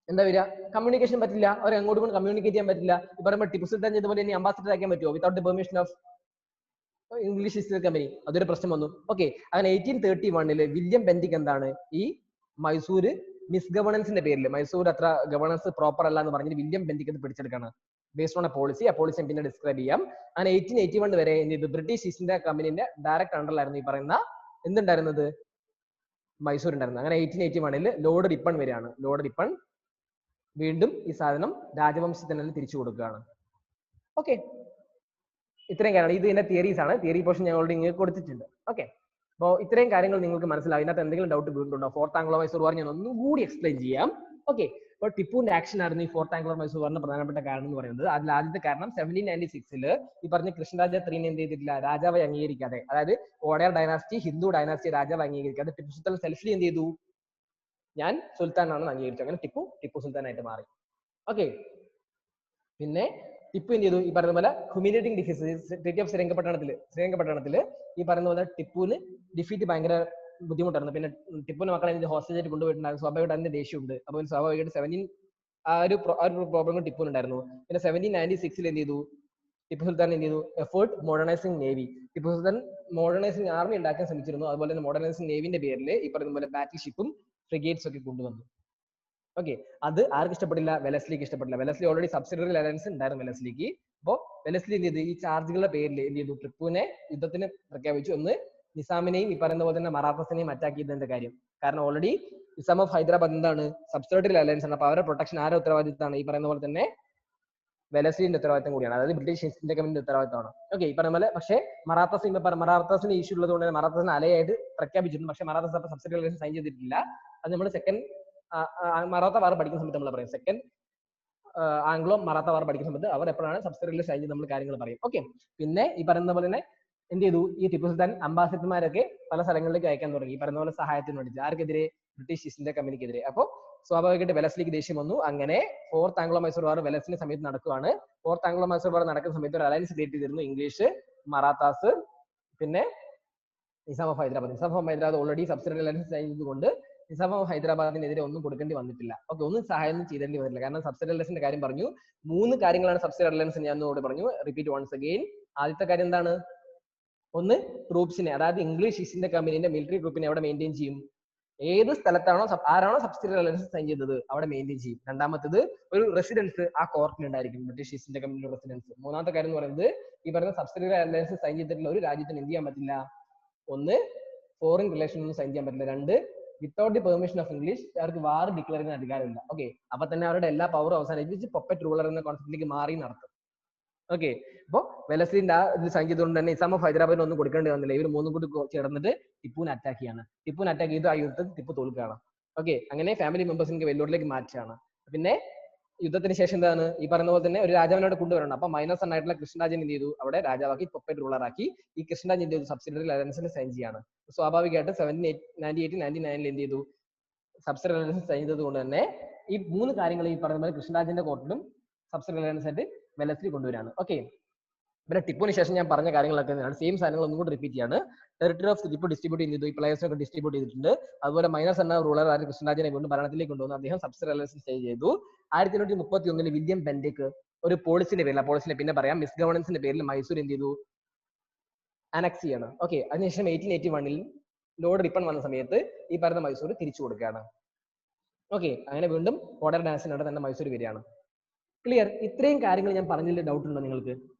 എന്താ വരിക? കമ്മ്യൂണിക്കേഷൻ പറ്റില്ല, അവർ അങ്ങോട്ടും ഇങ്ങോട്ടും കമ്മ്യൂണിക്കേറ്റ് ചെയ്യാൻ പറ്റില്ല. ഈ പറയുമ്പോൾ ടിപ്പു സുൽത്താൻ ചെയ്തപോലെ ഇനി അംബാസിഡർ ആക്കാൻ പറ്റുമോ without the permission of English East India company? അതൊരു പ്രശ്നം വന്നു. ഓക്കെ, അങ്ങനെ 1831 വില്യം ബെന്റിക് എന്താണ് ഈ മൈസൂര് മിസ്ഗവേണൻസിന്റെ പേരിൽ മൈസൂർ അത്ര ഗവേണൻസ് പ്രോപ്പർ അല്ല എന്ന് പറഞ്ഞിട്ട് വില്യം ബെന്റിക് അത് പിടിച്ചെടുക്കാണ് ബേസ്ഡ് ഓൺ എ പോളിസി. ആ പോളിസി പിന്നെ ഡിസ്ക്രൈബ് ചെയ്യാം. അങ്ങനെ 1881 വരെ ഇത് ബ്രിട്ടീഷ് ഈസ്റ്റ് ഇന്ത്യ കമ്പനിന്റെ ഡയറക്ട് അണ്ടറിലായിരുന്നു ഈ പറയുന്ന എന്തുണ്ടായിരുന്നത്? മൈസൂർ ഉണ്ടായിരുന്നത്. അങ്ങനെ 1881 ലോർഡ് റിപ്പൺ വരികയാണ്. ലോർഡ് റിപ്പൺ വീണ്ടും ഈ സാധനം രാജവംശത്തിന് തിരിച്ചു കൊടുക്കുകയാണ്. ഓക്കെ, ഇത്രയും കാര്യങ്ങൾ. ഇത് ഇതിന്റെ തിയറീസ് ആണ്. തിയറി പോർഷൻ ഞാൻ ഓൾറെഡി നിങ്ങൾക്ക് കൊടുത്തിട്ടുണ്ട്. ഓക്കെ, അപ്പോൾ ഇത്രയും കാര്യങ്ങൾ നിങ്ങൾക്ക് മനസ്സിലാവും. ഇതിനകത്ത് എന്തെങ്കിലും ഡൗട്ട് വീണ്ടുണ്ടോ? ഫോർത്ത് ആംഗ്ലോ മൈസൂർ വാർ ഞാൻ ഒന്നും കൂടി എക്സ്പ്ലെയിൻ ചെയ്യാം. ഓക്കെ, അപ്പോൾ ടിപ്പുവിന്റെ ആക്ഷൻ ആയിരുന്നു ഈ ഫോർത്ത് ആംഗ്ലോ മൈസൂർ വാറിന്റെ പ്രധാനപ്പെട്ട കാരണം എന്ന് പറയുന്നത്. അതിൽ ആദ്യത്തെ കാരണം 1796 ഈ പറഞ്ഞ കൃഷ്ണരാജ 3 എന്ത് ചെയ്തിട്ടില്ല? രാജാവ് അംഗീകരിക്കാതെ, അതായത് ഓഡയർ ഡൈനാസ്റ്റി ഹിന്ദു ഡൈനാസ്റ്റി രാജാവ് അംഗീകരിക്കാതെ ടിപ്പു സുൽത്താൻ സെൽഫ്ലി എന്ത് ചെയ്തു? ഞാൻ സുൽത്താൻ ആണെന്ന് അംഗീകരിച്ചു. അങ്ങനെ ടിപ്പു സുൽത്താനായിട്ട് മാറി. ഓക്കെ, പിന്നെ ടിപ്പു എന്ത് ചെയ്തു? ഈ പറയുന്ന പോലെ ഹ്യൂമിലിയേറ്റിംഗ് ഡിഫീറ്റ്, ട്രീറ്റി ഓഫ് ശ്രീരംഗപട്ടണത്തില് ഈ പറയുന്ന പോലെ ടിപ്പുവിന് ഡിഫീറ്റ് ഭയങ്കര ബുദ്ധിമുട്ടായിരുന്നു. പിന്നെ ടിപ്പുവിന്റെ മക്കളെ ഹോസ്റ്റേജ് ആയിട്ട് കൊണ്ടുപോയിട്ടുണ്ടായിരുന്നു. സ്വാഭാവികമായിട്ട് അതിന്റെ ദേഷ്യമുണ്ട്. അപ്പോൾ സ്വാഭാവികമായിട്ട് ആ ഒരു പ്രോബ്ലം ടിപ്പുവിനുണ്ടായിരുന്നു. പിന്നെ 1796 എന്ത് ചെയ്തു? ടിപ്പു സുൽത്താൻ എന്ത് ചെയ്തു? Effort modernising navy. Tipu Sultan modernising army ഉണ്ടാക്കാൻ ശ്രമിച്ചിരുന്നു. അതുപോലെ തന്നെ മോഡേണൈസിംഗ് നേവിന്റെ പേരിൽ ഈ പറയുന്ന പോലെ ബാറ്റിൽ ഷിപ്പും ഫ്രിഗേറ്റ്സ് ഒക്കെ കൊണ്ടുവന്നു. ഓക്കെ, അത് ആർക്ക് ഇഷ്ടപ്പെട്ടില്ല? വെലസ്ലിക്ക് ഇഷ്ടപ്പെട്ടില്ല. വെലസ്ലി ഓൾറെഡി സബ്സിഡറി അലയൻസ് ഉണ്ടായിരുന്നു വെലസ്ലിക്ക്. അപ്പോൾ വെലസ്ലി എന്ത് ചെയ്തു? ഈ ചാർജുകളുടെ പേരിൽ എന്ത് ചെയ്തു? ടിപ്പുവിനെ യുദ്ധത്തിന് പ്രഖ്യാപിച്ചു. ഒന്ന് നിസാമിനെയും ഈ പറയുന്ന പോലെ തന്നെ മറാത്തസിനെയും അറ്റാക്ക് ചെയ്തതിന്റെ കാര്യം. കാരണം ഓൾറെഡി നിസാം ഓഫ് ഹൈദരാബാദ് എന്താണ്? സബ്സിഡറി അലയൻസ് ആണ്. അപ്പൊ അവരുടെ പ്രൊട്ടക്ഷൻ ആരുടെ ഉത്തരവാദിത്തമാണ്? ഈ പറയുന്ന പോലെ തന്നെ വെലസ്ലിന്റെ ഉത്തരവാദിത്തം കൂടിയാണ്. അതായത് ബ്രിട്ടീഷ് ഈസ്റ്റ് ഇന്ത്യ കമ്പനിയുടെ ഉത്തരവാദിത്തമാണ്. ഓക്കെ, ഈ പറഞ്ഞ പോലെ പക്ഷേ മറാത്തസിന് ഇഷ്യൂ ഉള്ളതുകൊണ്ട് തന്നെ മറാത്തസിന് അലയായിട്ട് പ്രഖ്യാപിച്ചിട്ടുണ്ട്. പക്ഷേ മറാത്തസ് അപ്പൊ സബ്സിഡറി അലയൻസ് സൈൻ ചെയ്തിട്ടില്ല. അത് നമ്മൾ സെക്കൻഡ് മറാത്ത വാർ പഠിക്കുന്ന സമയത്ത് നമ്മൾ പറയും. സെക്കൻഡ് ആംഗ്ലോ മറാത്ത വാർ പഠിക്കുന്ന സമയത്ത് അവർ എപ്പോഴാണ് സബ്സിഡറിയിൽ സൈൻ ചെയ്ത് നമ്മൾ കാര്യങ്ങൾ പറയും. ഓക്കെ, പിന്നെ ഈ പറയുന്ന പോലെ തന്നെ എന്ത് ചെയ്തു? ഈ ടിപ്പു സുൽത്താൻ അംബാസിഡർമാരൊക്കെ പല സ്ഥലങ്ങളിലേക്ക് അയക്കാൻ തുടങ്ങി. ഈ പറയുന്ന പോലെ സഹായത്തിന് വേണ്ടി. ആർക്കെതിരെ? ബ്രിട്ടീഷ് ഈസ്റ്റ് ഇന്ത്യ കമ്പനിക്കെതിരെ. അപ്പോൾ സ്വാഭാവികമായിട്ട് വെലസ്ലിക്ക് ദേഷ്യം വന്നു. അങ്ങനെ ഫോർത്ത് ആംഗ്ലോ മൈസൂർ വാർ വെലസ്ലിന്റെ സമയത്ത് നടക്കുകയാണ്. ഫോർത്ത് ആംഗ്ലോ മൈസൂർ വാർ നടക്കുന്ന സമയത്ത് ഒരു അലയൻസ് ക്രിയേറ്റ് ചെയ്തിരുന്നു. ഇംഗ്ലീഷ്, മറാത്താസ്, പിന്നെ Nizam of Hyderabad. Nizam of Hyderabad already subsidiary alliance ചെയ്തതുകൊണ്ട് നിസാം ഓഫ് ഹൈദരാബാദിനെതിരെ ഒന്നും കൊടുക്കേണ്ടി വന്നിട്ടില്ല. ഓക്കെ, ഒന്നും സഹായം ചെയ്തേണ്ടി വന്നില്ല. കാരണം സബ്സിഡറി അലയൻസിന്റെ കാര്യം പറഞ്ഞു. 3 കാര്യങ്ങളാണ് സബ്സിഡറി അലയൻസ് ഞാൻ ഒന്നുകൂടെ പറഞ്ഞു. Repeat once again. ആദ്യത്തെ കാര്യം എന്താണ്? ഒന്ന്, ട്രൂപ്സിനെ, അതായത് ഇംഗ്ലീഷ് ഈസ്റ്റ് ഇന്ത്യ കമ്പനിന്റെ മിലിറ്ററി ട്രൂപ്പിനെ അവിടെ മെയിൻറ്റെയിൻ ചെയ്യും. ഏത് സ്ഥലത്താണോ ആരാണോ സബ്സിഡറി അലയൻസ് സൈൻ ചെയ്തത് അവിടെ മെയിൻറ്റെയിൻ ചെയ്യും. രണ്ടാമത്തത്, ഒരു റെസിഡൻസ് ആ കോർട്ടിൽ ഉണ്ടായിരിക്കും, ബ്രിട്ടീഷ് ഈസ്റ്റ് ഇന്ത്യ കമ്പനിയുടെ റെസിഡൻസ്. മൂന്നാമത്തെ കാര്യം എന്ന് പറയുന്നത്, ഈ പറയുന്ന സബ്സിഡറി അലയൻസ് സൈൻ ചെയ്തിട്ടുള്ള ഒരു രാജ്യത്തിന് എന്ത് ചെയ്യാൻ പറ്റില്ല? ഒന്ന്, ഫോറിൻ റിലേഷൻ ഒന്നും സൈൻ ചെയ്യാൻ പറ്റില്ല. രണ്ട്, without the permission of English അവർക്ക് വാർ ഡിക്ലെയർ ചെയ്യുന്ന അധികാരമില്ല. ഓക്കെ, അപ്പൊ തന്നെ അവരുടെ എല്ലാ പവറും അവസാനിപ്പിച്ച് പപ്പറ്റ് റൂളർ എന്ന കോൺസെപ്റ്റിലേക്ക് മാറി നടത്തും. ഓക്കെ, അപ്പൊ വെലസ്ലിന്റെ ആ ഇത് സൈൻ ചെയ്തുകൊണ്ട് തന്നെ നിസാം ഓഫ് ഹൈദരാബാദിന് ഒന്നും കൊടുക്കേണ്ടി വന്നില്ല. ഇവർ മൂന്നും കൂടി ചേർന്നിട്ട് ടിപ്പുവിനെ അറ്റാക്ക് ചെയ്യാണ്. ടിപ്പുവിനെ അറ്റാക്ക് ചെയ്ത് ആ യുദ്ധത്തിൽ ടിപ്പു തോൽക്കുകയാണ്. ഓക്കെ, അങ്ങനെ ഫാമിലി മെമ്പേഴ്സിനെ വെല്ലൂരിലേക്ക് മാറ്റുകയാണ്. പിന്നെ യുദ്ധത്തിന് ശേഷം എന്താണ്, ഈ പറയുന്ന പോലെ തന്നെ ഒരു രാജാവിനോട് കൊണ്ടുവരണം. അപ്പൊ മൈനസ് ആയിട്ടുള്ള കൃഷ്ണരാജൻ എന്ത് ചെയ്തു? അവിടെ രാജാവാക്കി പപ്പറ്റ് റൂളറാക്കി. ഈ കൃഷ്ണരാജൻ എന്ത് ചെയ്തു? സബ്സിഡറി അലയൻസിന് സൈൻ ചെയ്യാണ്. സ്വാഭാവികമായിട്ട് 1798-99 എന്ത് ചെയ്തു? സബ്സിഡറി അലയൻസ് സൈൻ ചെയ്തത് കൊണ്ട് തന്നെ ഈ 3 കാര്യങ്ങൾ ഈ പറയുന്ന പോലെ കൃഷ്ണരാജന്റെ കോർട്ടിലും സബ്സിഡറി അലയൻസ് ആയിട്ട് വെലസ്ലി കൊണ്ടുവരാണ്. ഓക്കെ, പിന്നെ ടിപ്പുവിന് ശേഷം ഞാൻ പറഞ്ഞ കാര്യങ്ങളൊക്കെ സെയിം സാധനങ്ങൾ ഒന്നും കൂടി റിപ്പീറ്റ് ചെയ്യാണ്. ടെറിട്ടറി ഓഫ് ടിപ്പു ഡിസ്ട്രിബ്യൂട്ട് ചെയ്തു, ഈ പ്ലേയേഴ്സിനൊക്കെ ഡിസ്ട്രിബ്യൂട്ട് ചെയ്തിട്ടുണ്ട്. അതുപോലെ മൈനസ് എന്ന റൂളർ ആയിട്ട് കൃഷ്ണരാജനെ കൊണ്ട് ഭരണത്തിലേക്ക് കൊണ്ടുവന്നു. അദ്ദേഹം സബ്സിഡറി അലയൻസ് സ്റ്റേ ചെയ്തു. 1831 വില്യം ബെന്റേക്ക് ഒരു പോളിസിന്റെ പേരിൽ, ആ പോളിസിന്റെ പിന്നെ പറയാം, മിസ് ഗവർണൻസിന്റെ പേരിൽ മൈസൂർ എന്ത് ചെയ്തു? അനക്സ് ചെയ്യാണ്. ഓക്കെ, അതിനുശേഷം 1881 ലോർഡ് റിപ്പൺ വന്ന സമയത്ത് ഈ പറയുന്ന മൈസൂർ തിരിച്ചു കൊടുക്കുകയാണ്. ഓക്കെ, അങ്ങനെ വീണ്ടും മോഡേൺ ഡാൻസിനോടെ തന്നെ മൈസൂർ വരികയാണ്. ക്ലിയർ? ഇത്രയും കാര്യങ്ങൾ ഞാൻ പറഞ്ഞതിൽ ഡൗട്ട് ഉണ്ടോ നിങ്ങൾക്ക്?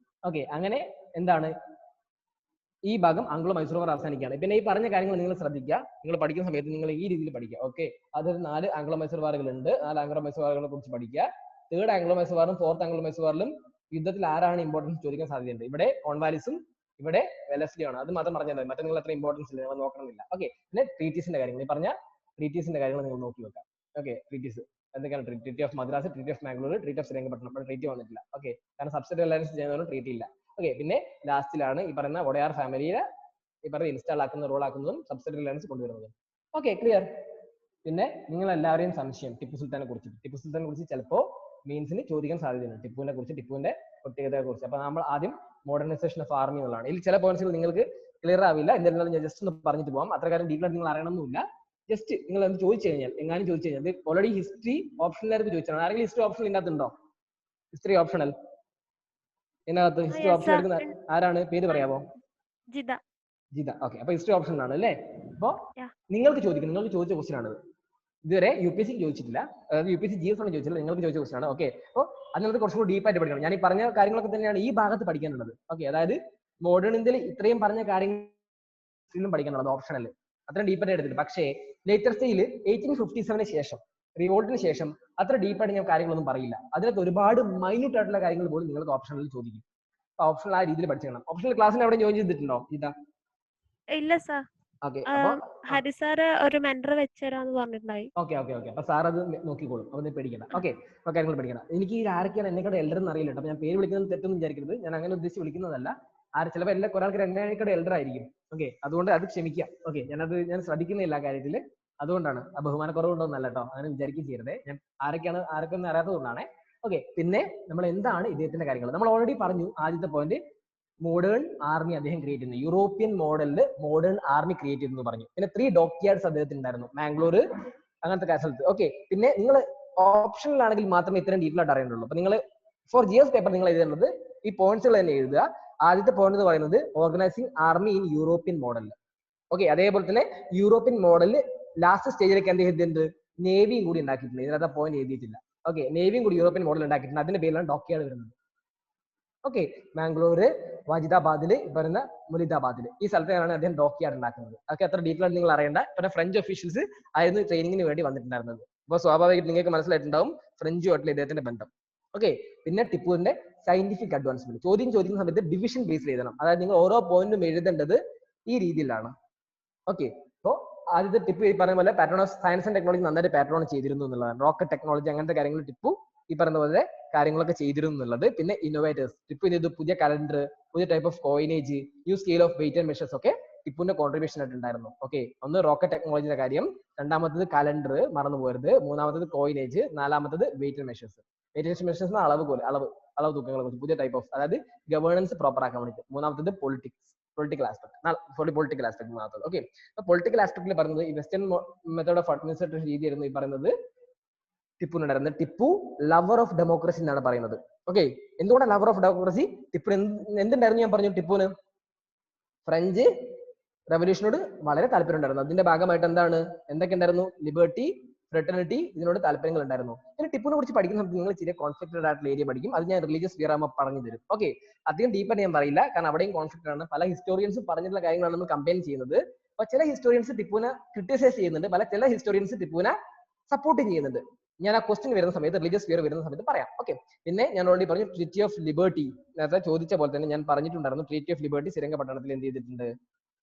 ഓക്കെ, അങ്ങനെ എന്താണ് ഈ ഭാഗം ആംഗ്ലോ മൈസൂർ വാർ അവസാനിക്കുകയാണ്. പിന്നെ ഈ പറഞ്ഞ കാര്യങ്ങൾ നിങ്ങൾ ശ്രദ്ധിക്കുക. നിങ്ങൾ പഠിക്കുന്ന സമയത്ത് നിങ്ങൾ ഈ രീതിയിൽ പഠിക്കുക. ഓക്കെ, അതൊരു 4 ആംഗ്ലോ മൈസൂർ വാറുകളുണ്ട്. 4 ആംഗ്ലോ മൈസൂർ വാറുകളെ കുറിച്ച് പഠിക്കുക. 3rd ആംഗ്ലോ മൈസൂർ വാറും 4th ആംഗ്ലോ മൈസൂർ വാറിലും യുദ്ധത്തിൽ ആരാണ് ഇമ്പോർട്ടൻസ് ചോദിക്കാൻ സാധ്യതയുണ്ട്. ഇവിടെ കോൺവാലിസും ഇവിടെ വെലസ്ലിയാണ്. അത് മാത്രം പറഞ്ഞാൽ മതി, മറ്റേ നിങ്ങൾ അത്ര ഇമ്പോർട്ടൻസ് ഇല്ല, നമ്മൾ നോക്കണമെന്നില്ല. ഓക്കെ, പിന്നെ ട്രീറ്റീസിന്റെ കാര്യങ്ങൾ, ഈ പറഞ്ഞ ട്രീറ്റീസിന്റെ കാര്യങ്ങൾ നിങ്ങൾ നോക്കി വെക്കാം. ഓക്കെ, ട്രീറ്റീസ് എന്തൊക്കെയാണ്? Treaty of Madras, treaty of Mangalore, treaty of Srirangapatna. അപ്പോൾ ട്രീറ്റി വന്നിട്ടില്ല. ഓക്കെ, കാരണം സബ്സിഡറി അലയൻസ് ചെയ്യുന്നവരും ട്രീറ്റി ഇല്ല. ഓക്കെ, പിന്നെ ലാസ്റ്റിലാണ് ഈ പറയുന്ന ഒഡയാർ ഫാമിലിയെ ഈ പറയുന്ന ഇൻസ്റ്റാൾ ആക്കുന്ന റോൾ ആക്കുന്നതും സബ്സിഡറി അലയൻസ് കൊണ്ടുവരുന്നതും. Okay, clear? പിന്നെ നിങ്ങൾ എല്ലാവരെയും സംശയം ടിപ്പു സുൽത്താനെ കുറിച്ച്, ടിപ്പു സുൽത്താനെ കുറിച്ച് ചിലപ്പോൾ മീൻസിന് ചോദിക്കാൻ സാധ്യതയുണ്ട്. ടിപ്പുവിനെ കുറിച്ച്, ടിപ്പുവിന്റെ പ്രത്യേകതയെ കുറിച്ച്. അപ്പൊ നമ്മൾ ആദ്യം മോഡേണൈസേഷൻ ഓഫ് ആർമി എന്നുള്ളതാണ്. ഇതിൽ ചില പോയിന്റ്സുകൾ നിങ്ങൾക്ക് ക്ലിയർ ആവില്ല. എന്തായാലും ഞാൻ ജസ്റ്റ് ഒന്ന് പറഞ്ഞിട്ട് പോകാം. അത്ര കാര്യം ഡീറ്റെയിൽ നിങ്ങൾ അറിയണമെന്നില്ല. ജസ്റ്റ് നിങ്ങൾ എന്ത് ചോദിച്ചു കഴിഞ്ഞാൽ, എങ്ങാനും ചോദിച്ചു കഴിഞ്ഞാൽ, ഓൾറെഡി ഹിസ്റ്ററി ഓപ്ഷനിലായിരുന്നു ചോദിച്ചാണ്. ആരെങ്കിലും ഹിസ്റ്ററി ഓപ്ഷനിൽ ഇതിനകത്തുണ്ടോ? ഹിസ്റ്ററി ഓപ്ഷണൽ ഇതിനകത്ത് ഹിസ്റ്ററി ഓപ്ഷൻ എടുക്കുന്ന ആരാണ്? പേര് പറയാമോ? ജിത. ജിത. ഓക്കെ, അപ്പൊ ഹിസ്റ്ററി ഓപ്ഷൻ ആണ് അല്ലേ? അപ്പൊ നിങ്ങൾക്ക് ചോദിക്കും, നിങ്ങൾക്ക് ചോദിച്ച ക്വസ്റ്റ്യൻ ആണ്. ഇതുവരെ UPSC ചോദിച്ചിട്ടില്ല, അതായത് UPSC GS ആണ് ചോദിച്ചില്ല, നിങ്ങൾക്ക് ചോദിച്ച ക്വസ്റ്റ്യൻ ആണ്. ഓക്കെ, അപ്പോൾ അതിനകത്ത് കുറച്ചും കൂടി ഡീപ്പായിട്ട് പഠിക്കണം. ഞാൻ ഈ പറഞ്ഞ കാര്യങ്ങളൊക്കെ തന്നെയാണ് ഈ ഭാഗത്ത് പഠിക്കാനുള്ളത്. ഓക്കെ, അതായത് മോഡേൺ ഇന്ത്യയിൽ ഇത്രയും പറഞ്ഞ കാര്യങ്ങളും പഠിക്കാനുള്ളത് ഓപ്ഷണൽ, അത്രയും ഡീപ്പായിട്ട് എടുത്തിട്ട്. പക്ഷേ ലേറ്റർ സ്റ്റേജിൽ 1857 ശേഷം, റിവോൾട്ടിന് ശേഷം അത്ര ഡീപ്പായിട്ട് ഞാൻ കാര്യങ്ങളൊന്നും പറയില്ല. അതിനകത്ത് ഒരുപാട് മൈന്യൂട്ട് ആയിട്ടുള്ള കാര്യങ്ങൾ പോലും നിങ്ങൾക്ക് ഓപ്ഷണലിൽ ചോദിക്കും. അപ്പൊ ഓപ്ഷണൽ ആ രീതിയിൽ പഠിച്ചേക്കണം. ഓപ്ഷണൽ ക്ലാസ്സിന് അവിടെ ജോയിൻ ചെയ്തിട്ടുണ്ടോ ഇതാ? ഇല്ല സാർ. ഓക്കെ, ഹരി സാറ് ഒരു മെന്റർ വെച്ചുതരാന്ന് പറഞ്ഞിട്ടുണ്ടായി. ഓക്കെ, അപ്പൊ സാർ അത് നോക്കിക്കോളും. അപ്പൊ പേടിക്കണം. ഓക്കെ, അപ്പൊ കാര്യങ്ങൾ പഠിക്കണം. എനിക്ക് ഈ ആരൊക്കെയാണ് എന്നെക്കാട് എൽഡർ എന്ന് അറിയില്ല. അപ്പൊ ഞാൻ പേര് വിളിക്കുന്നത് തെറ്റൊന്നും വിചാരിക്കരുത്. ഞാൻ അങ്ങനെ ഉദ്ദേശിച്ച് വിളിക്കുന്നതല്ല. ചിലപ്പോൾ എല്ലാ ഒരാൾക്ക് എന്നെക്കാട് എൽഡർ ആയിരിക്കും. ഓക്കെ, അതുകൊണ്ട് അത് ക്ഷമിക്കാം. ഓക്കെ, ഞാൻ ശ്രദ്ധിക്കുന്നില്ല ആ കാര്യത്തിൽ. അതുകൊണ്ടാണ് ആ ബഹുമാനക്കുറവുണ്ടോന്നല്ല കേട്ടോ, അങ്ങനെ വിചാരിക്കുകയും ചെയ്യരുതേ. ഞാൻ ആരൊക്കെയൊന്നും അറിയാത്തതുകൊണ്ടാണ്. ഓക്കെ, പിന്നെ നമ്മൾ എന്താണ് ഇദ്ദേഹത്തിന്റെ കാര്യങ്ങൾ നമ്മൾ ഓൾറെഡി പറഞ്ഞു. ആദ്യത്തെ പോയിന്റ്, മോഡേൺ ആർമി അദ്ദേഹം ക്രിയേറ്റ് ചെയ്യുന്നു. യൂറോപ്യൻ മോഡലിൽ മോഡേൺ ആർമി ക്രിയേറ്റ് ചെയ്തെന്ന് പറഞ്ഞു. പിന്നെ 3 ഡോക്യാർഡ്സ് അദ്ദേഹത്തിന് ഉണ്ടായിരുന്നു, മാംഗ്ലൂർ അങ്ങനത്തെ സ്ഥലത്ത്. ഓക്കെ, പിന്നെ നിങ്ങൾ ഓപ്ഷനിലാണെങ്കിൽ മാത്രമേ ഇത്രയും ഡീറ്റെയിൽ ആയിട്ട് അറിയേണ്ടുള്ളൂ. അപ്പൊ നിങ്ങൾ ഫോർ GS പേപ്പർ നിങ്ങൾ എഴുതേണ്ടത് ഈ പോയിന്റ്സുകൾ തന്നെ എഴുതുക. ആദ്യത്തെ പോയിന്റ് എന്ന് പറയുന്നത് organising army in European model. Okay, അതേപോലെ തന്നെ യൂറോപ്യൻ മോഡലിൽ ലാസ്റ്റ് സ്റ്റേജിലേക്ക് എന്ത് ചെയ്തിട്ടുണ്ട്? നേവിയും കൂടി ഉണ്ടാക്കിയിട്ടുണ്ട്. ഇതിനകത്ത് പോയിന്റ് എഴുതിയിട്ടില്ല. ഓക്കെ, നേവിയും കൂടി യൂറോപ്യൻ മോഡൽ ഉണ്ടാക്കിയിട്ടുണ്ട്. അതിന്റെ പേരിലാണ് ഡോക്യാർഡ് വരുന്നത്. ഓക്കെ, മാംഗ്ലൂര്, വാജിദാബാദില്, പറയുന്ന മുലിദാബാദില്, ഈ സ്ഥലത്താണ് അദ്ദേഹം ഡോക്യാർഡ് ഉണ്ടാക്കുന്നത്. അതൊക്കെ അത്ര ഡീറ്റെയിൽ ആയിട്ട് നിങ്ങൾ അറിയേണ്ട. പിന്നെ ഫ്രഞ്ച് ഒഫീഷ്യൽസ് ആയിരുന്നു ട്രെയിനിങ്ങിന് വേണ്ടി വന്നിട്ടുണ്ടായിരുന്നത്. അപ്പോൾ സ്വാഭാവികമായിട്ട് നിങ്ങൾക്ക് മനസ്സിലായിട്ടുണ്ടാവും ഫ്രഞ്ചുമായിട്ടുള്ള ഇദ്ദേഹത്തിന്റെ ബന്ധം. ഓക്കെ, പിന്നെ ടിപ്പുവിന്റെ സയന്റിഫിക് അഡ്വാൻസ്മെന്റ്. ചോദ്യം ചോദിക്കുന്ന സമയത്ത് ഡിവിഷൻ ബേസിൽ എഴുതണം. അതായത് നിങ്ങൾ ഓരോ പോയിന്റും എഴുതേണ്ടത് ഈ രീതിയിലാണ്. ഓക്കെ, അപ്പോൾ ആദ്യത്തെ ടിപ്പു ഈ പറയുന്ന പോലെ pattern of science and technology നന്നായിട്ട് പാറ്റേൺ ചെയ്തിരുന്നു എന്നുള്ളതാണ്. റോക്കറ്റ് ടെക്നോളജി അങ്ങനത്തെ കാര്യങ്ങൾ ടിപ്പു ഈ പറയുന്ന പോലെ കാര്യങ്ങളൊക്കെ ചെയ്തിരുന്നു എന്നുള്ളത്. പിന്നെ ഇന്നോവേറ്റേഴ്സ്, ടിപ്പു ചെയ്ത് പുതിയ കലണ്ടർ, പുതിയ type of coinage, new scale of weight and measures ഒക്കെ ടിപ്പുവിന്റെ കോൺട്രിബ്യൂഷൻ ആയിട്ടുണ്ടായിരുന്നു. ഓക്കെ, ഒന്ന് റോക്കറ്റ് ടെക്നോളജിയുടെ കാര്യം, രണ്ടാമത്തത് കലണ്ടർ മറന്നു പോകരുത്, മൂന്നാമത്തത് കോയിനേജ്, നാലാമത്തത് weight and measures. Weight and measures അളവ് തൂക്കങ്ങളെ കുറിച്ച് പുതിയ ടൈപ്പ് ഓഫ്, അതായത് ഗവേണൻസ് പ്രോപ്പർ ആക്കാൻ വേണ്ടിയിട്ട്. മൂന്നാമത്തത് politics, political aspect political aspect മാത്രം. ഓക്കെ, അപ്പൊ പൊളിറ്റിക്കൽ ആസ്പെക്ടിൽ പറയുന്നത് ഈ വെസ്റ്റേൺ മെത്തേഡ് ഓഫ് അഡ്മിനിസ്ട്രേഷൻ രീതി ആയിരുന്നു ഈ പറയുന്നത് ടിപ്പുനുണ്ടായിരുന്നത്. ടിപ്പു ലവർ ഓഫ് ഡെമോക്രസി എന്നാണ് പറയുന്നത്. ഓക്കെ, എന്തുകൊണ്ടാണ് ലവർ ഓഫ് ഡെമോക്രസി? ടിപ്പു എന്തുണ്ടായിരുന്നു ഞാൻ പറഞ്ഞു, ടിപ്പുന് ഫ്രഞ്ച് റെവല്യൂഷനോട് വളരെ താല്പര്യം ഉണ്ടായിരുന്നു. അതിന്റെ ഭാഗമായിട്ട് എന്തൊക്കെ ഉണ്ടായിരുന്നു? ലിബർട്ടി, ഫ്രെറ്റർണിറ്റി, ഇതിനോട് താല്പര്യങ്ങൾ ഉണ്ടായിരുന്നു. പിന്നെ ടിപ്പുനെ കുറിച്ച് പഠിക്കുന്ന സമയത്ത് നിങ്ങൾ ചില കോൺഫ്ലിക്റ്റഡ് ആയിട്ടുള്ള ഏരിയ പഠിക്കും. അത് ഞാൻ റിലീജിയസ് ഫിയർ ആകുമ്പോൾ പറഞ്ഞു തരും. ഓക്കെ, അധികം ഡീപ്പായിട്ട് ഞാൻ പറയില്ല, കാരണം അവിടെയും കോൺഫ്ലിക്റ്റ് ആണ്. പല ഹിസ്റ്റോറിയൻസും പറഞ്ഞിട്ടുള്ള കാര്യങ്ങളാണ് നമ്മൾ കമ്പയർ ചെയ്യുന്നത്. അപ്പൊ ചില ഹിസ്റ്റോറിയൻസ് ടിപ്പുനെ ക്രിട്ടിസൈസ് ചെയ്യുന്നുണ്ട്, ചില ഹിസ്റ്റോറിയൻസ് ടിപ്പുനെ സപ്പോർട്ടും ചെയ്യുന്നുണ്ട്. ഞാൻ ആ ക്വസ്റ്റ്യൻ വരുന്ന സമയത്ത്, റിലീജിയസ് ഫിയർ വരുന്ന സമയത്ത് പറയാം. ഓക്കെ, പിന്നെ ഞാൻ ഓൾറെഡി പറഞ്ഞു ട്രീറ്റി ഓഫ് ലിബർട്ടി, നേരത്തെ ചോദിച്ച പോലെ തന്നെ ഞാൻ പറഞ്ഞിട്ടുണ്ടായിരുന്നു. ട്രീറ്റി ഓഫ് ലിബർട്ടി ശ്രീരംഗപട്ടണത്തിൽ എന്ത് ചെയ്തിട്ടുണ്ട്?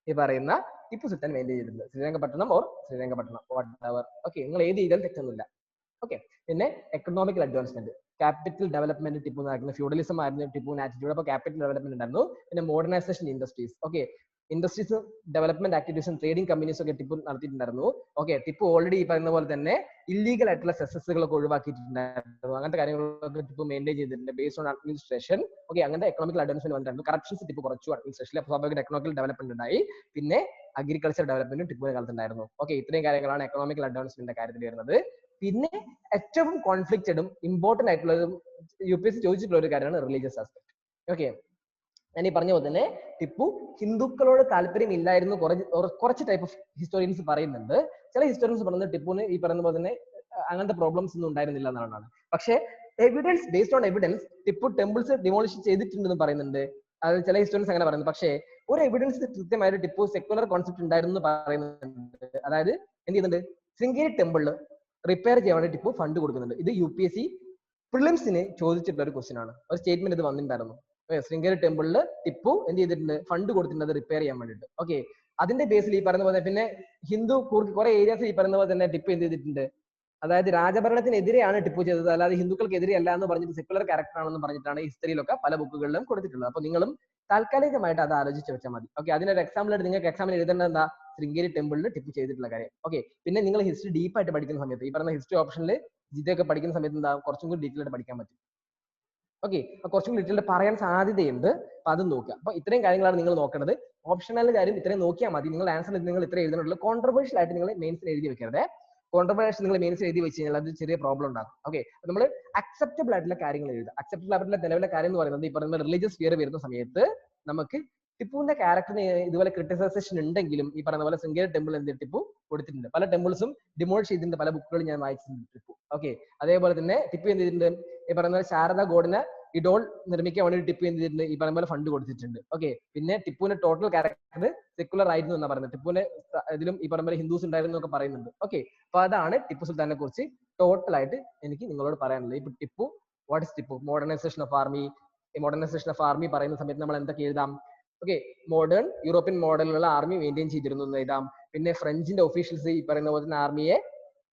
ഈ പറയുന്ന ടിപ്പു സുൽത്താൻ മെയിൻറ്റെയിൻ ചെയ്തിട്ടുണ്ട്. Srirangapatna what ever. ഓക്കെ, നിങ്ങൾ ഏത് ചെയ്താലും തെറ്റൊന്നുമില്ല. ഓക്കെ, പിന്നെ economical advancement, capital development Tipu നടക്കുന്ന ഫ്യൂഡലിസം ആയിരുന്നു ടിപ്പുവിന്റെ ആറ്റിറ്റ്യൂഡ്. അപ്പോൾ ക്യാപിറ്റൽ ഡെവലപ്മെന്റ് ഉണ്ടായിരുന്നു. പിന്നെ modernisation industries. Okay, industries development ആക്ടിവിറ്റീസും ട്രേഡിംഗ് കമ്പനീസ് ഒക്കെ ടിപ്പു നടത്തിയിട്ടുണ്ടായിരുന്നു. ഓക്കെ, ടിപ്പു ഓൾറെഡി ഈ പറയുന്ന പോലെ തന്നെ ഇല്ലീഗൽ ആയിട്ടുള്ള സെസസുകളൊക്കെ ഒഴിവാക്കിയിട്ടുണ്ടായിരുന്നു. അങ്ങനത്തെ കാര്യങ്ങളൊക്കെ ടിപ്പു മെയിൻറ്റെയിൻ ചെയ്തിട്ടുണ്ട് ബേസ്ഡ് ഓൺ അഡ്മിനിസ്ട്രേഷൻ. ഓക്കെ, അങ്ങനത്തെ എക്കണോമിക്കൽ അഡ്വാൻസ്മെന്റ് വന്നിട്ടുണ്ട്. കറപ്ഷൻസ് ടിപ്പു കുറച്ചു അഡ്മിനിസ്ട്രേഷനിൽ. അപ്പോൾ സ്വാഭാവിക എക്കണോമിക്കൽ ഡെവലപ്മെന്റ് ഉണ്ടായി. പിന്നെ അഗ്രികൾച്ചർ ഡെവലപ്മെന്റും ടിപ്പുവിന്റെ കാലത്തുണ്ടായിരുന്നു. ഓക്കെ, ഇത്രയും കാര്യങ്ങളാണ് എക്കണോമിക്കൽ അഡ്വാൻസ്മെന്റിന്റെ കാര്യത്തിൽ വരുന്നത്. പിന്നെ ഏറ്റവും കോൺഫ്ലിക്റ്റഡും ഇമ്പോർട്ടന്റ് ആയിട്ടുള്ളതും UPSC ചോദിച്ചിട്ടുള്ള ഒരു കാര്യമാണ് റിലീജിയസ് ആസ്പെക്ട്. ഓക്കെ, ഞാൻ ഈ പറഞ്ഞ പോലെ തന്നെ ടിപ്പു ഹിന്ദുക്കളോട് താല്പര്യം ഇല്ലായിരുന്നു കുറച്ച് ടൈപ്പ് ഓഫ് ഹിസ്റ്റോറിയൻസ് പറയുന്നുണ്ട്. ചില ഹിസ്റ്റോറിയൻസ് പറയുന്നത് ടിപ്പുവിന് ഈ പറയുന്ന പോലെ തന്നെ അങ്ങനത്തെ പ്രോബ്ലംസ് ഒന്നും ഉണ്ടായിരുന്നില്ല എന്നാണ്. പക്ഷേ evidence, based on evidence Tipu temples demolish ചെയ്തിട്ടുണ്ടെന്ന് പറയുന്നുണ്ട്. അത് ചില ഹിസ്റ്റോറിയൻസ് അങ്ങനെ പറയുന്നത്. പക്ഷേ ഒരു എവിഡൻസ് കൃത്യമായിട്ട് ടിപ്പു സെക്യുലർ കോൺസെപ്റ്റ് ഉണ്ടായിരുന്നു എന്ന് പറയുന്നുണ്ട്. അതായത് എന്ത് ചെയ്യുന്നുണ്ട്? ശൃംഗേരി ടെമ്പിളിൽ റിപ്പയർ ചെയ്യാൻ വേണ്ടി ടിപ്പു ഫണ്ട് കൊടുക്കുന്നുണ്ട്. ഇത് UPSC പ്രിലിംസിന് ചോദിച്ചിട്ടുള്ള ഒരു ക്വസ്റ്റ്യൻ ആണ്. ഒരു സ്റ്റേറ്റ്മെന്റ് ഇത് വന്നിട്ടുണ്ടായിരുന്നു. ശൃംഗേരി ടെമ്പിളിൽ ടിപ്പു എന്ത് ചെയ്തിട്ടുണ്ട്? ഫണ്ട് കൊടുത്തിട്ടുണ്ട് റിപ്പയർ ചെയ്യാൻ വേണ്ടിയിട്ട്. ഓക്കെ, അതിന്റെ ബേസിൽ ഈ പറയുന്ന പോലെ പിന്നെ ഹിന്ദു കുറെ ഏരിയാസ് ഈ പറയുന്ന പോലെ തന്നെ ടിപ്പു എന്ത് ചെയ്തിട്ടുണ്ട്? അതായത് രാജഭരണത്തിനെതിരെയാണ് ടിപ്പു ചെയ്തത്, അല്ലാതെ ഹിന്ദുക്കൾക്കെതിരെ അല്ല എന്ന് പറഞ്ഞിട്ട് സെക്യുലർ ക്യാരക്ടർ ആണെന്ന് പറഞ്ഞിട്ടാണ് ഹിസ്റ്ററിയിലൊക്കെ പല ബുക്കുകളിലും കൊടുത്തിട്ടുള്ളത്. അപ്പൊ നിങ്ങളും താൽക്കാലികമായിട്ട് അത് ആലോചിച്ച് വെച്ചാൽ മതി. ഓക്കെ, അതിനൊരു എക്സാമ്പിൾ ആയിട്ട് നിങ്ങൾക്ക് എക്സാമിന് എഴുതേണ്ടത് എന്താ? ശൃംഗേരി ടെമ്പിളിൽ ടിപ്പു ചെയ്തിട്ടുള്ള കാര്യം. ഓക്കെ, പിന്നെ നിങ്ങൾ ഹിസ്റ്ററി ഡീപ്പായിട്ട് പഠിക്കുന്ന സമയത്ത് ഈ പറയുന്ന ഹിസ്റ്ററി ഓപ്ഷനിൽ ഇതൊക്കെ പഠിക്കുന്ന സമയത്ത് എന്താ കുറച്ചും കൂടി ഡീറ്റെയിൽ ആയിട്ട് പഠിക്കാൻ പറ്റും. ഓക്കെ, കുറച്ചും കൂടി ഡീറ്റെയിൽ പറയാൻ സാധ്യതയുണ്ട്. അപ്പൊ അത് നോക്കുക. അപ്പൊ ഇത്രയും കാര്യങ്ങളാണ് നിങ്ങൾ നോക്കേണ്ടത്. ഓപ്ഷണൽ കാര്യം ഇത്രയും നോക്കിയാൽ മതി. നിങ്ങൾ ആൻസർ നിങ്ങൾ ഇത്ര എഴുതുന്നുള്ളൂ. കോൺട്രവേഴ്ഷ്യൽ ആയിട്ട് നിങ്ങൾ മെയിൻസിൽ എഴുതി വെക്കരുത്. കോൺട്രവേഴ്ഷ്യൽ നിങ്ങൾ മെയിൻസിൽ എഴുതി വെച്ച് കഴിഞ്ഞാൽ അത് ചെറിയ പ്രോബ്ലം ഉണ്ടാകും. ഓക്കെ, നമ്മൾ അക്സെപ്റ്റബിൾ ആയിട്ടുള്ള കാര്യങ്ങൾ എഴുതുക. അക്സെപ്റ്റബിൾ ആയിട്ടുള്ള നിലവിലെ കാര്യം എന്ന് പറയുന്നത് ഈ പറയുന്ന റിലീജിയസ് ഫിയർ വരുന്ന സമയത്ത് നമുക്ക് ടിപ്പുവിന്റെ ക്യാരക്ടറിന് ഇതുപോലെ ക്രിട്ടിസൈസേഷൻ ഉണ്ടെങ്കിലും ഈ പറയുന്ന പോലെ ശൃംഗേരി ടെമ്പിൾ എന്ത് ടിപ്പു കൊടുത്തിട്ടുണ്ട്. പല ടെമ്പിൾസും ഡിമോളിഷ് ചെയ്തിട്ടുണ്ട്. പല ബുക്കുകളും ഞാൻ വായിച്ചിട്ടുണ്ട് ടിപ്പു. ഓക്കെ, അതേപോലെ തന്നെ ടിപ്പു എന്ത് ചെയ്തിട്ടുണ്ട്? ഈ പറയുന്ന ശാരദ ഗോഡിനെ ഇഡോൾ നിർമ്മിക്കാൻ വേണ്ടി ടിപ്പു എന്ത് ചെയ്തിട്ടുണ്ട്? ഈ പറയുന്ന പോലെ ഫണ്ട് കൊടുത്തിട്ടുണ്ട്. ഓക്കെ, പിന്നെ ടിപ്പുവിന്റെ ടോട്ടൽ ക്യാരക്ടർ സെക്കുലർ ആയിരുന്നു എന്നാണ് പറയുന്നത്. ടിപ്പുവിന്റെ ഇതിലും ഈ പറയുന്ന പോലെ ഹിന്ദുസ് ഉണ്ടായിരുന്നു എന്നൊക്കെ പറയുന്നുണ്ട്. ഓക്കെ, അപ്പൊ അതാണ് ടിപ്പു സുൽത്താനെ കുറിച്ച് ടോട്ടൽ ആയിട്ട് എനിക്ക് നിങ്ങളോട് പറയാനുള്ളത്. ഇപ്പൊ Tipu, what is Tipu? Modernisation of army. Modernisation of army പറയുന്ന സമയത്ത് നമ്മൾ എന്തൊക്കെ എഴുതാം? ഓക്കെ, മോഡേൺ യൂറോപ്യൻ മോഡലിലുള്ള ആർമി മെയിൻറ്റെയിൻ ചെയ്തിരുന്നു എന്ന് എഴുതാം. പിന്നെ ഫ്രഞ്ചിന്റെ ഒഫീഷ്യൽസ് ഈ പറയുന്ന പോലെ തന്നെ ആർമിയെ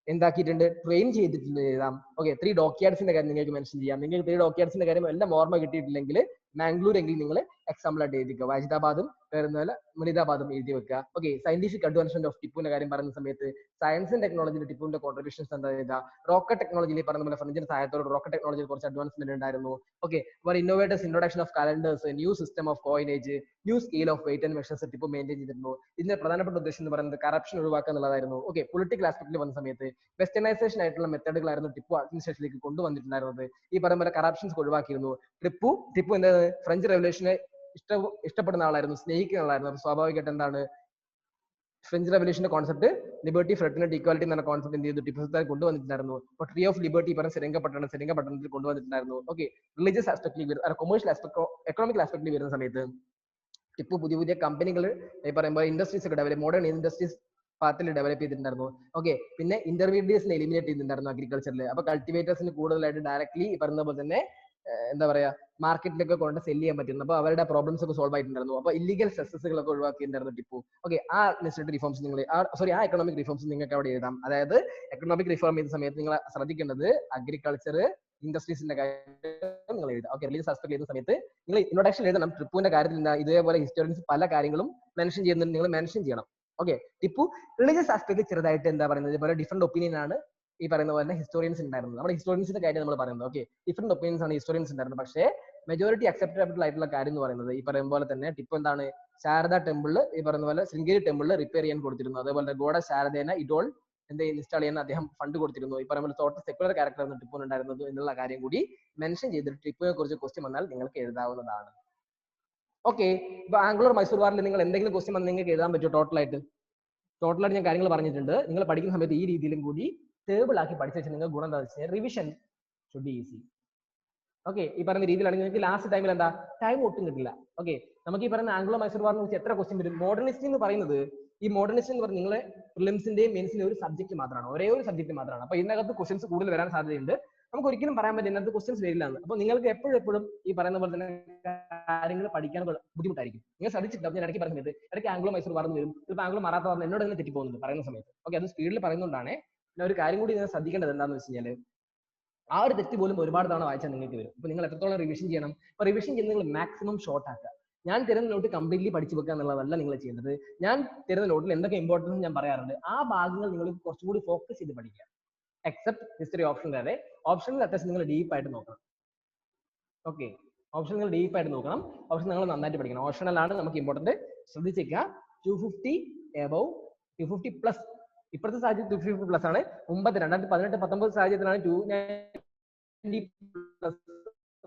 എന്താക്കിയിട്ടുണ്ട്? ട്രെയിൻ ചെയ്തിട്ടുണ്ട് എഴുതാം. ഓക്കെ, 3 ഡോക്യാർഡ്സിന്റെ കാര്യം നിങ്ങൾക്ക് മെൻഷൻ ചെയ്യാം. നിങ്ങൾക്ക് 3 ഡോക്യാർഡ്സിന്റെ കാര്യം എല്ലാം ഓർമ്മ കിട്ടിയിട്ടില്ലെങ്കിൽ മാംഗ്ലൂർ എങ്കിൽ നിങ്ങൾ എക്സാമ്പിൾ ആയിട്ട് എഴുതിക്കുക. വാജിദാബാദും വരുന്ന മുനിദാബാദും എഴുതി വെക്കുക. ഓക്കെ, സയന്റിഫിക് അഡ്വാൻസ്മെന്റ് ഓഫ് ടിപ്പുവിന്റെ കാര്യം പറയുന്ന സമയത്ത് സയൻസ് ആൻഡ് ടെക്നോളജിയിൽ ടിപ്പുവിന്റെ കോൺട്രിബ്യൂഷൻസ് എന്താ എഴുതുക? റോക്കറ്റ് ടെക്നോളജിയിൽ പറയുന്ന പോലെ ഫ്രഞ്ചിന്റെ സഹായത്തോടെ റോക്കറ്റ് ടെക്നോളജിയിൽ കുറച്ച് അഡ്വാൻസ്മെന്റ് ഉണ്ടായിരുന്നു. ഓക്കെ, അപ്പോൾ innovators introduction of കാലണ്ടേഴ്സ്, new system of coinage, new scale of weight and measures Tipu maintain ചെയ്തിരുന്നു. ഇതിന്റെ പ്രധാനപ്പെട്ട ഉദ്ദേശം എന്ന് പറയുന്നത് കറപ്ഷൻ ഒഴിവാക്കുക എന്നുള്ളതായിരുന്നു. ഓക്കെ, പൊളിറ്റിക്കൽ ആസ്പെക്റ്റിൽ വന്ന സമയത്ത് വെസ്റ്റേണൈസേഷൻ ആയിട്ടുള്ള മെത്തേഡുകളായിരുന്നു ടിപ്പു അഡ്മിനിസ്ട്രേഷനിലേക്ക് കൊണ്ടുവന്നിട്ടുണ്ടായിരുന്നത്. ഈ പറയുന്ന പോലെ കറപ്ഷൻസ് ഒഴിവാക്കിയിരുന്നു. ടിപ്പു എന്താണ്? ഫ്രഞ്ച് റെവല്യൂഷനെ ഇഷ്ടപ്പെടുന്ന ആളായിരുന്നു, സ്നേഹിക്കുന്ന ആളായിരുന്നു. അപ്പൊ സ്വാഭാവികമായിട്ട് എന്താണ്? ഫ്രഞ്ച് റെവല്യൂഷന്റെ കോൺസെപ്റ്റ് ലിബർട്ടി, ഫ്രെറ്റർണിറ്റി, ഇക്വാലിറ്റി എന്ന കോൺസെപ്റ്റ് എന്ത് ചെയ്തു? ടിപ്പു സുൽത്താൻ കൊണ്ടുവന്നിട്ടുണ്ടായിരുന്നു. അപ്പോൾ ട്രീ ഓഫ് ലിബർട്ടി പറഞ്ഞ ശ്രീരംഗപട്ടണത്തിൽ കൊണ്ടുവന്നിട്ടുണ്ടായിരുന്നു. ഓക്കെ, റിലീജിയസ് ആസ്പെക്റ്റിൽ, കൊമേഴ്ഷ്യൽ ആസ്പെക്ട്, എക്കണോമിക്കൽ ആസ്പെക്റ്റിൽ വരുന്ന സമയത്ത് ടിപ്പു പുതിയ കമ്പനികൾ പറയുമ്പോൾ ഇൻഡസ്ട്രീസ് ഒക്കെ ഡെവലപ്പ്, മോഡേൺ ഇൻഡസ്ട്രീസ് പാത്തിൽ ഡെവലപ്പ് ചെയ്തിട്ടുണ്ടായിരുന്നു. ഓക്കെ, പിന്നെ ഇന്റർമീഡിയറ്റ്സിനെ എലിമിനേറ്റ് ചെയ്തിട്ടുണ്ടായിരുന്നു അഗ്രികൾച്ചറിൽ. അപ്പൊ കൾട്ടിവേറ്റേഴ്സിന് കൂടുതലായിട്ട് ഡയറക്ട്ലി പറയുന്ന പോലെ തന്നെ എന്താ പറയാ മാർക്കറ്റിലൊക്കെ കൊണ്ട് സെല് ചെയ്യാൻ പറ്റുന്നു. അപ്പൊ അവരുടെ പ്രോബ്ലംസ് ഒക്കെ സോൾവ് ആയിട്ടുണ്ടായിരുന്നു. അപ്പൊ ഇല്ലീഗൽ സെസസുകളൊക്കെ ഒഴിവാക്കിയിട്ടുണ്ടായിരുന്നു ടിപ്പു. ഓക്കെ, ആ അഡ്മിനിസ്ട്രേറ്റീവ് റിഫോംസ് നിങ്ങൾ ആ എക്കണോമിക് റിഫോംസ് നിങ്ങൾക്ക് അവിടെ എഴുതാം. അതായത് എക്കണോമിക് റിഫോം ചെയ്യുന്ന സമയത്ത് നിങ്ങൾ ശ്രദ്ധിക്കേണ്ടത് അഗ്രികൾച്ചർ, ഇൻഡസ്ട്രീസിന്റെ കാര്യം നിങ്ങൾ എഴുതാം. ഓക്കെ, റിലീജിയസ് ആസ്പെക്ട് ചെയ്യുന്ന സമയത്ത് നിങ്ങൾ ഇൻട്രൊഡക്ഷൻ എഴുതണം. ടിപ്പുവിന്റെ കാര്യത്തിൽ ഇതേപോലെ ഹിസ്റ്റോറിയൻസ് പല കാര്യങ്ങളും മെൻഷൻ ചെയ്യുന്നുണ്ട്, നിങ്ങൾ മെൻഷൻ ചെയ്യണം. ഓക്കെ, ടിപ്പു റിലീജിയസ് ആസ്പെക്ട് ചെറുതായിട്ട് എന്താ പറയുന്നത് ഇതുപോലെ ഡിഫറെന്റ് ഒപ്പീനിയൻ ആണ് ഈ പറയുന്ന പോലെ ഹിസ്റ്റോറിയൻസ് ഉണ്ടായിരുന്നത്. നമ്മുടെ ഹിസ്റ്റോറിയൻസിന്റെ കാര്യം നമ്മൾ പറയുന്നത്. ഓക്കെ, ഡിഫറെന്റ് ഒപ്പീനിയൻസ് ആണ് ഹിസ്റ്റോറിയൻസ് ഉണ്ടായിരുന്നത്. പക്ഷേ മെജോറിറ്റി അക്സെപ്റ്റബിൾ ആയിട്ടുള്ള കാര്യം എന്ന് പറയുന്നത് ഈ പറയുന്ന പോലെ തന്നെ ടിപ്പു എന്താണ് ശാരദ ടെമ്പിളിൽ ഈ പറയുന്ന പോലെ ശൃംഗേരി ടെമ്പിളിൽ റിപ്പയർ ചെയ്യാൻ കൊടുത്തിരുന്നു. അതേപോലെ ഗോഡ ശാരദേന ഇഡോൾ ഇൻസ്റ്റാൾ ചെയ്യാൻ അദ്ദേഹം ഫണ്ട് കൊടുത്തിരുന്നു. ഈ പറയുന്ന ടോട്ടൽ സെക്യുലർ ക്യാരക്ടർ ആണ് ടിപ്പു ഉണ്ടായിരുന്നത് എന്നുള്ള കാര്യം കൂടി മെൻഷൻ ചെയ്തിട്ട് ടിപ്പുവിനെ കുറിച്ച് ക്വസ്റ്റ്യൻ വന്നാൽ നിങ്ങൾക്ക് എഴുതാവുന്നതാണ്. ഓക്കെ, ഇപ്പൊ ആംഗ്ലോ മൈസൂർ വാറിൽ നിങ്ങൾ എന്തെങ്കിലും ക്വസ്റ്റ്യൻ വന്ന് നിങ്ങൾക്ക് എഴുതാൻ പറ്റുമോ? ടോട്ടലായിട്ട് ഞാൻ കാര്യങ്ങൾ പറഞ്ഞിട്ടുണ്ട്. നിങ്ങൾ പഠിക്കുന്ന സമയത്ത് ഈ രീതിയിലും കൂടി ടേബിൾ ആക്കി പഠിച്ചു വെച്ചാൽ നിങ്ങൾക്ക് ഗുണം എന്താണെന്ന് വെച്ചാൽ revision should be easy. Okay, ഈ പറയുന്ന രീതിയിലാണെങ്കിൽ നിങ്ങൾക്ക് ലാസ്റ്റ് ടൈമിൽ എന്താ ടൈം ഒട്ടും കിട്ടില്ല. ഓക്കെ, നമുക്ക് ഈ പറയുന്ന ആംഗ്ലോ മൈസൂർ വാറിനെ കുറിച്ച് എത്ര ക്വസ്റ്റ്യൻ വരും? മോഡേണിസ്റ്റ് എന്ന് പറയുന്നത് ഈ മോഡേണിസ്റ്റ് എന്ന് പറയുന്നത് നിങ്ങളെ പ്രിലിംസിന്റെയും മെയിൻസിന്റെയും ഒരു സബ്ജക്ട് മാത്രമാണ്, ഒരേ ഒരു സബ്ജക്ട് മാത്രമാണ്. അപ്പൊ ഇതിനകത്ത് ക്വസ്റ്റ്യൻസ് കൂടുതൽ വരാൻ സാധ്യതയുണ്ട്. നമുക്ക് ഒരിക്കലും പറയാൻ പറ്റില്ല ഇതിനകത്ത് ക്വസ്റ്റ്യൻസ് വരില്ല എന്ന്. അപ്പൊ നിങ്ങൾക്ക് എപ്പോഴും ഈ പറയുന്ന പോലെ തന്നെ കാര്യങ്ങൾ പഠിക്കാൻ ബുദ്ധിമുട്ടായിരിക്കും. നിങ്ങൾ ശ്രദ്ധിച്ചിട്ടുണ്ടാവും, ഞാൻ ഇടയ്ക്ക് പറഞ്ഞ സമയത്ത് ഇടയ്ക്ക് ആംഗ്ലോ മൈസൂർ വാർന്ന് വരും, ചിലപ്പോൾ ആംഗ്ലോ മറാത്ത വാർന്ന് എന്നോട് തന്നെ തെറ്റിപ്പോകുന്നുണ്ട് പറയുന്ന സമയത്ത്. ഓക്കെ, അത് സ്പീഡിൽ പറയുന്നതുകൊണ്ടാണ്. പിന്നെ ഒരു കാര്യം കൂടി നിങ്ങൾ ശ്രദ്ധിക്കേണ്ടത് എന്താണെന്ന് വെച്ച് കഴിഞ്ഞാൽ ആ ഒരു തെറ്റ് പോലും ഒരുപാട് തവണ വായിച്ചാൽ നിങ്ങൾക്ക് വരും. അപ്പൊ നിങ്ങൾ എത്രത്തോളം റിവിഷൻ ചെയ്യണം? അപ്പൊ റിവിഷൻ ചെയ്യുന്ന നിങ്ങൾ മാക്സിമം ഷോർട്ട് ആക്കുക. ഞാൻ തരുന്ന നോട്ട് കംപ്ലീറ്റ്ലി പഠിച്ചു വെക്കുക എന്നുള്ളതല്ല നിങ്ങൾ ചെയ്യേണ്ടത്. ഞാൻ തരുന്ന നോട്ടിൽ എന്തൊക്കെ ഇമ്പോർട്ടൻസ് ഞാൻ പറയാറുണ്ട്, ആ ഭാഗങ്ങൾ നിങ്ങൾ കുറച്ചും കൂടി ഫോക്കസ് ചെയ്ത് പഠിക്കുക. എക്സെപ്റ്റ് ഹിസ്റ്ററി ഓപ്ഷൻ വരെ ഓപ്ഷനിൽ അത്യാവശ്യം നിങ്ങൾ ഡീപ്പായിട്ട് നോക്കണം. ഓക്കെ, ഓപ്ഷൻ നിങ്ങൾ ഡീപ്പായിട്ട് നോക്കണം. ഓപ്ഷൻ നിങ്ങൾ നന്നായിട്ട് പഠിക്കണം. ഓപ്ഷണലാണ് നമുക്ക് ഇമ്പോർട്ടന്റ്. ശ്രദ്ധിച്ചേക്കുക, 250 above 250 plus. ഇപ്പോഴത്തെ സാഹചര്യം 250 പ്ലസ് ആണ്. മുമ്പത്തെ 2018-19 സാഹചര്യത്തിലാണ് 290 പ്ലസ്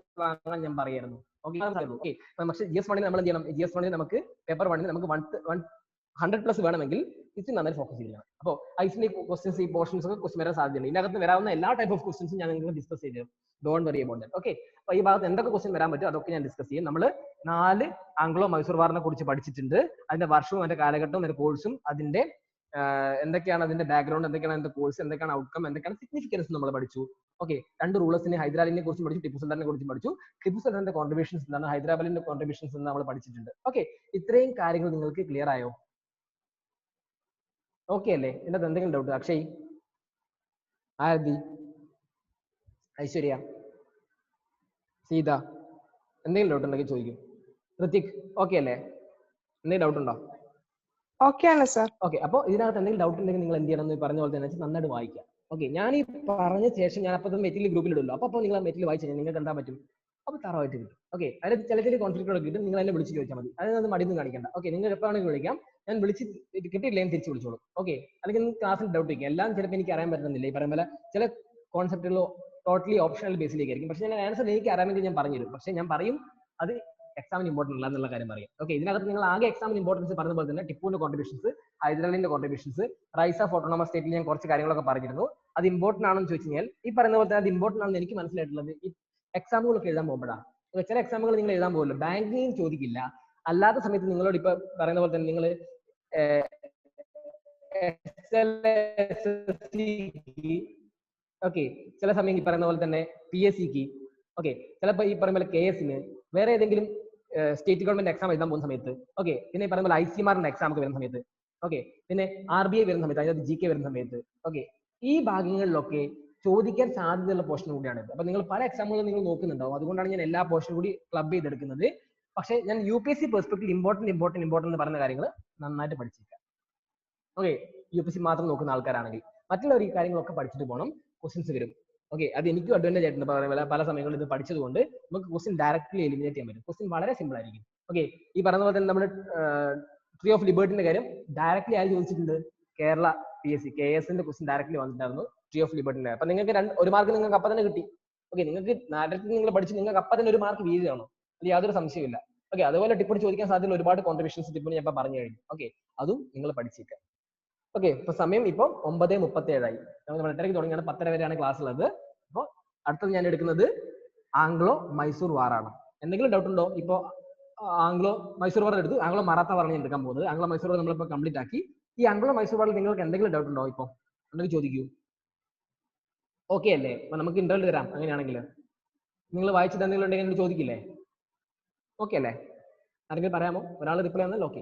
ഞാൻ പറയായിരുന്നു. ഓക്കെ, പക്ഷേ GS 1 നമ്മൾ എന്ത് ചെയ്യണം? GS 1 നമുക്ക് പേപ്പർ 1 നമുക്ക് 100 പ്ലസ് വേണമെങ്കിൽ ഇത് നന്നായി ഫോക്കസ് ചെയ്യണം. അപ്പോൾ ഐസിന്റെ ക്വസ്റ്റൻസ് ഈ പോർഷൻസ് ഒക്കെ ക്വസ്റ്റൻ വരാൻ സാധ്യതയുണ്ട്. ഇതിനകത്ത് വരാവുന്ന എല്ലാ ടൈപ്പ് ഓഫ് ക്വസ്റ്റൻസും ഞാൻ നിങ്ങൾക്ക് ഡിസ്കസ് ചെയ്തു. Don't worry about that. Okay, അപ്പോൾ ഈ ഭാഗത്ത് എന്തൊക്കെ ക്വസ്റ്റൻ വരാൻ പറ്റും അതൊക്കെ ഞാൻ ഡിസ്കസ് ചെയ്യും. നമ്മൾ 4 ആംഗ്ലോ മൈസൂർ വാറിനെ കുറിച്ച് പഠിച്ചിട്ടുണ്ട്. അതിന്റെ വർഷവും അതിന്റെ കാലഘട്ടവും അതിന്റെ കോഴ്സും അതിന്റെ എന്തൊക്കെയാണ് അതിന്റെ ബാക്ക്ഗ്രൗണ്ട്, എന്തൊക്കെയാണ് അതിന്റെ കോഴ്സ്, എന്തൊക്കെയാണ് ഔട്ട്കം, എന്തൊക്കെയാണ് സിഗ്നിഫിക്കൻസ് നമ്മൾ പഠിച്ചു. ഓക്കെ, 2 റൂളേഴ്സിനെ ഹൈദരാലിനെ കുറിച്ച് പഠിച്ചു, ടിപ്പു സുൽത്താനെ കുറിച്ച് പഠിച്ചു. ടിപ്പു സുൽത്താന്റെ കോൺട്രിബ്യൂഷൻസ് എന്താണ്, ഹൈദരാബാദിന്റെ കോൺട്രിബ്യൂഷൻസ് എന്ന് നമ്മൾ പഠിച്ചിട്ടുണ്ട്. ഓക്കെ, ഇത്രയും കാര്യങ്ങൾ നിങ്ങൾക്ക് ക്ലിയർ ആയോ? ഓക്കെ അല്ലേ? ഇതിനകത്ത് എന്തെങ്കിലും ഡൗട്ട്? അക്ഷയ്, ആരതി, ഐശ്വര്യ, സീത, എന്തെങ്കിലും ഡൗട്ട് ഉണ്ടെങ്കിൽ ചോദിക്കും. ഋത്തിക്, ഓക്കെ അല്ലേ? എന്തെങ്കിലും ഡൗട്ട് ഉണ്ടോ? ഓക്കെ ആണ് സർ. ഓക്കെ, അപ്പോൾ ഇതിനകത്ത് എന്തെങ്കിലും ഡൗട്ട് ഉണ്ടെങ്കിൽ നിങ്ങൾ എന്ത് ചെയ്യണം എന്ന് പറഞ്ഞ പോലെ തന്നെ നന്നായിട്ട് വായിക്കുക. ഓക്കെ, ഞാൻ ഈ പറഞ്ഞ ശേഷം ഞാൻ അപ്പോൾ മെറ്റീരിയൽ ഗ്രൂപ്പിൽ ഇടുമല്ലോ. അപ്പോൾ നിങ്ങൾ ആ മെറ്റീരിയൽ വായിച്ചു കഴിഞ്ഞാൽ നിങ്ങൾക്ക് എന്താ പറ്റും? അപ്പോൾ തറവായിട്ട് കിട്ടും. ഓക്കെ, അതിൽ ചില കോൺഫ്ലിക്റ്റുകൾ കിട്ടും. നിങ്ങൾ എന്നെ വിളിച്ച് ചോദിച്ചാൽ മതി, അതിനകത്ത് മടിയൊന്നും കാണിക്കണ്ട. ഓക്കെ, നിങ്ങൾ എപ്പോഴാണെങ്കിൽ വിളിക്കാം, ഞാൻ വിളിച്ച് കിട്ടിയില്ലെങ്കിൽ തിരിച്ച് വിളിച്ചോളൂ. ഓക്കെ, അല്ലെങ്കിൽ ക്ലാസ്സിൽ ഡൗട്ട് വയ്ക്കുക. എല്ലാം ചിലപ്പോൾ എനിക്ക് അറിയാൻ പറ്റുന്നില്ല. ഈ പറയുമ്പോൾ ചില കോൺസെപ്റ്റുകൾ ടോട്ടലി ഓപ്ഷണൽ ബേസിലേക്കായിരിക്കും. പക്ഷേ ഞാൻ ആൻസർ എനിക്ക് അറിയാമെങ്കിൽ ഞാൻ പറഞ്ഞു തരും. പക്ഷേ ഞാൻ പറയും അത് എക്സാമിന് ഇമ്പോർട്ടൻ്റ് അല്ല എന്നുള്ള കാര്യം പറയാം. ഓക്കെ, ഇതിനകത്ത് നിങ്ങൾ ആകെ എക്സാമിന് ഇമ്പോർട്ടൻസ് പറഞ്ഞ പോലെ തന്നെ ടിപ്പുവിന്റെ കോൺട്രിബ്യൂഷൻസ്, ഹൈദരാലിന്റെ കോൺട്രിബ്യൂഷൻസ്, റൈസ് ഓഫ് ഓട്ടോണമസ് സ്റ്റേറ്റിൽ ഞാൻ കുറച്ച് കാര്യങ്ങളൊക്കെ പറഞ്ഞിരുന്നു. അത് ഇമ്പോർട്ടൻ്റ് ആണെന്ന് ചോദിച്ചു കഴിഞ്ഞാൽ ഈ പറയുന്ന പോലെ തന്നെ അത് ഇമ്പോർട്ടൻ്റ് ആണെന്ന് എനിക്ക് മനസ്സിലായിട്ടുള്ളത് ഈ എക്സാമുകളൊക്കെ എഴുതാൻ പോകുമ്പോഴാണ്. ചില എക്സാമുകൾ നിങ്ങൾ എഴുതാൻ പോകുമല്ലോ, ബാങ്കിങ് ചോദിക്കില്ല. അല്ലാത്ത സമയത്ത് നിങ്ങളോട് ഇപ്പൊ പറയുന്ന പോലെ തന്നെ നിങ്ങൾ ഓക്കെ, ചില സമയം ഈ പറയുന്ന പോലെ തന്നെ PSCക്ക്, ഓക്കെ, ചിലപ്പോൾ ഈ പറയുന്ന പോലെ KSന്, വേറെ ഏതെങ്കിലും സ്റ്റേറ്റ് ഗവൺമെന്റ് എക്സാം എഴുതാൻ പോകുന്ന സമയത്ത്, ഓക്കെ, പിന്നെ ഈ പറയുന്ന പോലെ ICMRന്റെ എക്സാം ഒക്കെ വരുന്ന സമയത്ത്, ഓക്കെ, പിന്നെ RBI വരുന്ന സമയത്ത്, അതായത് GK വരുന്ന സമയത്ത്, ഓക്കെ, ഈ ഭാഗങ്ങളിലൊക്കെ ചോദിക്കാൻ സാധ്യതയുള്ള പോർഷൻ കൂടിയാണ്. അപ്പൊ നിങ്ങൾ പല എക്സാമുകളും നിങ്ങൾ നോക്കുന്നുണ്ടാവും. അതുകൊണ്ടാണ് ഞാൻ എല്ലാ പോർഷനും കൂടി ക്ലബ് ചെയ്തെടുക്കുന്നത്. പക്ഷേ ഞാൻ UPSC പെർസ്പെക്റ്റീവ് ഇമ്പോർട്ടന്റ് എന്ന് പറയുന്ന കാര്യങ്ങൾ നന്നായിട്ട് പഠിച്ചിരിക്കുക. ഓക്കെ, UPSC മാത്രം നോക്കുന്ന ആൾക്കാരാണെങ്കിൽ മറ്റുള്ളവർ ഈ കാര്യങ്ങളൊക്കെ പഠിച്ചിട്ട് പോകണം. ക്വസ്റ്റ്യൻസ് വരും. ഓക്കെ, അത് എനിക്കും അഡ്വാൻറ്റേജ് ആയിട്ടുണ്ട്. പല സമയങ്ങളിൽ ഇത് പഠിച്ചതുകൊണ്ട് നമുക്ക് ക്വസ്റ്റ്യൻ ഡയറക്റ്റ്ലി എലിമിനേറ്റ് ചെയ്യാൻ പറ്റും. ക്വസ്റ്റ്യൻ വളരെ സിമ്പിൾ ആയിരിക്കും. ഓക്കെ, ഈ പറഞ്ഞ പോലെ തന്നെ നമ്മുടെ ട്രീ ഓഫ് ലിബർട്ടിന്റെ കാര്യം ഡയറക്റ്റ്ലി ആര് ചോദിച്ചിട്ടുണ്ട്? കേരള PSC KSന്റെ ക്വസ്റ്റ്യൻ ഡയറക്റ്റ്ലി വന്നിട്ടായിരുന്നു ട്രീ ഓഫ് ലിബർട്ടിന്റെ. അപ്പൊ നിങ്ങൾക്ക് ഒരു മാർക്ക് നിങ്ങൾക്ക് അപ്പം തന്നെ കിട്ടി. ഓക്കെ, നിങ്ങൾക്ക് ഡയറക്റ്റ്ലി നിങ്ങൾ പഠിച്ച് നിങ്ങൾക്ക് അപ്പം തന്നെ ഒരു മാർക്ക് വീഴുകയാണോ? അത് യാതൊരു സംശയമില്ല. ഓക്കെ, അതുപോലെ ടിപ്പിന് ചോദിക്കാൻ സാധ്യതയുള്ള ഒരുപാട് കോൺട്രിബ്യൂഷൻസ് ടിപ്പിന് ഞാൻ ഇപ്പൊ പറഞ്ഞു കഴിഞ്ഞു. ഓക്കെ, അതും നിങ്ങൾ പഠിച്ചേക്കുക. ഓക്കെ, ഇപ്പൊ സമയം ഇപ്പം 9:37 നമ്മൾ 8:30 തുടങ്ങിയാണ്, 10:30 വരെയാണ് ക്ലാസ് ഉള്ളത്. അപ്പോൾ അടുത്തത് ഞാൻ എടുക്കുന്നത് ആംഗ്ലോ മൈസൂർ വാറാണ്. എന്തെങ്കിലും ഡൗട്ട് ഉണ്ടോ? ഇപ്പോ ആംഗ്ലോ മൈസൂർ വാർ എടുത്തു, ആംഗ്ലോ മറാത്ത വാറാണ് ഞാൻ എടുക്കാൻ പോകുന്നത്. ആംഗ്ലോ മൈസൂർ വാർ നമ്മളിപ്പോൾ കംപ്ലീറ്റ് ആക്കി. ഈ ആംഗ്ലോ മൈസൂർ വാറിൽ നിങ്ങൾക്ക് എന്തെങ്കിലും ഡൗട്ട് ഉണ്ടോ? ഇപ്പൊ ഉണ്ടെങ്കിൽ ചോദിക്കൂ. ഓക്കെ അല്ലേ? അപ്പൊ നമുക്ക് ഇന്റർവ്യൂ തരാം. അങ്ങനെയാണെങ്കിൽ നിങ്ങൾ വായിച്ചത് എന്തെങ്കിലും ഉണ്ടെങ്കിൽ ചോദിക്കില്ലേ? ഓക്കെ അല്ലേ? ആരെങ്കിലും പറയാമോ? ഒരാൾ റിപ്ലൈ വന്നാൽ ഓക്കെ.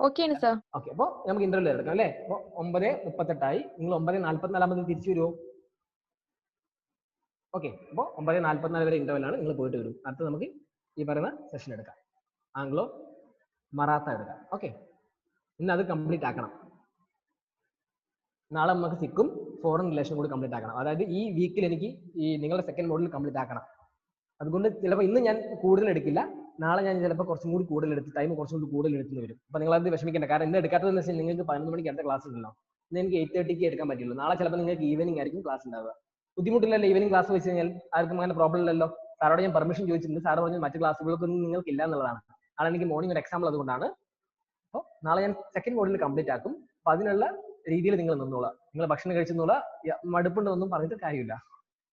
ഓക്കെയാണ് സർ. ഓക്കെ, അപ്പോൾ നമുക്ക് ഇന്റർവ്യൂ എടുക്കാം അല്ലേ? അപ്പോൾ 9:38 നിങ്ങൾ 9:44 തിരിച്ചു വരുമോ? ഓക്കെ, അപ്പോൾ 9:44 വരെ ഇന്റർവ്യൂ ആണ്. നിങ്ങൾ പോയിട്ട് വരും. അടുത്ത് നമുക്ക് ഈ പറയുന്ന സെഷൻ എടുക്കാം, ആംഗ്ലോ മറാത്ത എടുക്കാം. ഓക്കെ, ഇന്ന് അത് കംപ്ലീറ്റ് ആക്കണം. നാളെ നമുക്ക് സിക്കും ഫോറിൻ റിലേഷൻ കൂടി കംപ്ലീറ്റ് ആക്കണം. അതായത് ഈ വീക്കിൽ എനിക്ക് ഈ നിങ്ങളുടെ സെക്കൻഡ് മോഡൽ കംപ്ലീറ്റ് ആക്കണം. അതുകൊണ്ട് ചിലപ്പോൾ ഇന്ന് ഞാൻ കൂടുതൽ എടുക്കില്ല, നാളെ ഞാൻ ചിലപ്പോൾ കുറച്ചും കൂടി കൂടുതൽ എടുത്ത് ടൈം കുറച്ചും കൂടി കൂടുതൽ എടുത്തു വരും. അപ്പോൾ നിങ്ങൾ അത് വിഷമിക്കേണ്ട. കാരണം ഇന്ന് എടുക്കാത്തതെന്ന് വെച്ചാൽ നിങ്ങൾക്ക് 11 മണിക്ക് അടുത്ത ക്ലാസ് ഉണ്ടല്ലോ, ഇന്ന് എനിക്ക് 8:30 എടുക്കാൻ പറ്റുള്ളൂ. നാളെ ചിലപ്പോൾ നിങ്ങൾക്ക് ഈവനിങ് ആയിരിക്കും ക്ലാസ് ഉണ്ടാവുക. ബുദ്ധിമുട്ടില്ലല്ലോ ഈവനിങ് ക്ലാസ് വെച്ച് കഴിഞ്ഞാൽ? ആർക്കും അങ്ങനെ പ്രോബ്ലം ഇല്ലല്ലോ. സാറോട് ഞാൻ പെർമിഷൻ ചോദിച്ചിട്ടുണ്ട്, സാറ് പറഞ്ഞു മറ്റു ക്ലാസ്സുകൾക്കൊന്നും നിങ്ങൾക്ക് ഇല്ല എന്നുള്ളതാണ്. നാളെ എനിക്ക് മോർണിംഗ് ഒരു എക്സാമ്പിൾ അതുകൊണ്ടാണ്. അപ്പോൾ നാളെ ഞാൻ സെക്കൻഡ് മോഡ്യൂൾ കംപ്ലീറ്റ് ആക്കും. അപ്പോൾ അതിനുള്ള രീതിയിൽ നിങ്ങൾ നിന്നോളാം. നിങ്ങൾ ഭക്ഷണം കഴിച്ചെന്നുള്ള മടുപ്പുണ്ടെന്നൊന്നും പറഞ്ഞിട്ട് കാര്യമില്ല.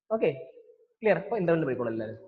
Okay, clear? അപ്പോൾ ഇന്റർവെല്ലിൽ പോയിക്കോളൂ എല്ലാവരും.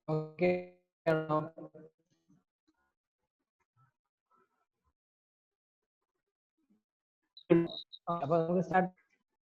ഓക്കെ ആണോ? അപ്പൊ നമുക്ക് സ്റ്റാർട്ട്